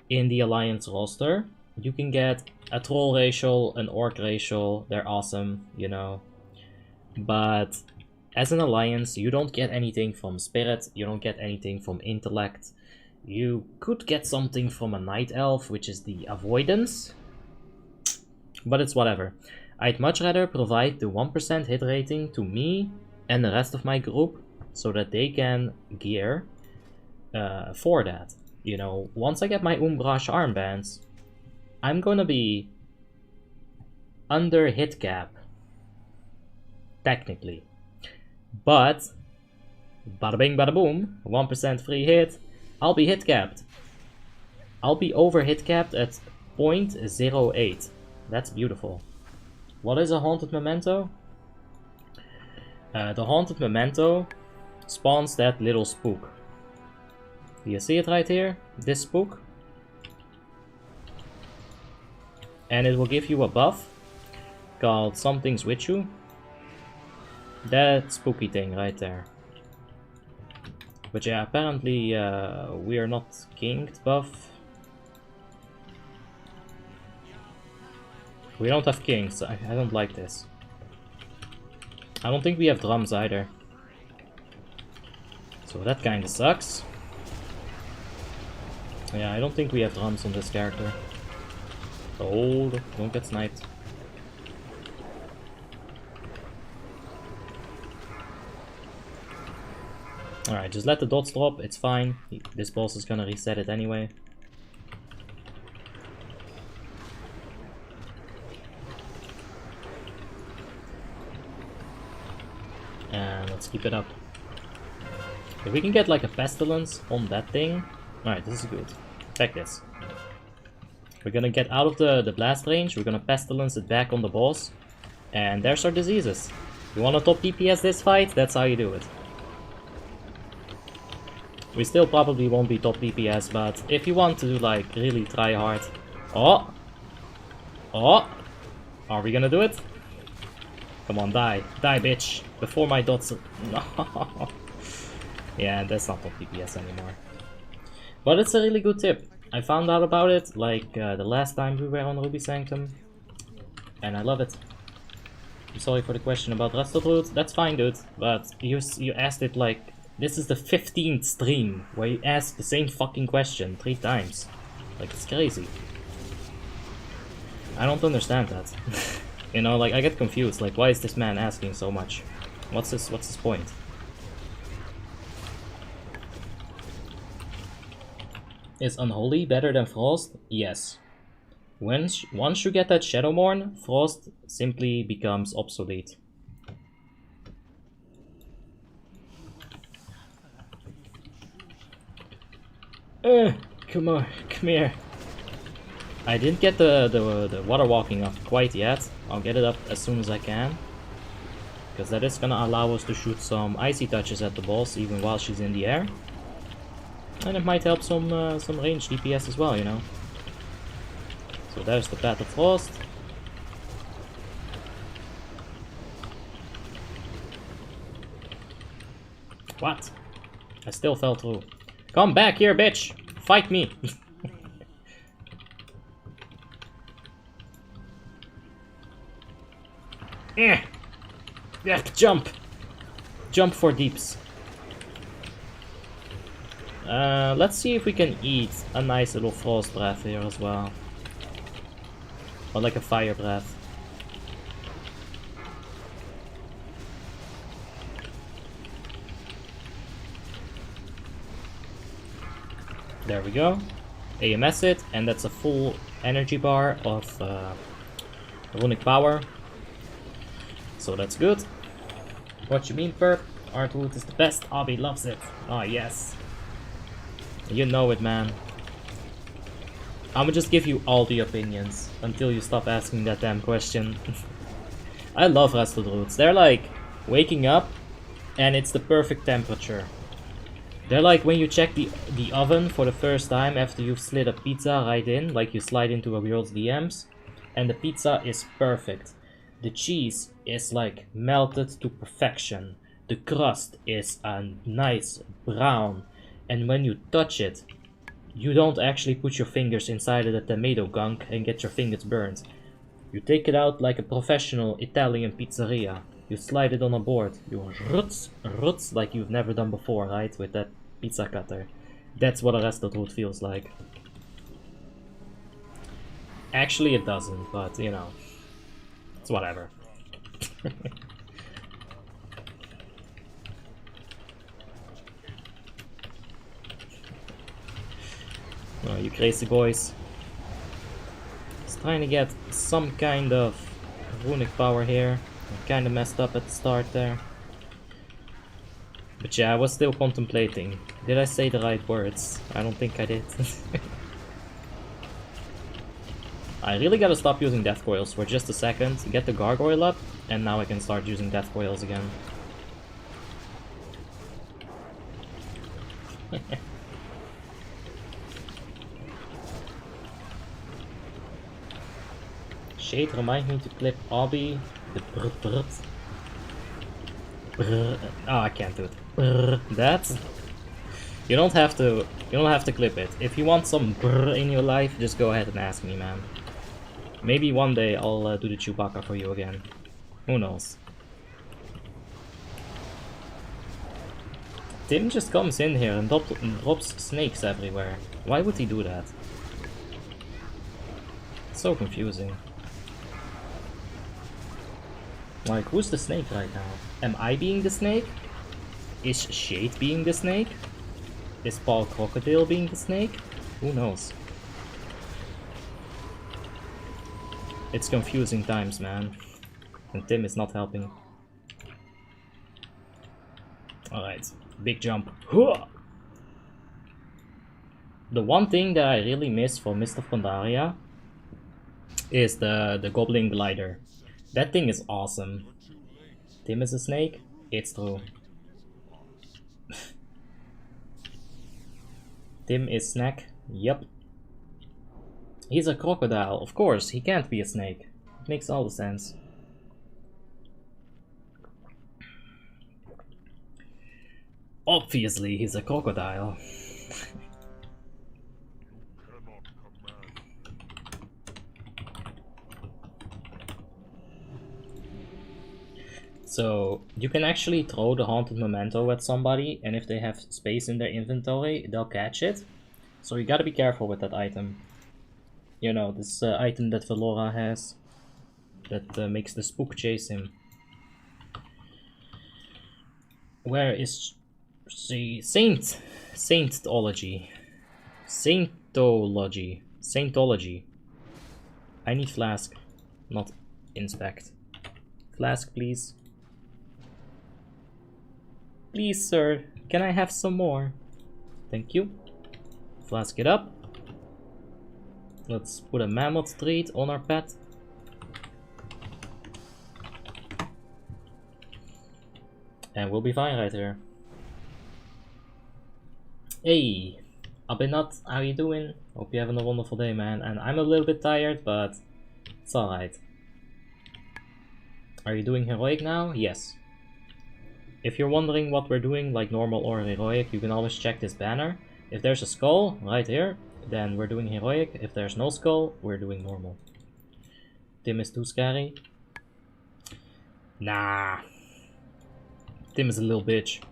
S1: In the Alliance roster, you can get a Troll racial, an Orc racial. They're awesome, you know. But as an alliance, you don't get anything from spirit, you don't get anything from intellect. You could get something from a night elf, which is the avoidance, but it's whatever. I'd much rather provide the 1% hit rating to me and the rest of my group so that they can gear for that. You know, once I get my Umbrash armbands, I'm gonna be under hit cap, technically. But, bada bing bada boom, 1% free hit, I'll be hit capped. I'll be over hit capped at 0.08. That's beautiful. What is a Haunted Memento? The Haunted Memento spawns that little spook. Do you see it right here? This spook? And it will give you a buff called Something's With You. That spooky thing right there. But yeah, apparently we are not kinged buff. We don't have kings. I don't like this. I don't think we have drums either. So that kinda sucks. Yeah, I don't think we have drums on this character. Hold, don't get sniped. Alright, just let the dots drop, it's fine. This boss is gonna reset it anyway. And let's keep it up. If we can get like a pestilence on that thing. Alright, this is good. Check this. We're gonna get out of the blast range, we're gonna pestilence it back on the boss. And there's our diseases. You wanna top DPS this fight? That's how you do it. We still probably won't be top DPS, but if you want to like really try hard. Oh! Oh! Are we gonna do it? Come on, die. Die, bitch. Before my dots... No. Yeah, that's not top DPS anymore. But it's a really good tip. I found out about it like the last time we were on Ruby Sanctum. And I love it. I'm sorry for the question about Rusted Root. That's fine, dude. But you asked it like... This is the 15th stream where you ask the same fucking question 3 times. Like, it's crazy. I don't understand that. You know, like, I get confused. Like, why is this man asking so much? What's his point? Is Unholy better than Frost? Yes. Once you get that Shadowmourne, Frost simply becomes obsolete. Come on, come here. I didn't get the water walking up quite yet. I'll get it up as soon as I can. Because that is gonna allow us to shoot some icy touches at the boss even while she's in the air. And it might help some range DPS as well, you know. So there's the Path of Frost. What? I still fell through. Come back here, bitch! Fight me! Yeah, jump! Jump for deeps. Let's see if we can eat a nice little frost breath here as well. Or like a fire breath. There we go. AMS it, and that's a full energy bar of runic power. So that's good. What you mean, Perp? Artwood is the best. Abby loves it. Ah, yes. You know it, man. I'ma just give you all the opinions until you stop asking that damn question. I love Rusted Roots. They're like waking up and it's the perfect temperature. They're like when you check the oven for the first time after you've slid a pizza right in, like you slide into a girl's DMs, and the pizza is perfect. The cheese is like melted to perfection. The crust is a nice brown, and when you touch it, you don't actually put your fingers inside of the tomato gunk and get your fingers burned. You take it out like a professional Italian pizzeria. You slide it on a board. You ruts like you've never done before, right? With that pizza cutter. That's what a Arrested Root feels like. Actually, it doesn't, but you know, it's whatever. Oh, you crazy boys. Just trying to get some kind of runic power here. I kinda messed up at the start there. But yeah, I was still contemplating. Did I say the right words? I don't think I did. I really gotta stop using death coils for just a second, get the gargoyle up, and now I can start using death coils again. Shade, remind me to clip Obby. The brr brr. Brr. Oh, I can't do it. Brr. That. You don't have to clip it. If you want some brr in your life, just go ahead and ask me, man. Maybe one day I'll do the Chewbacca for you again. Who knows? Tim just comes in here and drops snakes everywhere. Why would he do that? It's so confusing. Like, who's the snake right now? Am I being the snake? Is Shade being the snake? Is Paul Crocodile being the snake? Who knows? It's confusing times, man. And Tim is not helping. Alright, big jump. The one thing that I really miss from Mist of Pandaria is the Goblin Glider. That thing is awesome. Tim is a snake? It's true. Tim is snack? Yep. He's a crocodile. Of course, he can't be a snake. It makes all the sense. Obviously, he's a crocodile. So, you can actually throw the Haunted Memento at somebody, and if they have space in their inventory, they'll catch it. So you gotta be careful with that item. You know, this item that Velora has, that makes the spook chase him. Where is the Saintology? Saintology. I need flask, not inspect. Flask, please. Please, sir, can I have some more? Thank you. Flask it up. Let's put a mammoth trait on our pet. And we'll be fine right here. Hey, Abinat, how you doing? Hope you're having a wonderful day, man. And I'm a little bit tired, but it's alright. Are you doing heroic now? Yes. If you're wondering what we're doing, like normal or heroic, you can always check this banner. If there's a skull right here, then we're doing heroic. If there's no skull, we're doing normal. Tim is too scary. Nah. Tim is a little bitch.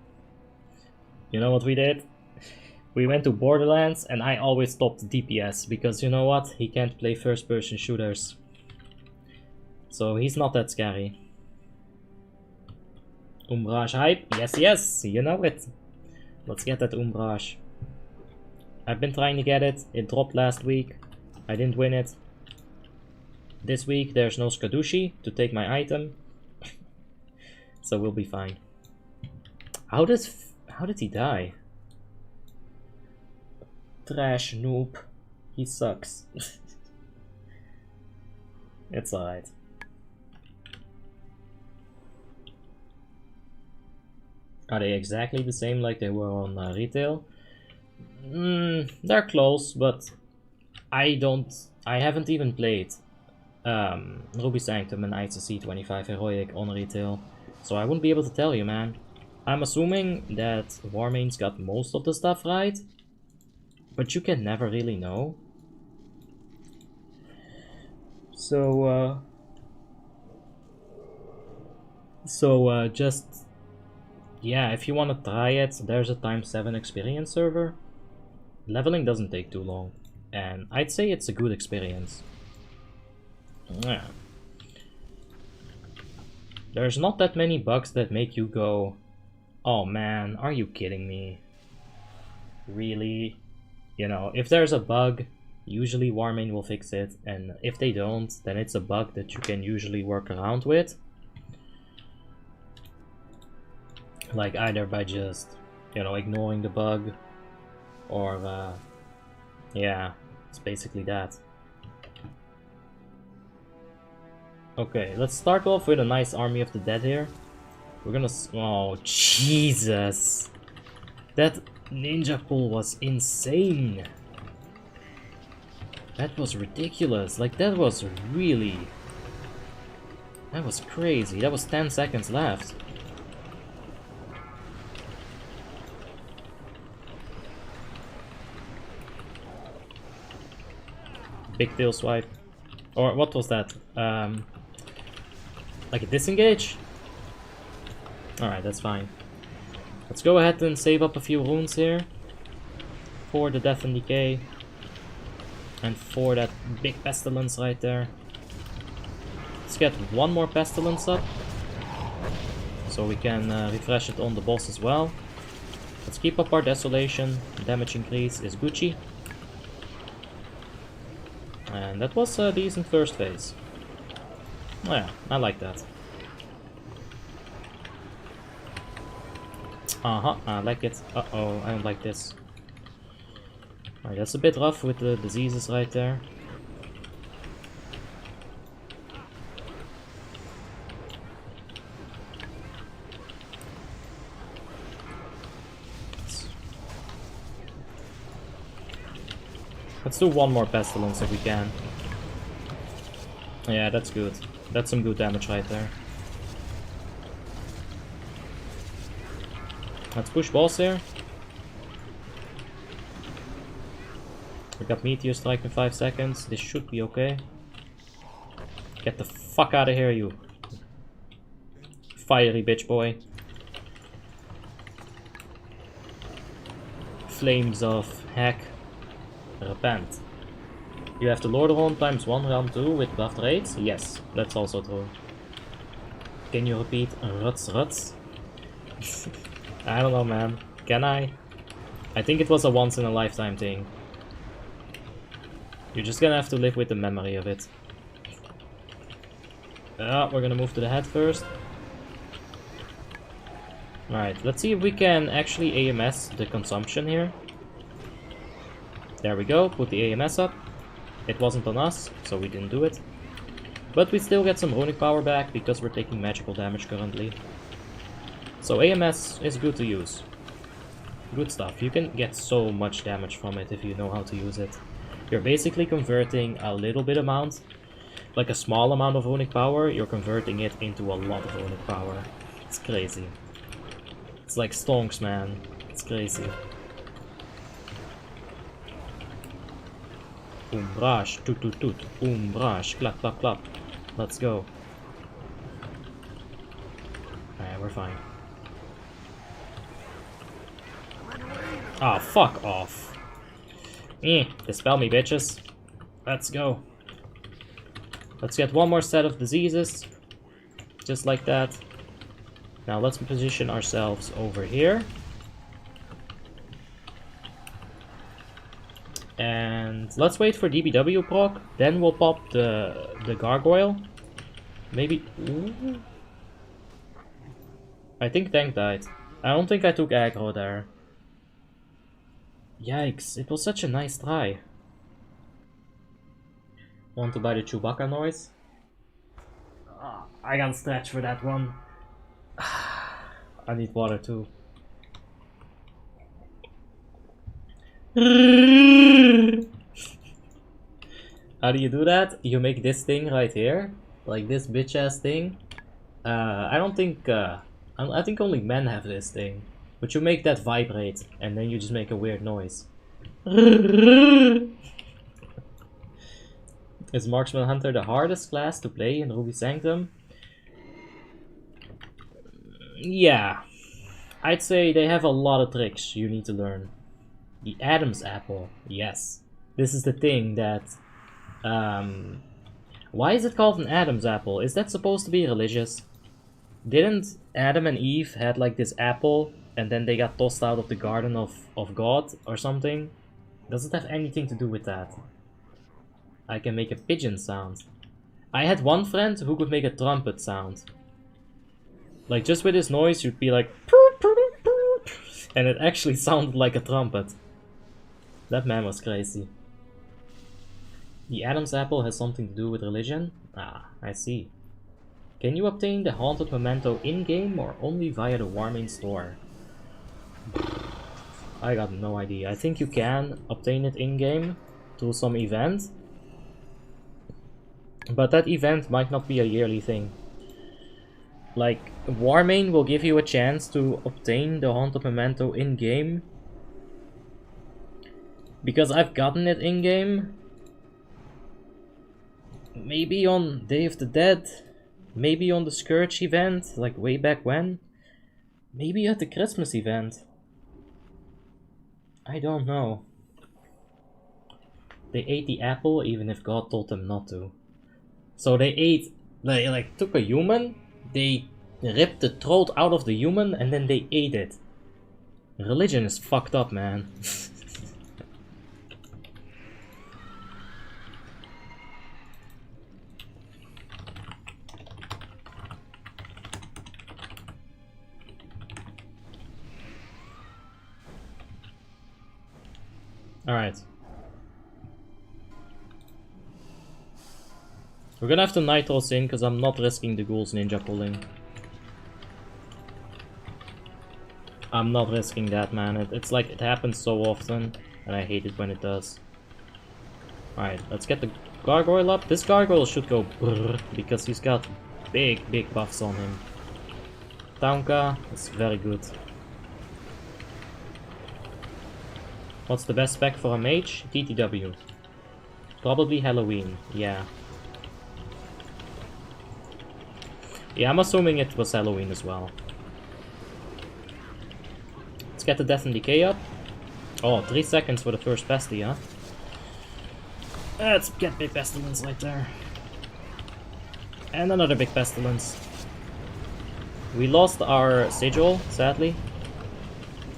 S1: You know what we did? We went to Borderlands and I always stopped DPS because you know what? He can't play first person shooters. So he's not that scary. Umbrage hype? Yes, yes, you know it. Let's get that Umbrage. I've been trying to get it. It dropped last week. I didn't win it. This week there's no Skadushi to take my item. So we'll be fine. How did he die? Trash noob. He sucks. It's alright. Are they exactly the same like they were on retail? They're close, but I haven't even played Ruby Sanctum and ICC 25 Heroic on retail, so I wouldn't be able to tell you, man. I'm assuming that Warmanes got most of the stuff right, but you can never really know. So, So just, yeah, if you want to try it, there's a times 7 experience server. Leveling doesn't take too long, and I'd say it's a good experience. Yeah. There's not that many bugs that make you go, oh man, are you kidding me? Really? You know, if there's a bug, usually Warmane will fix it, and if they don't, then it's a bug that you can usually work around with. Like either by just, you know, ignoring the bug, or yeah, it's basically that. Okay, let's start off with a nice army of the dead here. We're gonna... oh, Jesus! That ninja pull was insane! That was ridiculous. Like, that was really... that was crazy. That was 10 seconds left. Big tail swipe. Or what was that? Like a disengage? Alright, that's fine. Let's go ahead and save up a few runes here. For the death and decay. And for that big pestilence right there. Let's get one more pestilence up. So we can refresh it on the boss as well. Let's keep up our desolation. Damage increase is Gucci. And that was a decent first phase. Oh yeah, I like that. I like it. Uh-oh, I don't like this. Alright, that's a bit rough with the diseases right there. Let's do one more pestilence if we can. Yeah, that's good. That's some good damage right there. Let's push boss here. We got Meteor Strike in 5 seconds. This should be okay. Get the fuck out of here, you fiery bitch boy. Flames of heck. Repent. You have the Lord of Horn times 1 round 2 with buffed raids? Yes, that's also true. Can you repeat ruts ruts? I don't know, man. Can I? I think it was a once in a lifetime thing. You're just gonna have to live with the memory of it. We're gonna move to the head first. Alright, let's see if we can actually AMS the consumption here. There we go, put the AMS up. It wasn't on us, so we didn't do it. But we still get some runic power back because we're taking magical damage currently. So AMS is good to use. Good stuff. You can get so much damage from it if you know how to use it. You're basically converting a little bit amount, like a small amount of runic power, you're converting it into a lot of runic power. It's crazy. It's like stonks, man. It's crazy. Boom, brush, toot toot toot, boom, brush, clap, clap, clap. Let's go. Alright, we're fine. Ah, fuck off. Dispel me, bitches. Let's go. Let's get one more set of diseases. Just like that. Now let's position ourselves over here. And let's wait for DBW proc, then we'll pop the gargoyle. Maybe... ooh. I think Tank died. I don't think I took aggro there. Yikes, it was such a nice try. Want to buy the Chewbacca noise? I gotta stretch for that one. I need water too. How do you do that? You make this thing right here, like this bitch ass thing. I don't think I think only men have this thing, but you make that vibrate and then you just make a weird noise. Is Marksman Hunter the hardest class to play in Ruby Sanctum? Yeah. I'd say they have a lot of tricks you need to learn. The Adam's apple, yes. This is the thing that... why is it called an Adam's apple? Is that supposed to be religious? Didn't Adam and Eve had like this apple and then they got tossed out of the garden of God or something? Does it have anything to do with that? I can make a pigeon sound. I had one friend who could make a trumpet sound. Like just with his noise you'd be like... and it actually sounded like a trumpet. That man was crazy. The Adam's apple has something to do with religion? Ah, I see. Can you obtain the haunted memento in-game or only via the Warmanes store? I got no idea. I think you can obtain it in-game through some event. But that event might not be a yearly thing. Like, Warmane will give you a chance to obtain the haunted memento in-game. Because I've gotten it in-game. Maybe on Day of the Dead. Maybe on the Scourge event, like way back when. Maybe at the Christmas event. I don't know. They ate the apple even if God told them not to. So they like took a human, they ripped the throat out of the human and then they ate it. Religion is fucked up, man. Alright. We're gonna have to Nitros in because I'm not risking the ghouls ninja pulling. I'm not risking that, man. It's like it happens so often and I hate it when it does. Alright, let's get the gargoyle up. This gargoyle should go brrr because he's got big buffs on him. Taunka is very good. What's the best spec for a mage? TTW. Probably Halloween, yeah. Yeah, I'm assuming it was Halloween as well. Let's get the Death and Decay up. Oh, 3 seconds for the first bestie, huh? Let's get big pestilence right there. And another big pestilence. We lost our sigil, sadly.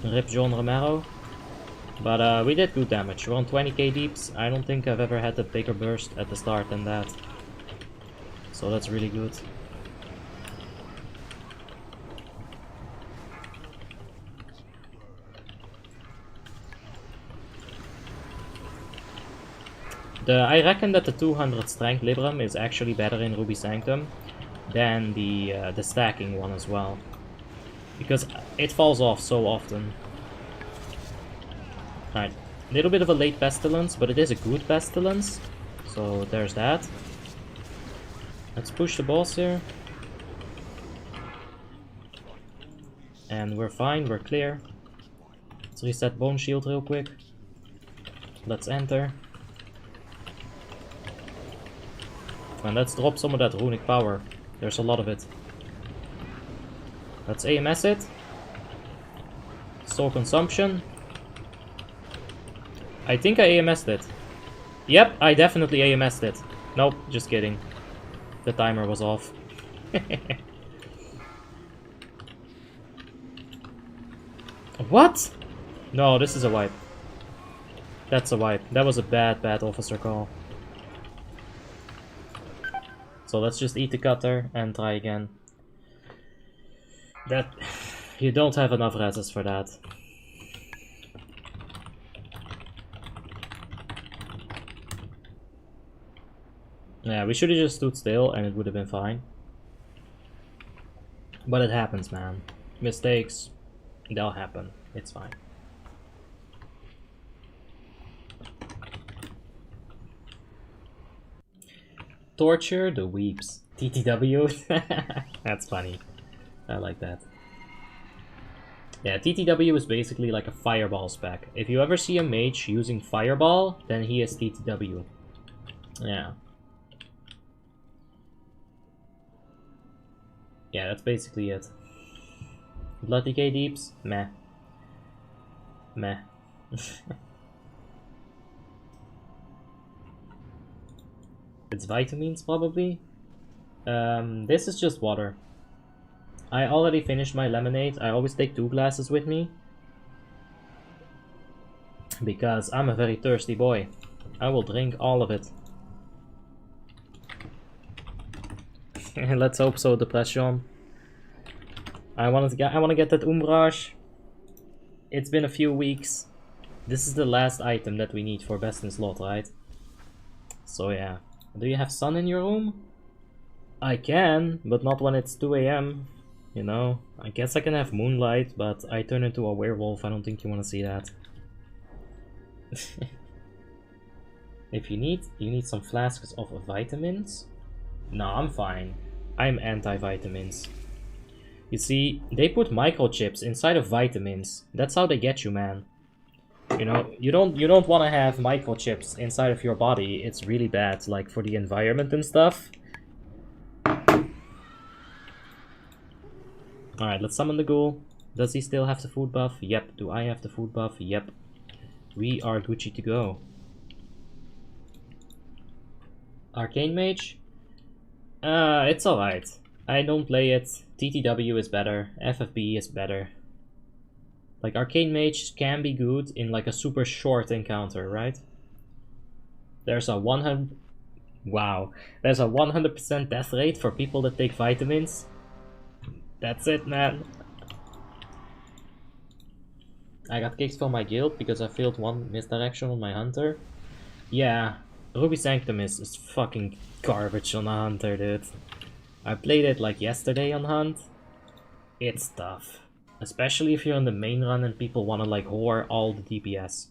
S1: Rip John Romero. But we did good damage. We're on 20k deeps. I don't think I've ever had a bigger burst at the start than that. So that's really good. I reckon that the 200 strength Libram is actually better in Ruby Sanctum than the stacking one as well. Because it falls off so often. Alright, a little bit of a late pestilence, but it is a good pestilence. So there's that. Let's push the boss here. And we're fine, we're clear. Let's reset Bone Shield real quick. Let's enter. And let's drop some of that runic power. There's a lot of it. Let's AMS it. Soul consumption. I think I AMS'd it. Yep, I definitely AMS'd it. Nope, just kidding. The timer was off. What? No, this is a wipe. That's a wipe. That was a bad officer call. So let's just eat the cutter and try again. That... You don't have enough reses for that. Yeah, we should have just stood still and it would have been fine. But it happens, man. Mistakes, they'll happen. It's fine. Torture the weeps. TTW? That's funny. I like that. Yeah, TTW is basically like a fireball spec. If you ever see a mage using fireball, then he is TTW. Yeah. Yeah, that's basically it. Blood decay deeps? Meh. Meh. It's vitamins, probably. This is just water. I already finished my lemonade. I always take 2 glasses with me. Because I'm a very thirsty boy. I will drink all of it. Let's hope so, Depression. I want to get that Umbrage. It's been a few weeks. This is the last item that we need for best in slot, right? So yeah. Do you have sun in your room? I can, but not when it's 2 AM. You know, I guess I can have moonlight, but I turn into a werewolf. I don't think you want to see that. If you need some flasks of vitamins. No, I'm fine. I'm anti-vitamins. You see, they put microchips inside of vitamins. That's how they get you, man. You know, you don't want to have microchips inside of your body. It's really bad, like for the environment and stuff. Alright, let's summon the ghoul. Does he still have the food buff? Yep. Do I have the food buff? Yep. We are Gucci to go. Arcane Mage? It's alright. I don't play it. TTW is better. FFB is better. Like, Arcane Mage can be good in like a super short encounter, right? There's a 100... Wow. There's a 100% death rate for people that take vitamins. That's it, man. I got kicked from my guild because I failed 1 misdirection on my hunter. Yeah, Ruby Sanctum is fucking garbage on a hunter, dude. I played it like yesterday on hunt. It's tough. Especially if you're on the main run and people wanna like whore all the DPS.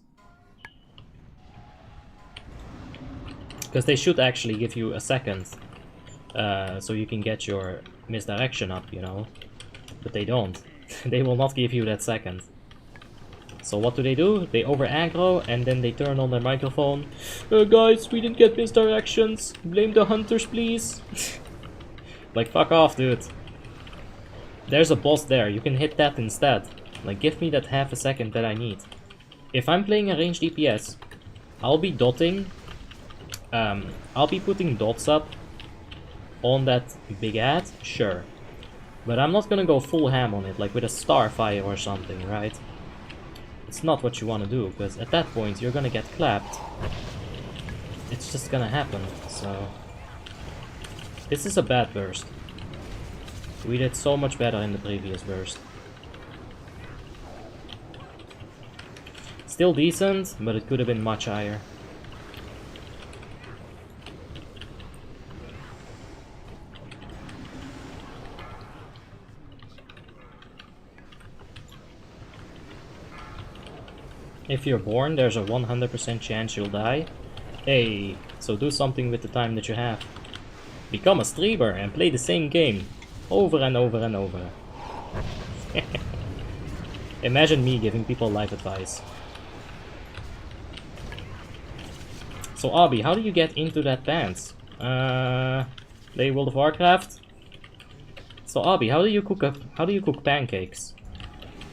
S1: Because they should actually give you a second. So you can get your misdirection up, you know. But they don't. They will not give you that second. So what do? They over aggro and then they turn on their microphone. Guys, we didn't get misdirections. Blame the hunters, please. Like, fuck off, dude. There's a boss there. You can hit that instead. Like, give me that half a second that I need. If I'm playing a ranged DPS, I'll be dotting. I'll be putting dots up on that big ad, sure. But I'm not gonna go full ham on it, like with a starfire or something, right? It's not what you want to do, because at that point you're gonna get clapped. It's just gonna happen, so... This is a bad burst. We did so much better in the previous burst. Still decent, but it could have been much higher. If you're born, there's a 100% chance you'll die. Hey, so do something with the time that you have. Become a streamer and play the same game. Over and over and over. Imagine me giving people life advice. So Abby, how do you get into that band? Play World of Warcraft? So Abby, how do you cook pancakes?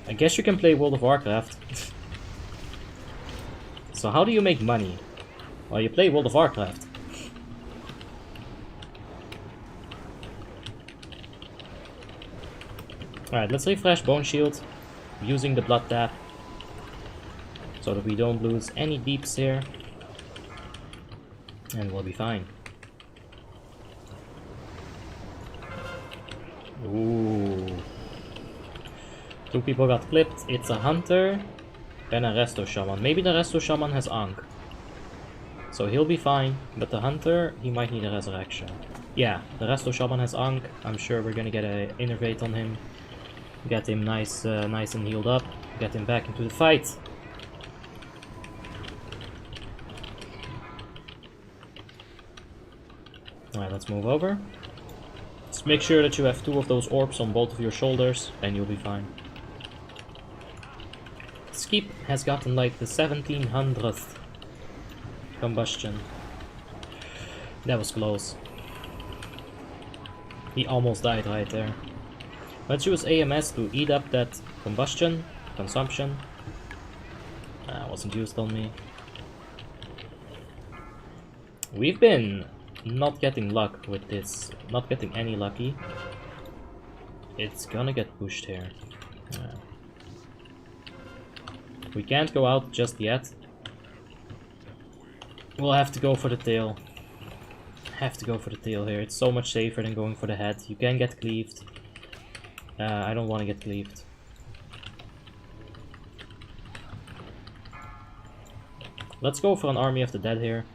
S1: I guess you can play World of Warcraft. So how do you make money? Well, you play World of Warcraft. Alright, let's refresh Bone Shield using the Blood Tap. So that we don't lose any deeps here. And we'll be fine. Ooh. 2 people got clipped. It's a hunter and a resto shaman. Maybe the resto shaman has Ankh. So he'll be fine, but the hunter, he might need a resurrection. Yeah, the resto shaman has Ankh. I'm sure we're gonna get an innervate on him. Get him nice and healed up. Get him back into the fight. Alright, let's move over. Just make sure that you have 2 of those orbs on both of your shoulders, and you'll be fine. Skip has gotten like the 1700th combustion. That was close. He almost died right there. Let's use AMS to eat up that consumption. Wasn't used on me. We've been not getting luck with this, not getting any lucky. It's gonna get pushed here. We can't go out just yet. We'll have to go for the tail. Have to go for the tail here. It's so much safer than going for the head. You can get cleaved. I don't want to get cleaved. Let's go for an Army of the Dead here.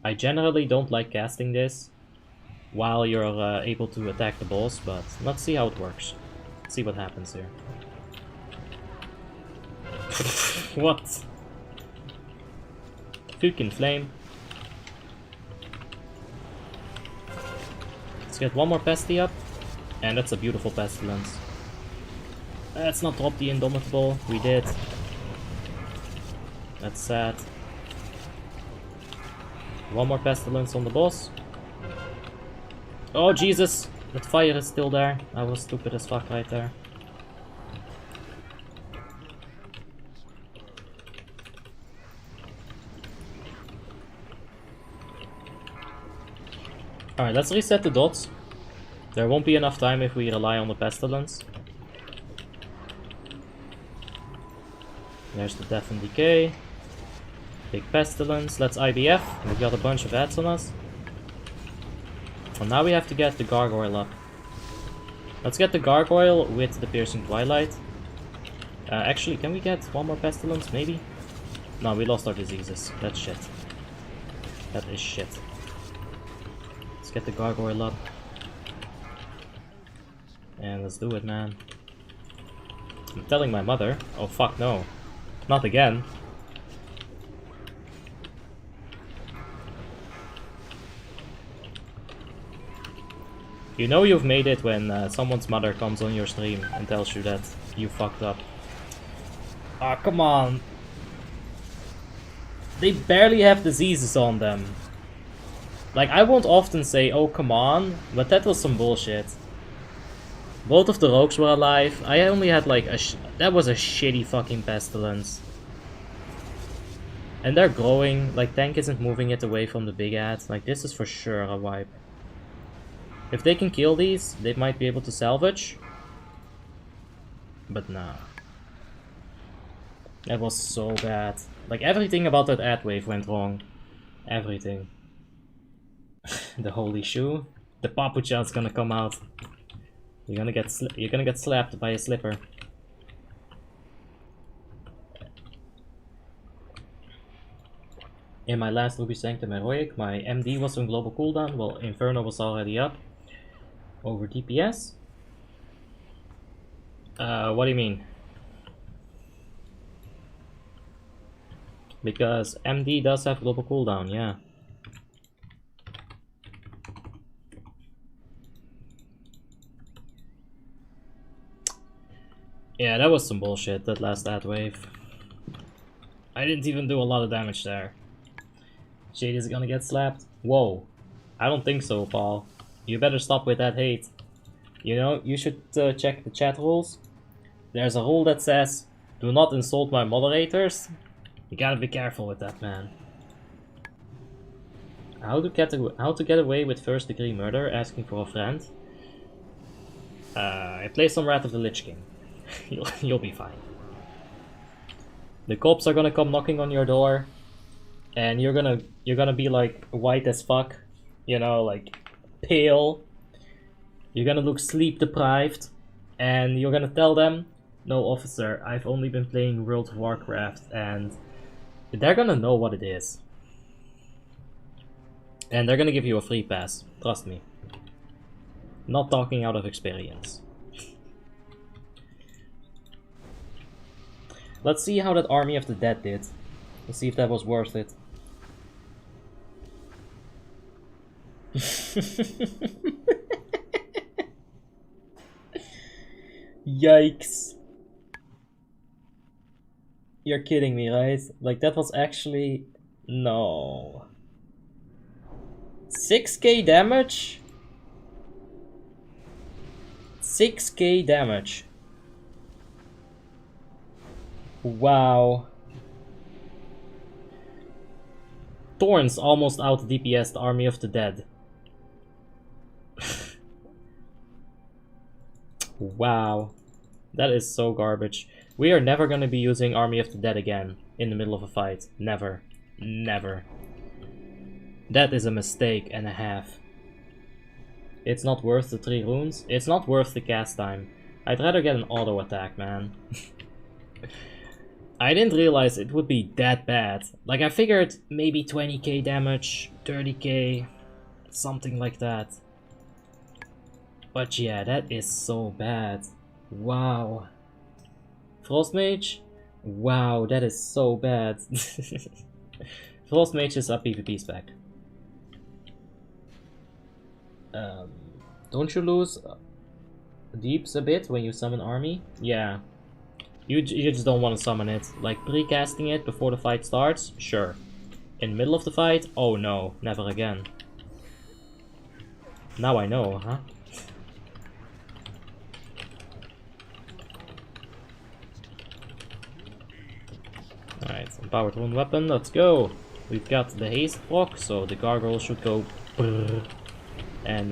S1: I generally don't like casting this while you're able to attack the boss, but let's see how it works. See what happens here. What? Fucking flame. Let's get one more pesty up, and that's a beautiful pestilence. Let's not drop the Indomitable. We did. That's sad. One more pestilence on the boss. Oh Jesus! That fire is still there. I was stupid as fuck right there. Alright, let's reset the dots. There won't be enough time if we rely on the pestilence. There's the death and decay. Big pestilence. Let's IBF. We got a bunch of ads on us. And now we have to get the gargoyle up. Let's get the gargoyle with the piercing twilight. Actually, can we get one more pestilence? Maybe? No, we lost our diseases. That's shit. That is shit. Let's get the gargoyle up. And let's do it, man. I'm telling my mother. Oh fuck no. Not again. You know you've made it when someone's mother comes on your stream and tells you that you fucked up. Ah, come on. They barely have diseases on them. Like, I won't often say, oh come on, but that was some bullshit. Both of the rogues were alive. I only had like that was a shitty fucking pestilence. And they're growing, like tank isn't moving it away from the big ad. Like this is for sure a wipe. If they can kill these, they might be able to salvage. But nah. That was so bad. Like everything about that ad wave went wrong. Everything. The holy shoe. The papucha's gonna come out. You're gonna get slapped by a slipper. In my last Ruby Sanctum Heroic, my MD was on global cooldown, while Inferno was already up. Over DPS? What do you mean? Because MD does have global cooldown, yeah. Yeah, that was some bullshit, that last ad wave. I didn't even do a lot of damage there. Shade is gonna get slapped. Whoa. I don't think so, Paul. You better stop with that hate. You know, you should check the chat rules. There's a rule that says, do not insult my moderators. You gotta be careful with that, man. How to get away with first degree murder, asking for a friend. I play some Wrath of the Lich King. You'll be fine. The cops are gonna come knocking on your door, and you're gonna be like white as fuck, you know, like pale. You're gonna look sleep deprived, and you're gonna tell them, "No, officer, I've only been playing World of Warcraft," and they're gonna know what it is, and they're gonna give you a free pass. Trust me. Not talking out of experience. Let's see how that Army of the Dead did. Let's see if that was worth it. Yikes. You're kidding me, right? Like that was actually... No. 6k damage? 6k damage. Wow. Thorns almost out DPS the Army of the Dead. Wow. That is so garbage. We are never gonna be using Army of the Dead again in the middle of a fight. Never. Never. That is a mistake and a half. It's not worth the 3 runes. It's not worth the cast time. I'd rather get an auto attack, man. I didn't realize it would be that bad. Like, I figured maybe 20k damage, 30k, something like that. But yeah, that is so bad. Wow. Frost Mage? Wow, that is so bad. Frost Mage is a PvP spec. Don't you lose deeps a bit when you summon army? Yeah. You just don't want to summon it. Like, pre-casting it before the fight starts? Sure. In the middle of the fight? Oh no, never again. Now I know, huh? Alright, empowered rune weapon, let's go! We've got the haste proc, so the gargoyle should go brrr, and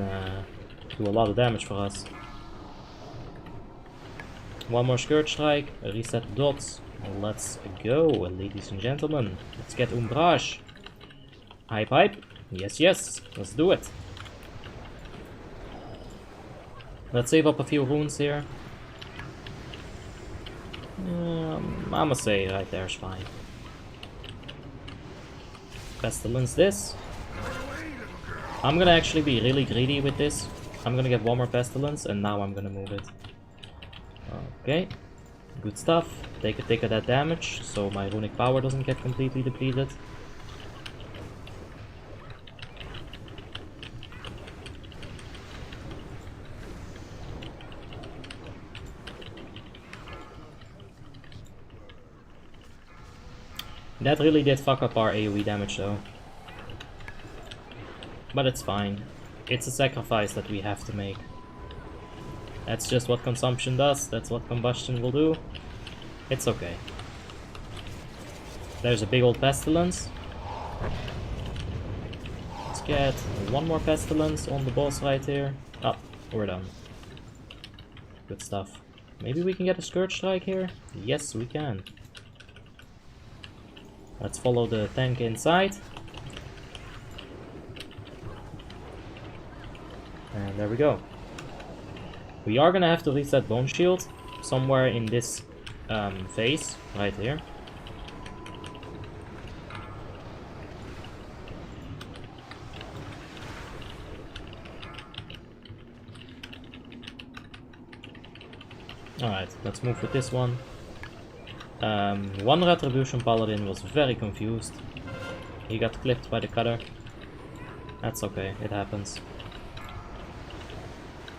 S1: do a lot of damage for us. One more Scourge Strike, reset the dots. Let's go, ladies and gentlemen. Let's get Umbrage. Hype hype. Yes, yes. Let's do it. Let's save up a few runes here. I'ma say right there is fine. Pestilence this. I'm gonna actually be really greedy with this. I'm gonna get one more Pestilence and now I'm gonna move it. Okay, good stuff. Take a tick of that damage, so my runic power doesn't get completely depleted. That really did fuck up our AoE damage though. But it's fine. It's a sacrifice that we have to make. That's just what consumption does, that's what combustion will do. It's okay. There's a big old pestilence. Let's get one more pestilence on the boss right here. Oh, we're done. Good stuff. Maybe we can get a Scourge Strike here? Yes, we can. Let's follow the tank inside. And there we go. We are gonna have to reset Bone Shield somewhere in this phase, right here. Alright, let's move with this one. One Retribution Paladin was very confused. He got clipped by the cutter. That's okay, it happens.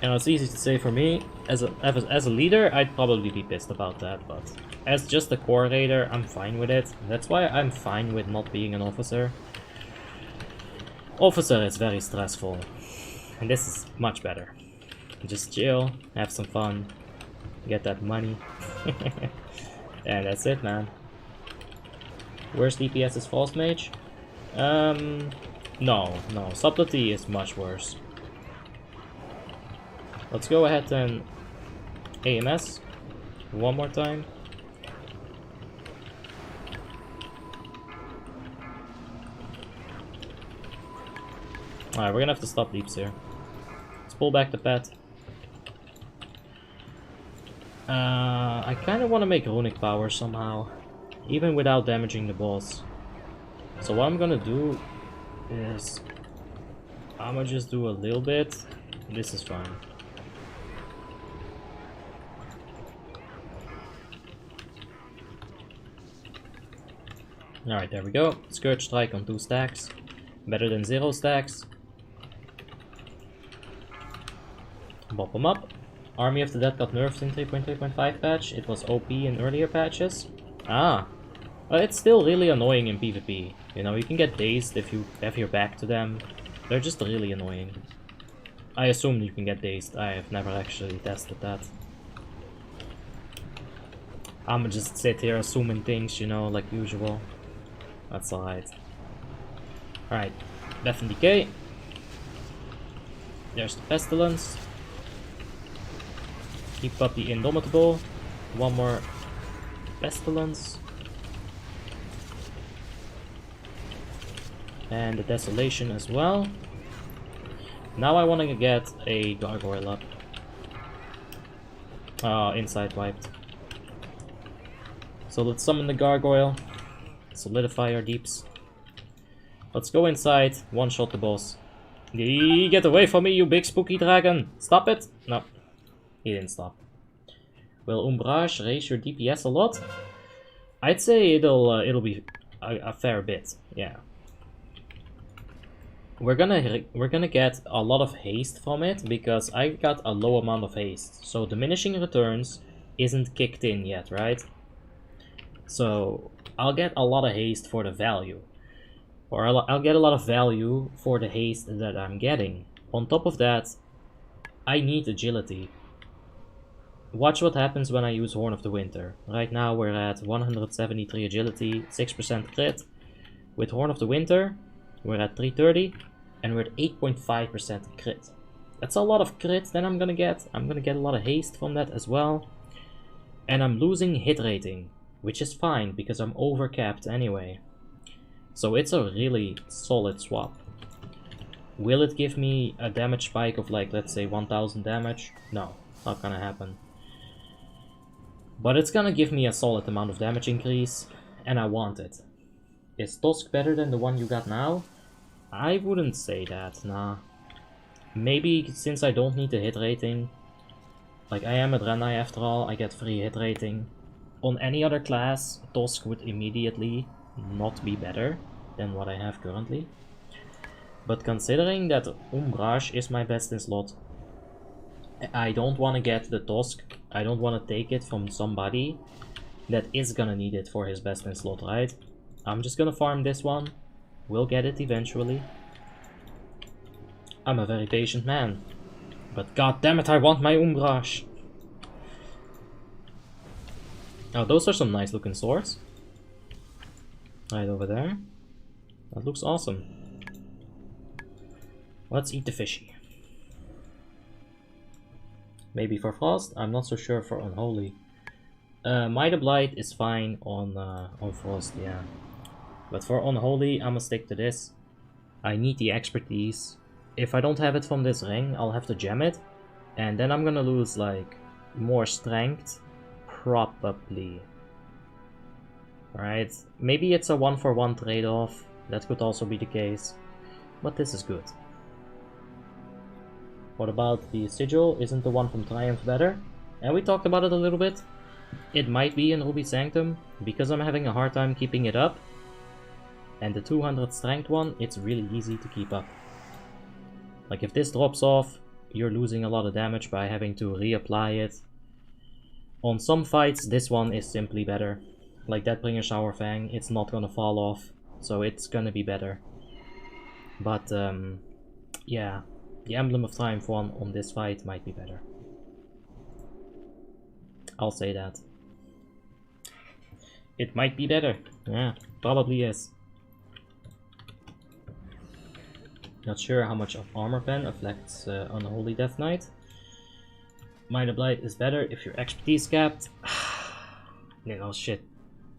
S1: And it's easy to say for me, as a leader, I'd probably be pissed about that, but as just a core raider, I'm fine with it. That's why I'm fine with not being an officer. Officer is very stressful, and this is much better. Just chill, have some fun, get that money, and that's it, man. Worst DPS is False Mage? No, Subtlety is much worse. Let's go ahead and AMS one more time. Alright, we're gonna have to stop leaps here. Let's pull back the pet. I kinda wanna make runic power somehow, even without damaging the boss. So what I'm gonna do is I'm gonna just do a little bit. This is fine. Alright, there we go. Scourge Strike on 2 stacks. Better than 0 stacks. Bop them up. Army of the Dead got nerfed in 3.3.5 patch. It was OP in earlier patches. Ah. Well, it's still really annoying in PvP. You know, you can get dazed if you have your back to them. They're just really annoying. I assume you can get dazed. I have never actually tested that. I'ma just sit here assuming things, you know, like usual. That's alright. Alright, Death and Decay. There's the Pestilence. Keep up the Indomitable. One more Pestilence. And the Desolation as well. Now I want to get a Gargoyle up. Inside wiped. So let's summon the Gargoyle. Solidify our deeps. Let's go inside, one-shot the boss. Get away from me, you big spooky dragon! Stop it! No, he didn't stop. Will Umbrage raise your DPS a lot? I'd say it'll be a fair bit, yeah. We're gonna get a lot of haste from it because I got a low amount of haste. So diminishing returns isn't kicked in yet, right? So I'll get a lot of haste for the value. Or I'll get a lot of value for the haste that I'm getting. On top of that, I need agility. Watch what happens when I use Horn of the Winter. Right now we're at 173 agility, 6% crit. With Horn of the Winter, we're at 330, and we're at 8.5% crit. That's a lot of crit that I'm gonna get. I'm gonna get a lot of haste from that as well. And I'm losing hit rating, which is fine because I'm overcapped anyway. So it's a really solid swap. Will it give me a damage spike of like, let's say 1000 damage? No, not gonna happen. But it's gonna give me a solid amount of damage increase, and I want it. Is Tusk better than the one you got now? I wouldn't say that, nah. Maybe since I don't need the hit rating. Like I am a Draenei after all, I get free hit rating. On any other class, Tusk would immediately not be better than what I have currently. But considering that Umbrage is my best in slot, I don't want to get the Tusk. I don't want to take it from somebody that is gonna need it for his best in slot, right? I'm just gonna farm this one. We'll get it eventually. I'm a very patient man. But god damn it, I want my Umbrage. Now those are some nice looking swords. Right over there. That looks awesome. Let's eat the fishy. Maybe for Frost, I'm not so sure for Unholy. Might of Blight is fine on Frost, yeah. But for Unholy, I'ma stick to this. I need the expertise. If I don't have it from this ring, I'll have to gem it. And then I'm gonna lose like more strength. Probably. Alright, maybe it's a 1-for-1 trade-off. That could also be the case. But this is good. What about the sigil? Isn't the one from Triumph better? And we talked about it a little bit. It might be in Ruby Sanctum, because I'm having a hard time keeping it up. And the 200 strength one, it's really easy to keep up. Like if this drops off, you're losing a lot of damage by having to reapply it. On some fights, this one is simply better. Like Deathbringer Shower Fang, it's not gonna fall off, so it's gonna be better. But yeah, the Emblem of Triumph one on this fight might be better. I'll say that. It might be better. Yeah, probably is. Not sure how much of Armor Pen affects Unholy Death Knight. Might of Blight is better if your expertise capped. No shit.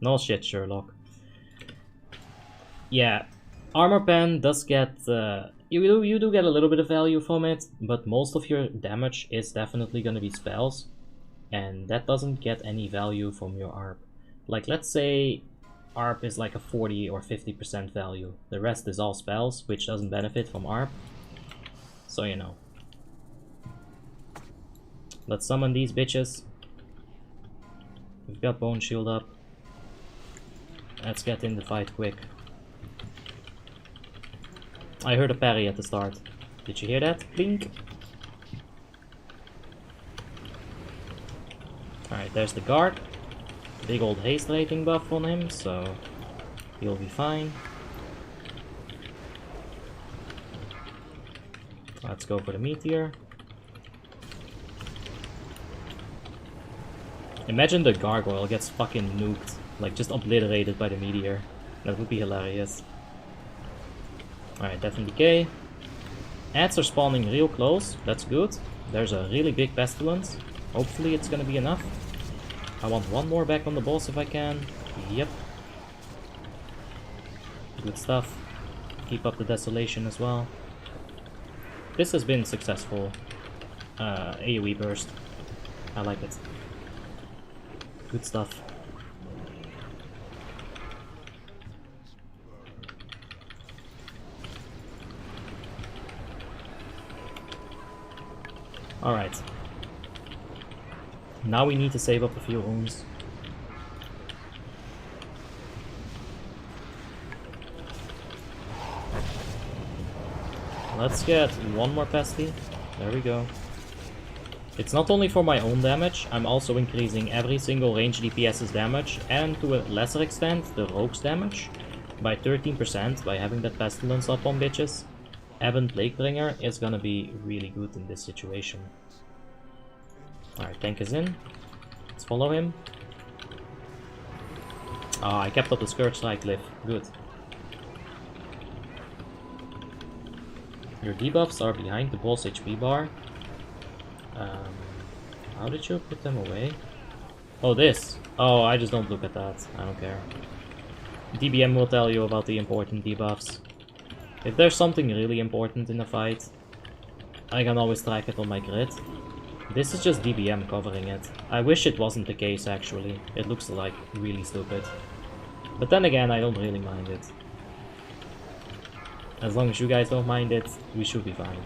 S1: No shit, Sherlock. Yeah, Armor Pen does get... you do get a little bit of value from it, but most of your damage is definitely going to be spells. And that doesn't get any value from your ARP. Like, let's say ARP is like a 40 or 50% value. The rest is all spells, which doesn't benefit from ARP. So, you know. Let's summon these bitches. We've got Bone Shield up. Let's get in the fight quick. I heard a parry at the start. Did you hear that? Blink. Alright, there's the guard. Big old haste rating buff on him, so he'll be fine. Let's go for the meteor. Imagine the gargoyle gets fucking nuked, like just obliterated by the meteor. That would be hilarious. Alright, definitely decay. Ants are spawning real close, that's good. There's a really big pestilence. Hopefully it's gonna be enough. I want one more back on the boss if I can. Yep. Good stuff. Keep up the desolation as well. This has been successful. AoE burst. I like it. Good stuff. Alright. Now we need to save up a few runes. Let's get one more pesty. There we go. It's not only for my own damage, I'm also increasing every single range DPS's damage, and to a lesser extent, the rogue's damage, by 13% by having that pestilence up on bitches. Evan Plaguebringer is gonna be really good in this situation. Alright, tank is in. Let's follow him. Ah, I kept up the Scourge Strike glyph. Good. Your debuffs are behind the boss HP bar. How did you put them away? Oh, this. Oh, I just don't look at that. I don't care. DBM will tell you about the important debuffs. If there's something really important in a fight, I can always track it on my grid. This is just DBM covering it. I wish it wasn't the case actually. It looks like really stupid. But then again, I don't really mind it. As long as you guys don't mind it, we should be fine.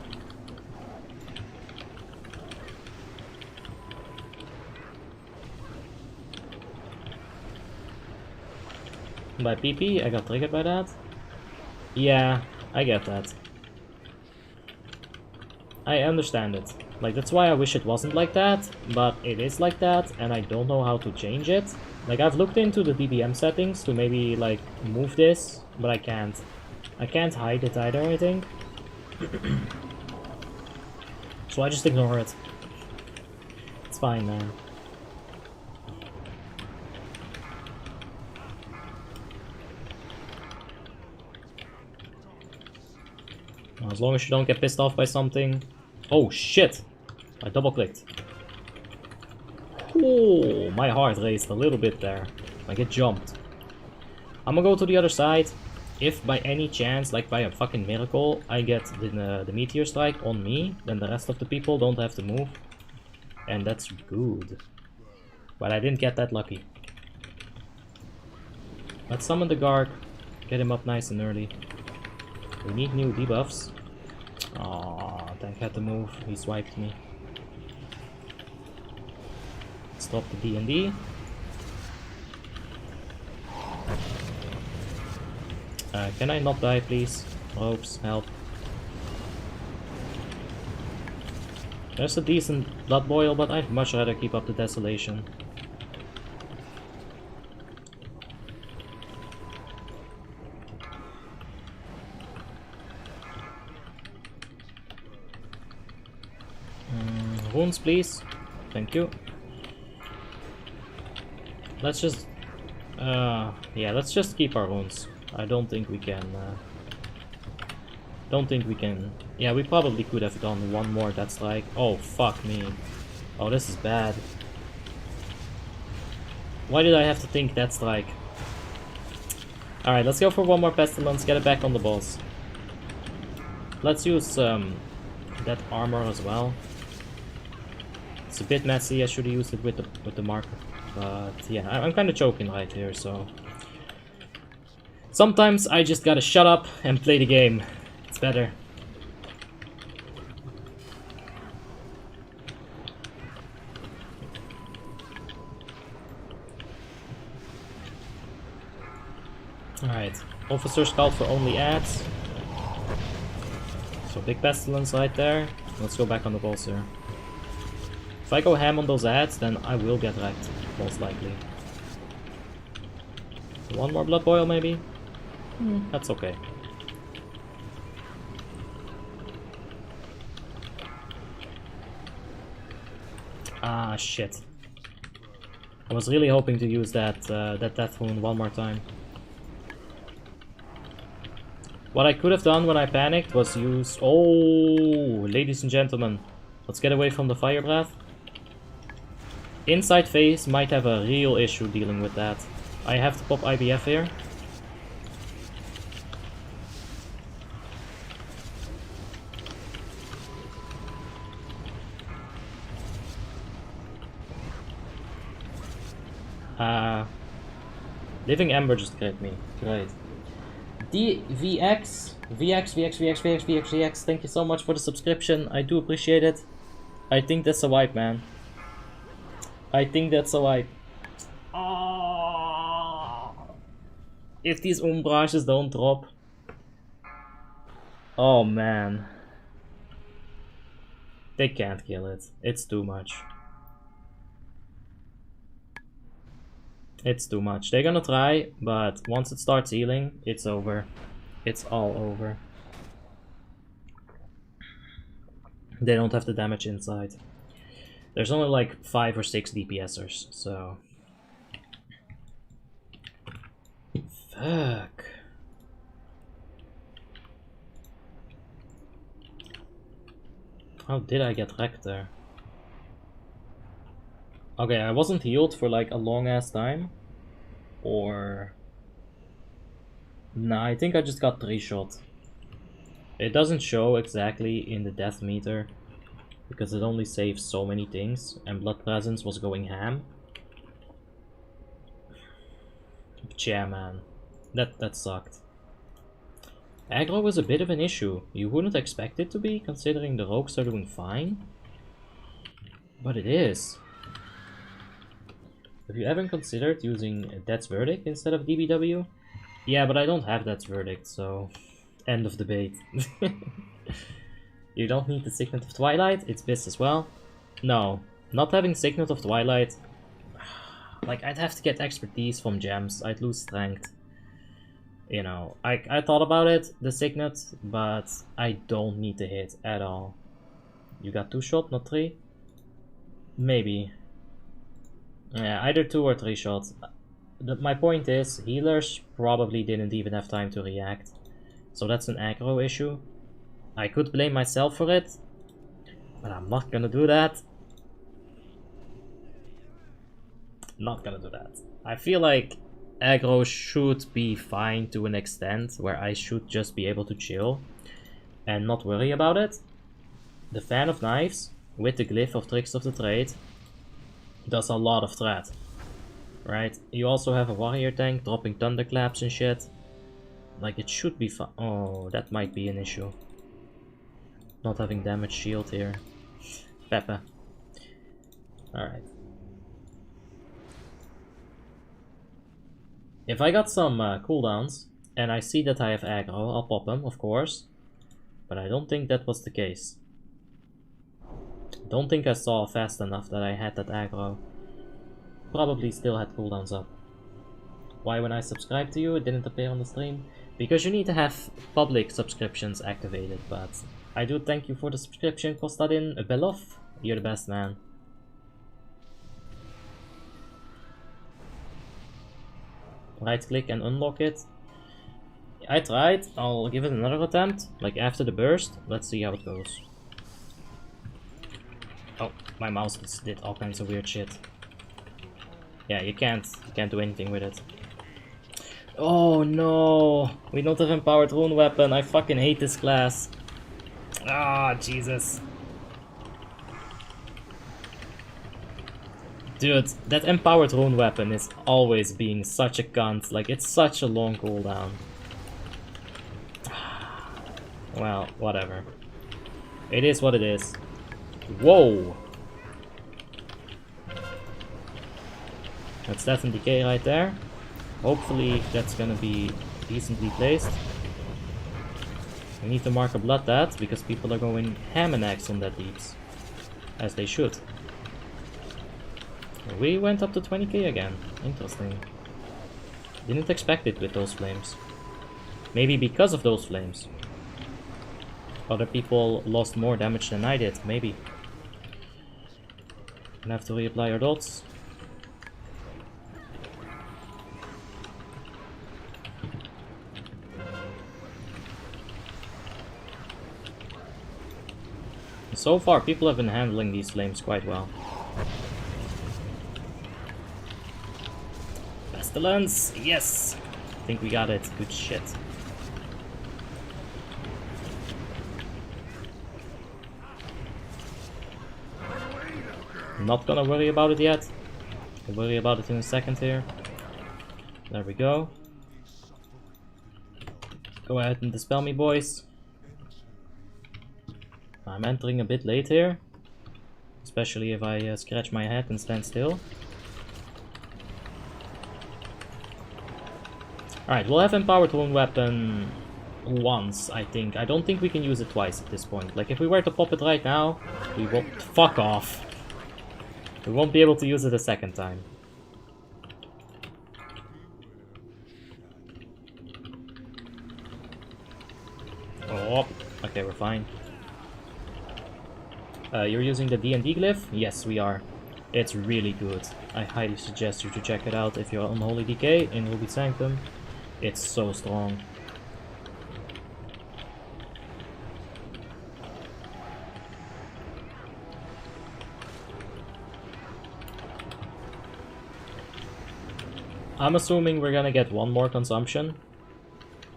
S1: By PP, I got triggered by that. Yeah, I get that. I understand it. Like, that's why I wish it wasn't like that, but it is like that, and I don't know how to change it. Like, I've looked into the DBM settings to maybe, like, move this, but I can't. I can't hide it either, I think. So I just ignore it. It's fine now. As long as you don't get pissed off by something. Oh shit! I double clicked. Oh, my heart raced a little bit there. Like it jumped. I'm gonna go to the other side. If by any chance, like by a fucking miracle, I get the meteor strike on me, then the rest of the people don't have to move. And that's good. But I didn't get that lucky. Let's summon the Garg. Get him up nice and early. We need new debuffs. Aww, tank had to move. He swiped me. Stop the D&D. Can I not die, please? Ropes, help. There's a decent blood boil, but I'd much rather keep up the desolation. Runes, please. Thank you. Let's just... yeah, let's just keep our runes. I don't think we can... Yeah, we probably could have done one more that's like... Oh, fuck me. Oh, this is bad. Why did I have to think that's like... Alright, let's go for one more pestilence, get it back on the boss. Let's use that armor as well. It's a bit messy, I should have used it with the marker. But yeah, I'm kind of choking right here, so... Sometimes I just gotta shut up and play the game. It's better. Alright, officers called for only ads. So big pestilence right there. Let's go back on the boss here. If I go ham on those ads, then I will get wrecked, most likely. So one more blood boil maybe? That's okay. Ah, shit. I was really hoping to use that death rune one more time. What I could have done when I panicked was use... Oh, ladies and gentlemen. Let's get away from the fire breath. Inside phase might have a real issue dealing with that. I have to pop IBF here. Living Ember just crit me. Great. VX, thank you so much for the subscription. I do appreciate it. I think that's a wipe, man. I think that's a wipe. Oh, if these umbrages don't drop. Oh, man. They can't kill it. It's too much. It's too much. They're gonna try, but once it starts healing, it's over. It's all over. They don't have the damage inside. There's only like 5 or 6 DPSers, so... Fuck. How did I get wrecked there? Okay, I wasn't healed for like a long ass time. Or... Nah, I think I just got 3-shot. It doesn't show exactly in the death meter, because it only saves so many things, and Blood Presence was going ham. But yeah, man. That sucked. Aggro was a bit of an issue. You wouldn't expect it to be, considering the rogues are doing fine. But it is. Have you ever considered using Death's Verdict instead of DBW? Yeah, but I don't have Death's Verdict, so... End of debate. You don't need the Signet of Twilight, it's Biz as well. No, not having Signet of Twilight... Like, I'd have to get expertise from gems, I'd lose strength. You know, I thought about it, the Signet, but I don't need to hit at all. You got 2-shot, not 3? Maybe. Yeah, either 2 or 3 shots. My point is, healers probably didn't even have time to react. So that's an aggro issue. I could blame myself for it, but I'm not gonna do that. Not gonna do that. I feel like aggro should be fine to an extent, where I should just be able to chill and not worry about it. The Fan of Knives, with the glyph of Tricks of the Trade, does a lot of threat, right? You also have a warrior tank dropping thunderclaps and shit. Like, it should be fine. Oh, that might be an issue. Not having damage shield here. Peppa. Alright. If I got some cooldowns, and I see that I have aggro, I'll pop them, of course. But I don't think that was the case. Don't think I saw fast enough that I had that aggro. Probably still had cooldowns up. Why when I subscribed to you it didn't appear on the stream? Because you need to have public subscriptions activated, but I do thank you for the subscription, Kostadin Belov. You're the best, man. Right click and unlock it. I tried, I'll give it another attempt, like after the burst. Let's see how it goes. Oh, my mouse did all kinds of weird shit. Yeah, you can't do anything with it. Oh no, we don't have empowered rune weapon. I fucking hate this class. Ah, Jesus. Dude, that empowered rune weapon is always being such a cunt. Like, it's such a long cooldown. Well, whatever. It is what it is. Whoa! That's Death and Decay right there. Hopefully that's gonna be decently placed. We need to mark a blood that, because people are going ham and eggs on that deeps. As they should. We went up to 20k again. Interesting. Didn't expect it with those flames. Maybe because of those flames. Other people lost more damage than I did, maybe. Gonna have to reapply our dots. So far, people have been handling these flames quite well. Pestilence! Yes! I think we got it. Good shit. Not gonna worry about it yet. I'll worry about it in a second here. There we go. Go ahead and dispel me, boys. I'm entering a bit late here. Especially if I scratch my head and stand still. Alright, we'll have Empowered Wound Weapon once, I think. I don't think we can use it twice at this point. Like, if we were to pop it right now, we won't... Fuck off! We won't be able to use it a second time. Oh, okay, we're fine. You're using the D&D glyph? Yes, we are. It's really good. I highly suggest you to check it out if you're on Unholy DK in Ruby Sanctum. It's so strong. I'm assuming we're gonna get one more consumption.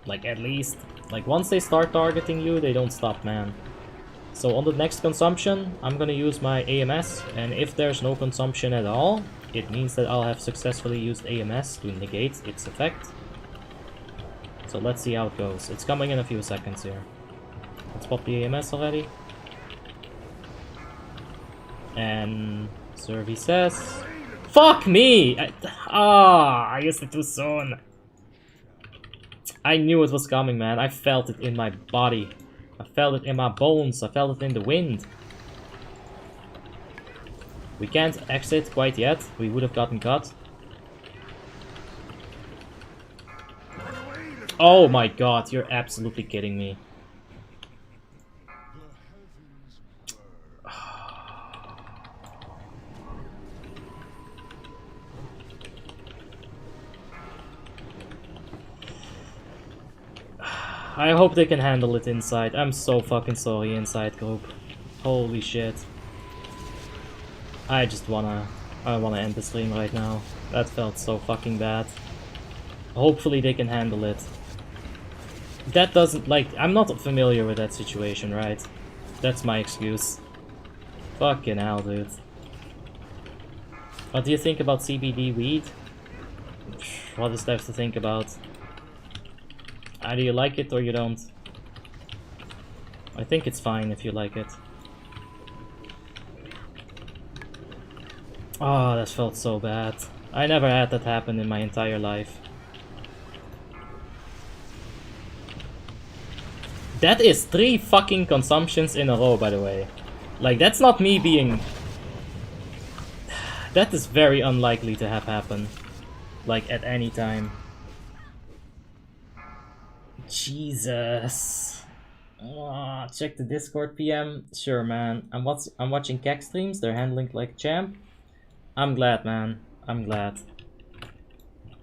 S1: Like, at least. Like, once they start targeting you, they don't stop, man. So on the next consumption, I'm gonna use my AMS, and if there's no consumption at all, it means that I'll have successfully used AMS to negate its effect. So let's see how it goes. It's coming in a few seconds here. Let's pop the AMS already. And Servi says... Fuck me! I used it too soon. I knew it was coming, man. I felt it in my body. I felt it in my bones. I felt it in the wind. We can't exit quite yet. We would have gotten cut. Oh my god, you're absolutely kidding me. I hope they can handle it inside. I'm so fucking sorry, inside group. Holy shit. I wanna end the stream right now. That felt so fucking bad. Hopefully they can handle it. That doesn't, like, I'm not familiar with that situation, right? That's my excuse. Fucking hell, dude. What do you think about CBD weed? What is there to think about? Either you like it or you don't. I think it's fine if you like it. Oh, that felt so bad. I never had that happen in my entire life. That is 3 fucking consumptions in a row, by the way. Like, that's not me being... That is very unlikely to have happen. Like, at any time. Jesus. Oh, check the Discord PM. Sure, man. I'm watching Kek streams. They're handling like champ. I'm glad, man. I'm glad.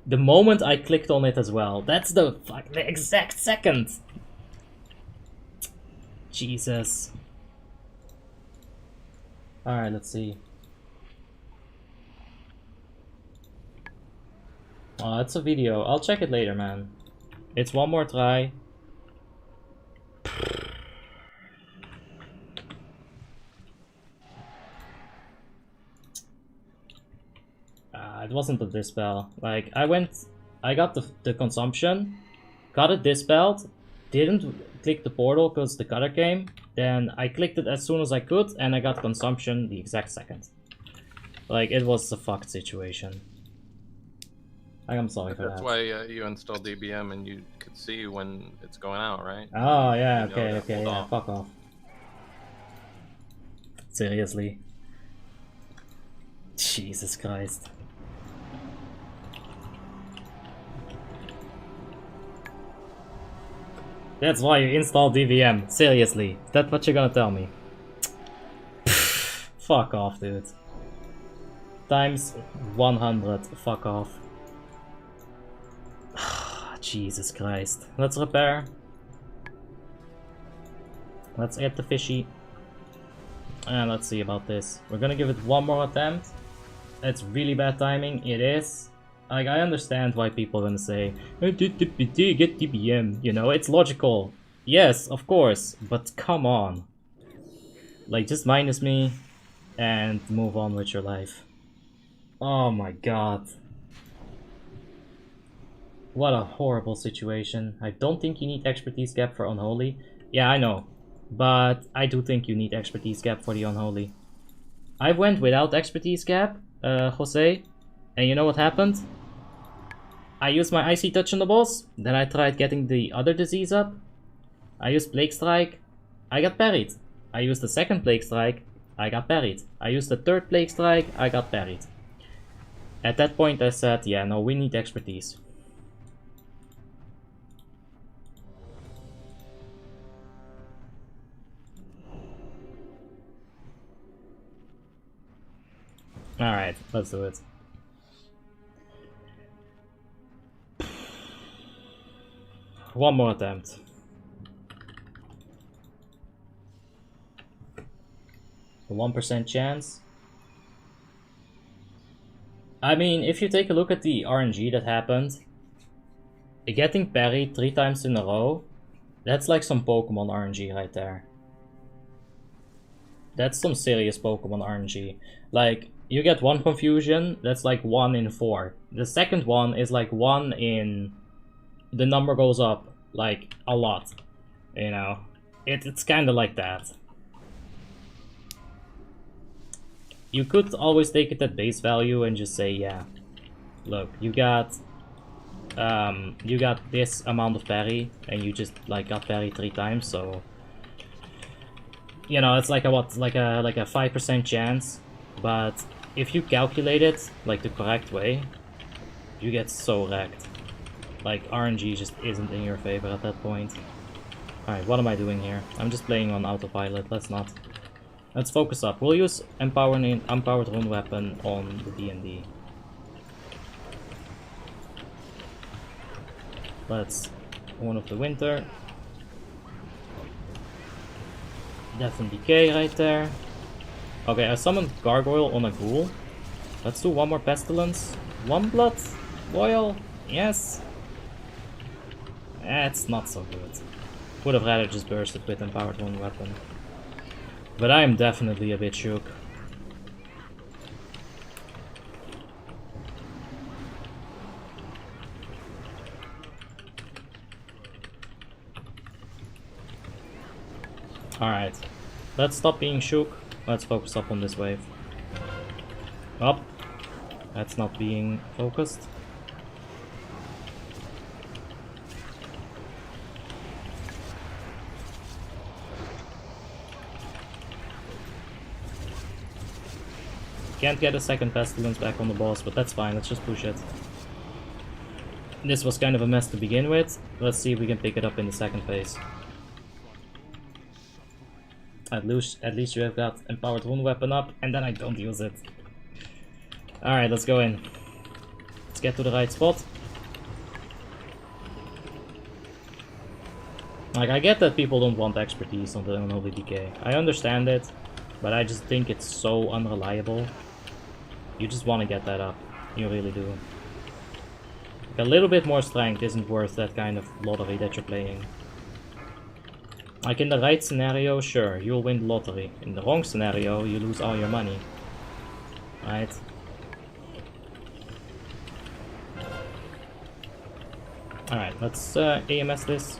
S1: The moment I clicked on it as well. That's the exact second. Jesus. Alright, let's see. Oh, it's a video. I'll check it later, man. It's one more try. It wasn't a dispel. Like, I got the consumption, got it dispelled, didn't click the portal because the cutter came, then I clicked it as soon as I could, and I got consumption the exact second. Like, it was a fucked situation. I'm sorry for that.
S2: That's why you installed DBM and you could see when it's going out, right?
S1: Oh, yeah, okay, yeah, fuck off. Seriously. Jesus Christ. That's why you install DVM. Seriously. Is that what you're gonna tell me? Fuck off, dude. times 100. Fuck off. Jesus Christ. Let's repair. Let's get the fishy. And let's see about this. We're gonna give it one more attempt. It's really bad timing. It is. Like, I understand why people are gonna say, get TBM. You know, it's logical. Yes, of course. But come on. Like, just minus me and move on with your life. Oh my god. What a horrible situation. I don't think you need expertise gap for Unholy. Yeah, I know. But I do think you need expertise gap for the Unholy. I went without expertise gap, Jose. And you know what happened? I used my Icy Touch on the boss. Then I tried getting the other disease up. I used Plague Strike. I got parried. I used the second Plague Strike. I got parried. I used the third Plague Strike. I got parried. At that point I said, yeah, no, we need expertise. Alright, let's do it. One more attempt. A 1% chance. I mean, if you take a look at the RNG that happened, getting parried 3 times in a row, that's like some Pokemon RNG right there. That's some serious Pokemon RNG. Like, you get 1 confusion, that's like 1 in 4. The second one is like 1 in... The number goes up, like, a lot. You know? It's kinda like that. You could always take it at base value and just say, yeah, look, you got this amount of parry, and you just like got parried 3 times, so you know it's like a what, like a 5% chance. But if you calculate it like the correct way, you get so wrecked. Like RNG just isn't in your favor at that point. All right, what am I doing here? I'm just playing on autopilot. Let's not. Let's focus up. We'll use Empowered Rune Weapon on the D&D. Let's Horn of the Winter. Death and Decay right there. Okay, I summoned Gargoyle on a Ghoul. Let's do one more Pestilence. 1 blood. Boil. Yes. That's not so good. Would have rather just bursted with Empowered Rune Weapon. But I am definitely a bit shook. Alright, let's stop being shook. Let's focus up on this wave. Up. That's not being focused. Can't get a second Pestilence back on the boss, but that's fine, let's just push it. This was kind of a mess to begin with. Let's see if we can pick it up in the second phase. At least you have got Empowered Rune Weapon up, and then I don't use it. Alright, let's go in. Let's get to the right spot. Like, I get that people don't want expertise on the Unholy Decay. I understand it, but I just think it's so unreliable. You just want to get that up. You really do. A little bit more strength isn't worth that kind of lottery that you're playing. Like in the right scenario, sure, you'll win the lottery. In the wrong scenario, you lose all your money. Right? Alright, let's AMS this.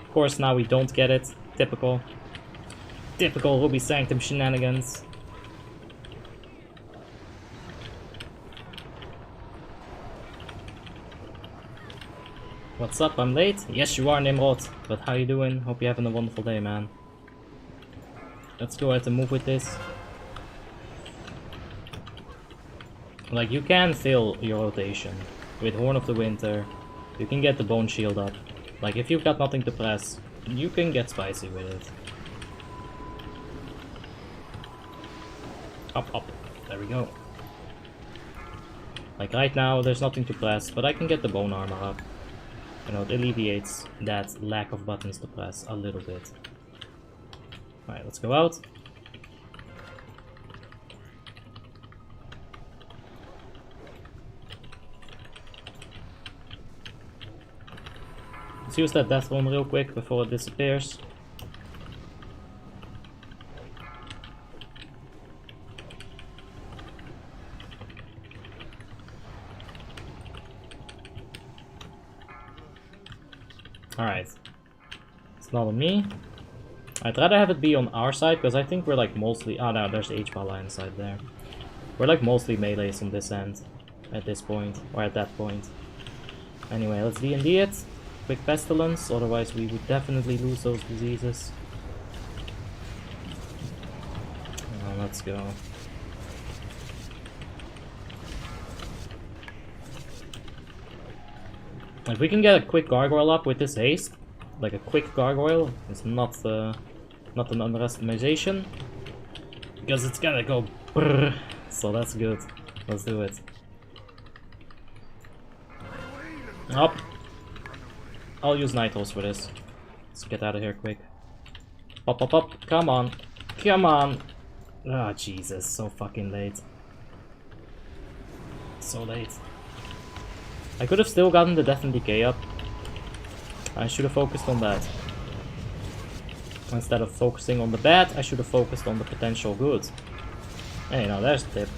S1: Of course, now we don't get it. Typical. Typical Ruby Sanctum shenanigans. What's up? I'm late? Yes, you are, Nimrod. But how you doing? Hope you're having a wonderful day, man. Let's go ahead and move with this. Like, you can fill your rotation with Horn of the Winter. You can get the Bone Shield up. Like, if you've got nothing to press, you can get spicy with it. Up, up. There we go. Like right now, there's nothing to press, but I can get the bone armor up. You know, it alleviates that lack of buttons to press a little bit. Alright, let's go out. Let's use that death rune real quick before it disappears. Alright. It's not on me. I'd rather have it be on our side, because I think we're like mostly... Oh no, there's the H-Pala inside there. We're like mostly melees on this end. At this point. Or at that point. Anyway, let's D&D it. Quick pestilence, otherwise we would definitely lose those diseases. Oh, let's go. If we can get a quick gargoyle up with this haste, like a quick gargoyle, it's not an underestimation, because it's gonna go brrr, so that's good. Let's do it. Up. I'll use Nitros for this. Let's get out of here quick. Pop, pop, pop. Come on. Come on. Ah, Jesus. So fucking late. So late. I could have still gotten the Death and Decay up. I should have focused on that. Instead of focusing on the bad, I should have focused on the potential good. Hey, now there's the tip.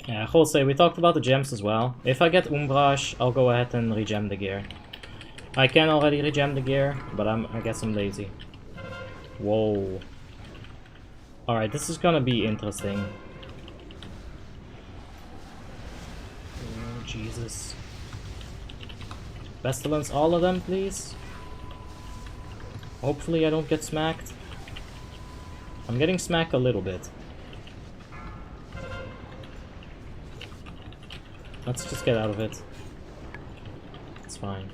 S1: Yeah, Jose, we talked about the gems as well. If I get Umbrage, I'll go ahead and regem the gear. I can already regem the gear, but I guess I'm lazy. Whoa. Alright, this is gonna be interesting. Oh, Jesus. Pestilence, all of them, please. Hopefully I don't get smacked. I'm getting smacked a little bit. Let's just get out of it. It's fine.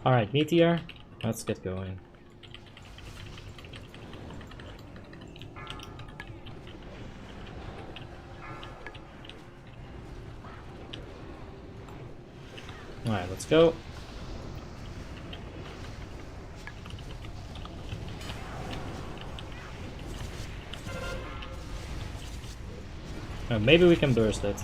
S1: Alright, Meteor. Let's get going. Alright, let's go. Maybe we can burst it.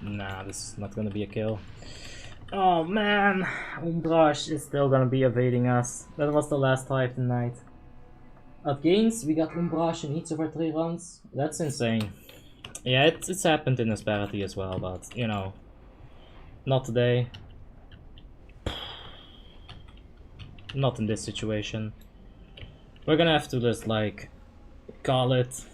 S1: Nah, this is not gonna be a kill. Oh man, Umbrage is still gonna be evading us. That was the last fight tonight. At gains, we got Umbrage in each of our 3 runs. That's insane. Yeah, it's happened in Asperity as well, but, you know, not today. Not in this situation. We're gonna have to just, like, call it.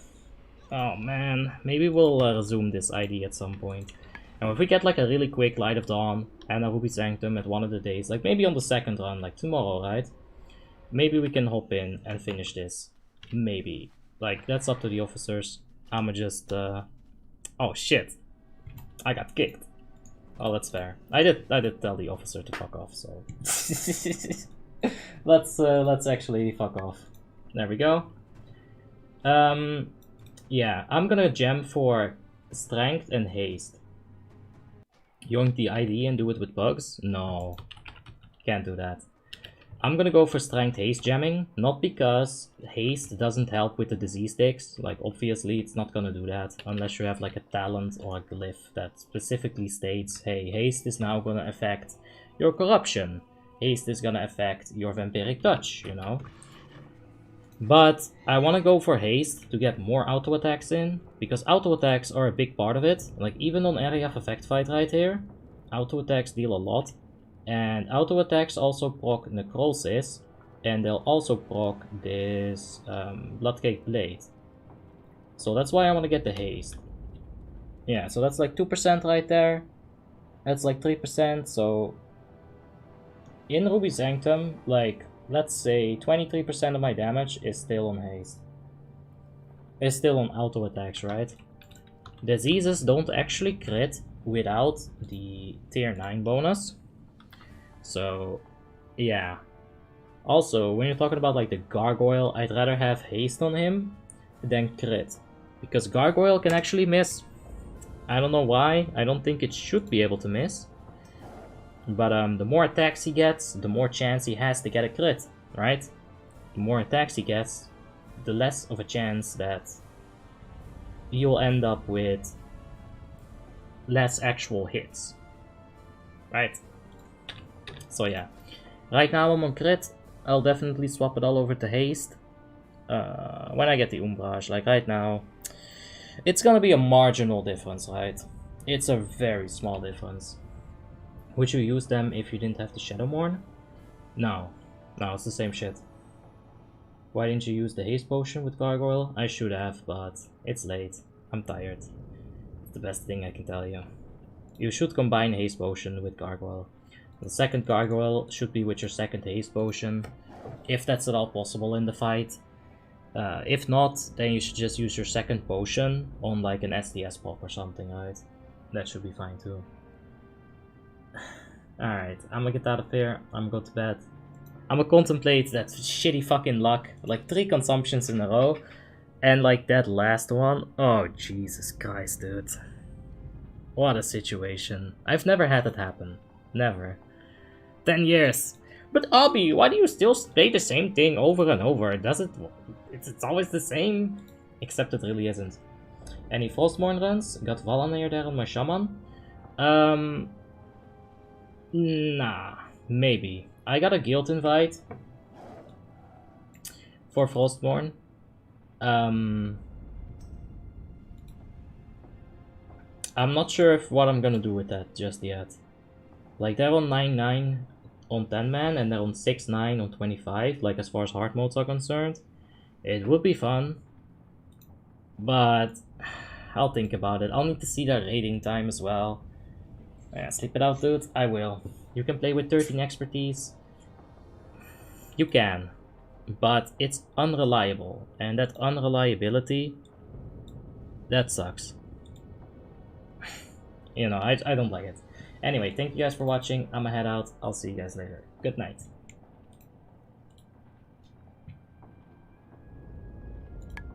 S1: Oh man, maybe we'll resume this ID at some point. And if we get, like, a really quick Light of Dawn and a Ruby Sanctum at one of the days, like maybe on the second run, like tomorrow, right? Maybe we can hop in and finish this. Maybe. Like, that's up to the officers. I'ma just, Oh shit. I got kicked. Oh, that's fair. I did tell the officer to fuck off, so let's actually fuck off. There we go. Yeah, I'm gonna gem for strength and haste. Yoink the ID and do it with bugs? No. Can't do that. I'm gonna go for strength haste gemming, not because haste doesn't help with the disease ticks. Like, obviously it's not gonna do that unless you have like a talent or a glyph that specifically states, hey, haste is now gonna affect your corruption. Haste is gonna affect your vampiric touch, you know? But I wanna go for haste to get more auto attacks in, because auto attacks are a big part of it. Like, even on area of effect fight right here, auto attacks deal a lot. And auto attacks also proc necrosis, and they'll also proc this Bloodcake Blade. So that's why I want to get the haste. Yeah, so that's like 2% right there. That's like 3%, so in Ruby Sanctum, like, let's say 23% of my damage is still on haste. Is still on auto attacks, right? Diseases don't actually crit without the tier 9 bonus. So, yeah. Also, when you're talking about like the Gargoyle, I'd rather have haste on him than crit. Because Gargoyle can actually miss. I don't know why, I don't think it should be able to miss. But the more attacks he gets, the more chance he has to get a crit, right? The more attacks he gets, the less of a chance that you'll end up with less actual hits, right? So yeah, right now I'm on crit. I'll definitely swap it all over to haste when I get the Umbrage. Like right now, it's gonna be a marginal difference, right? It's a very small difference. Would you use them if you didn't have the Shadowmourne? No, it's the same shit. Why didn't you use the haste potion with Gargoyle? I should have, but it's late. I'm tired. It's the best thing I can tell you. You should combine haste potion with Gargoyle. The second Gargoyle should be with your second haste potion, if that's at all possible in the fight. If not, then you should just use your second potion on like an SDS pop or something, right? That should be fine too. Alright, I'm gonna get out of here. I'm gonna go to bed. I'm gonna contemplate that shitty fucking luck. Like 3 consumptions in a row. And like that last one. Oh, Jesus Christ, dude. What a situation. I've never had that happen. Never. 10 years. But Abby, why do you still play the same thing over and over? Does it... It's always the same? Except it really isn't. Any Frostmourne runs? Got Valanir there on my Shaman? Nah. Maybe. I got a guild invite for Frostmourne. I'm not sure if what I'm gonna do with that just yet. Like they're on 9-9 on 10 man and they're on 6-9 on 25, like as far as hard modes are concerned. It would be fun, but I'll think about it. I'll need to see their rating time as well. Yeah, sleep it out, dude. I will. You can play with 13 expertise. You can, but it's unreliable, and that unreliability, that sucks. You know, I don't like it. Anyway, thank you guys for watching. I'm gonna head out. I'll see you guys later. Good night.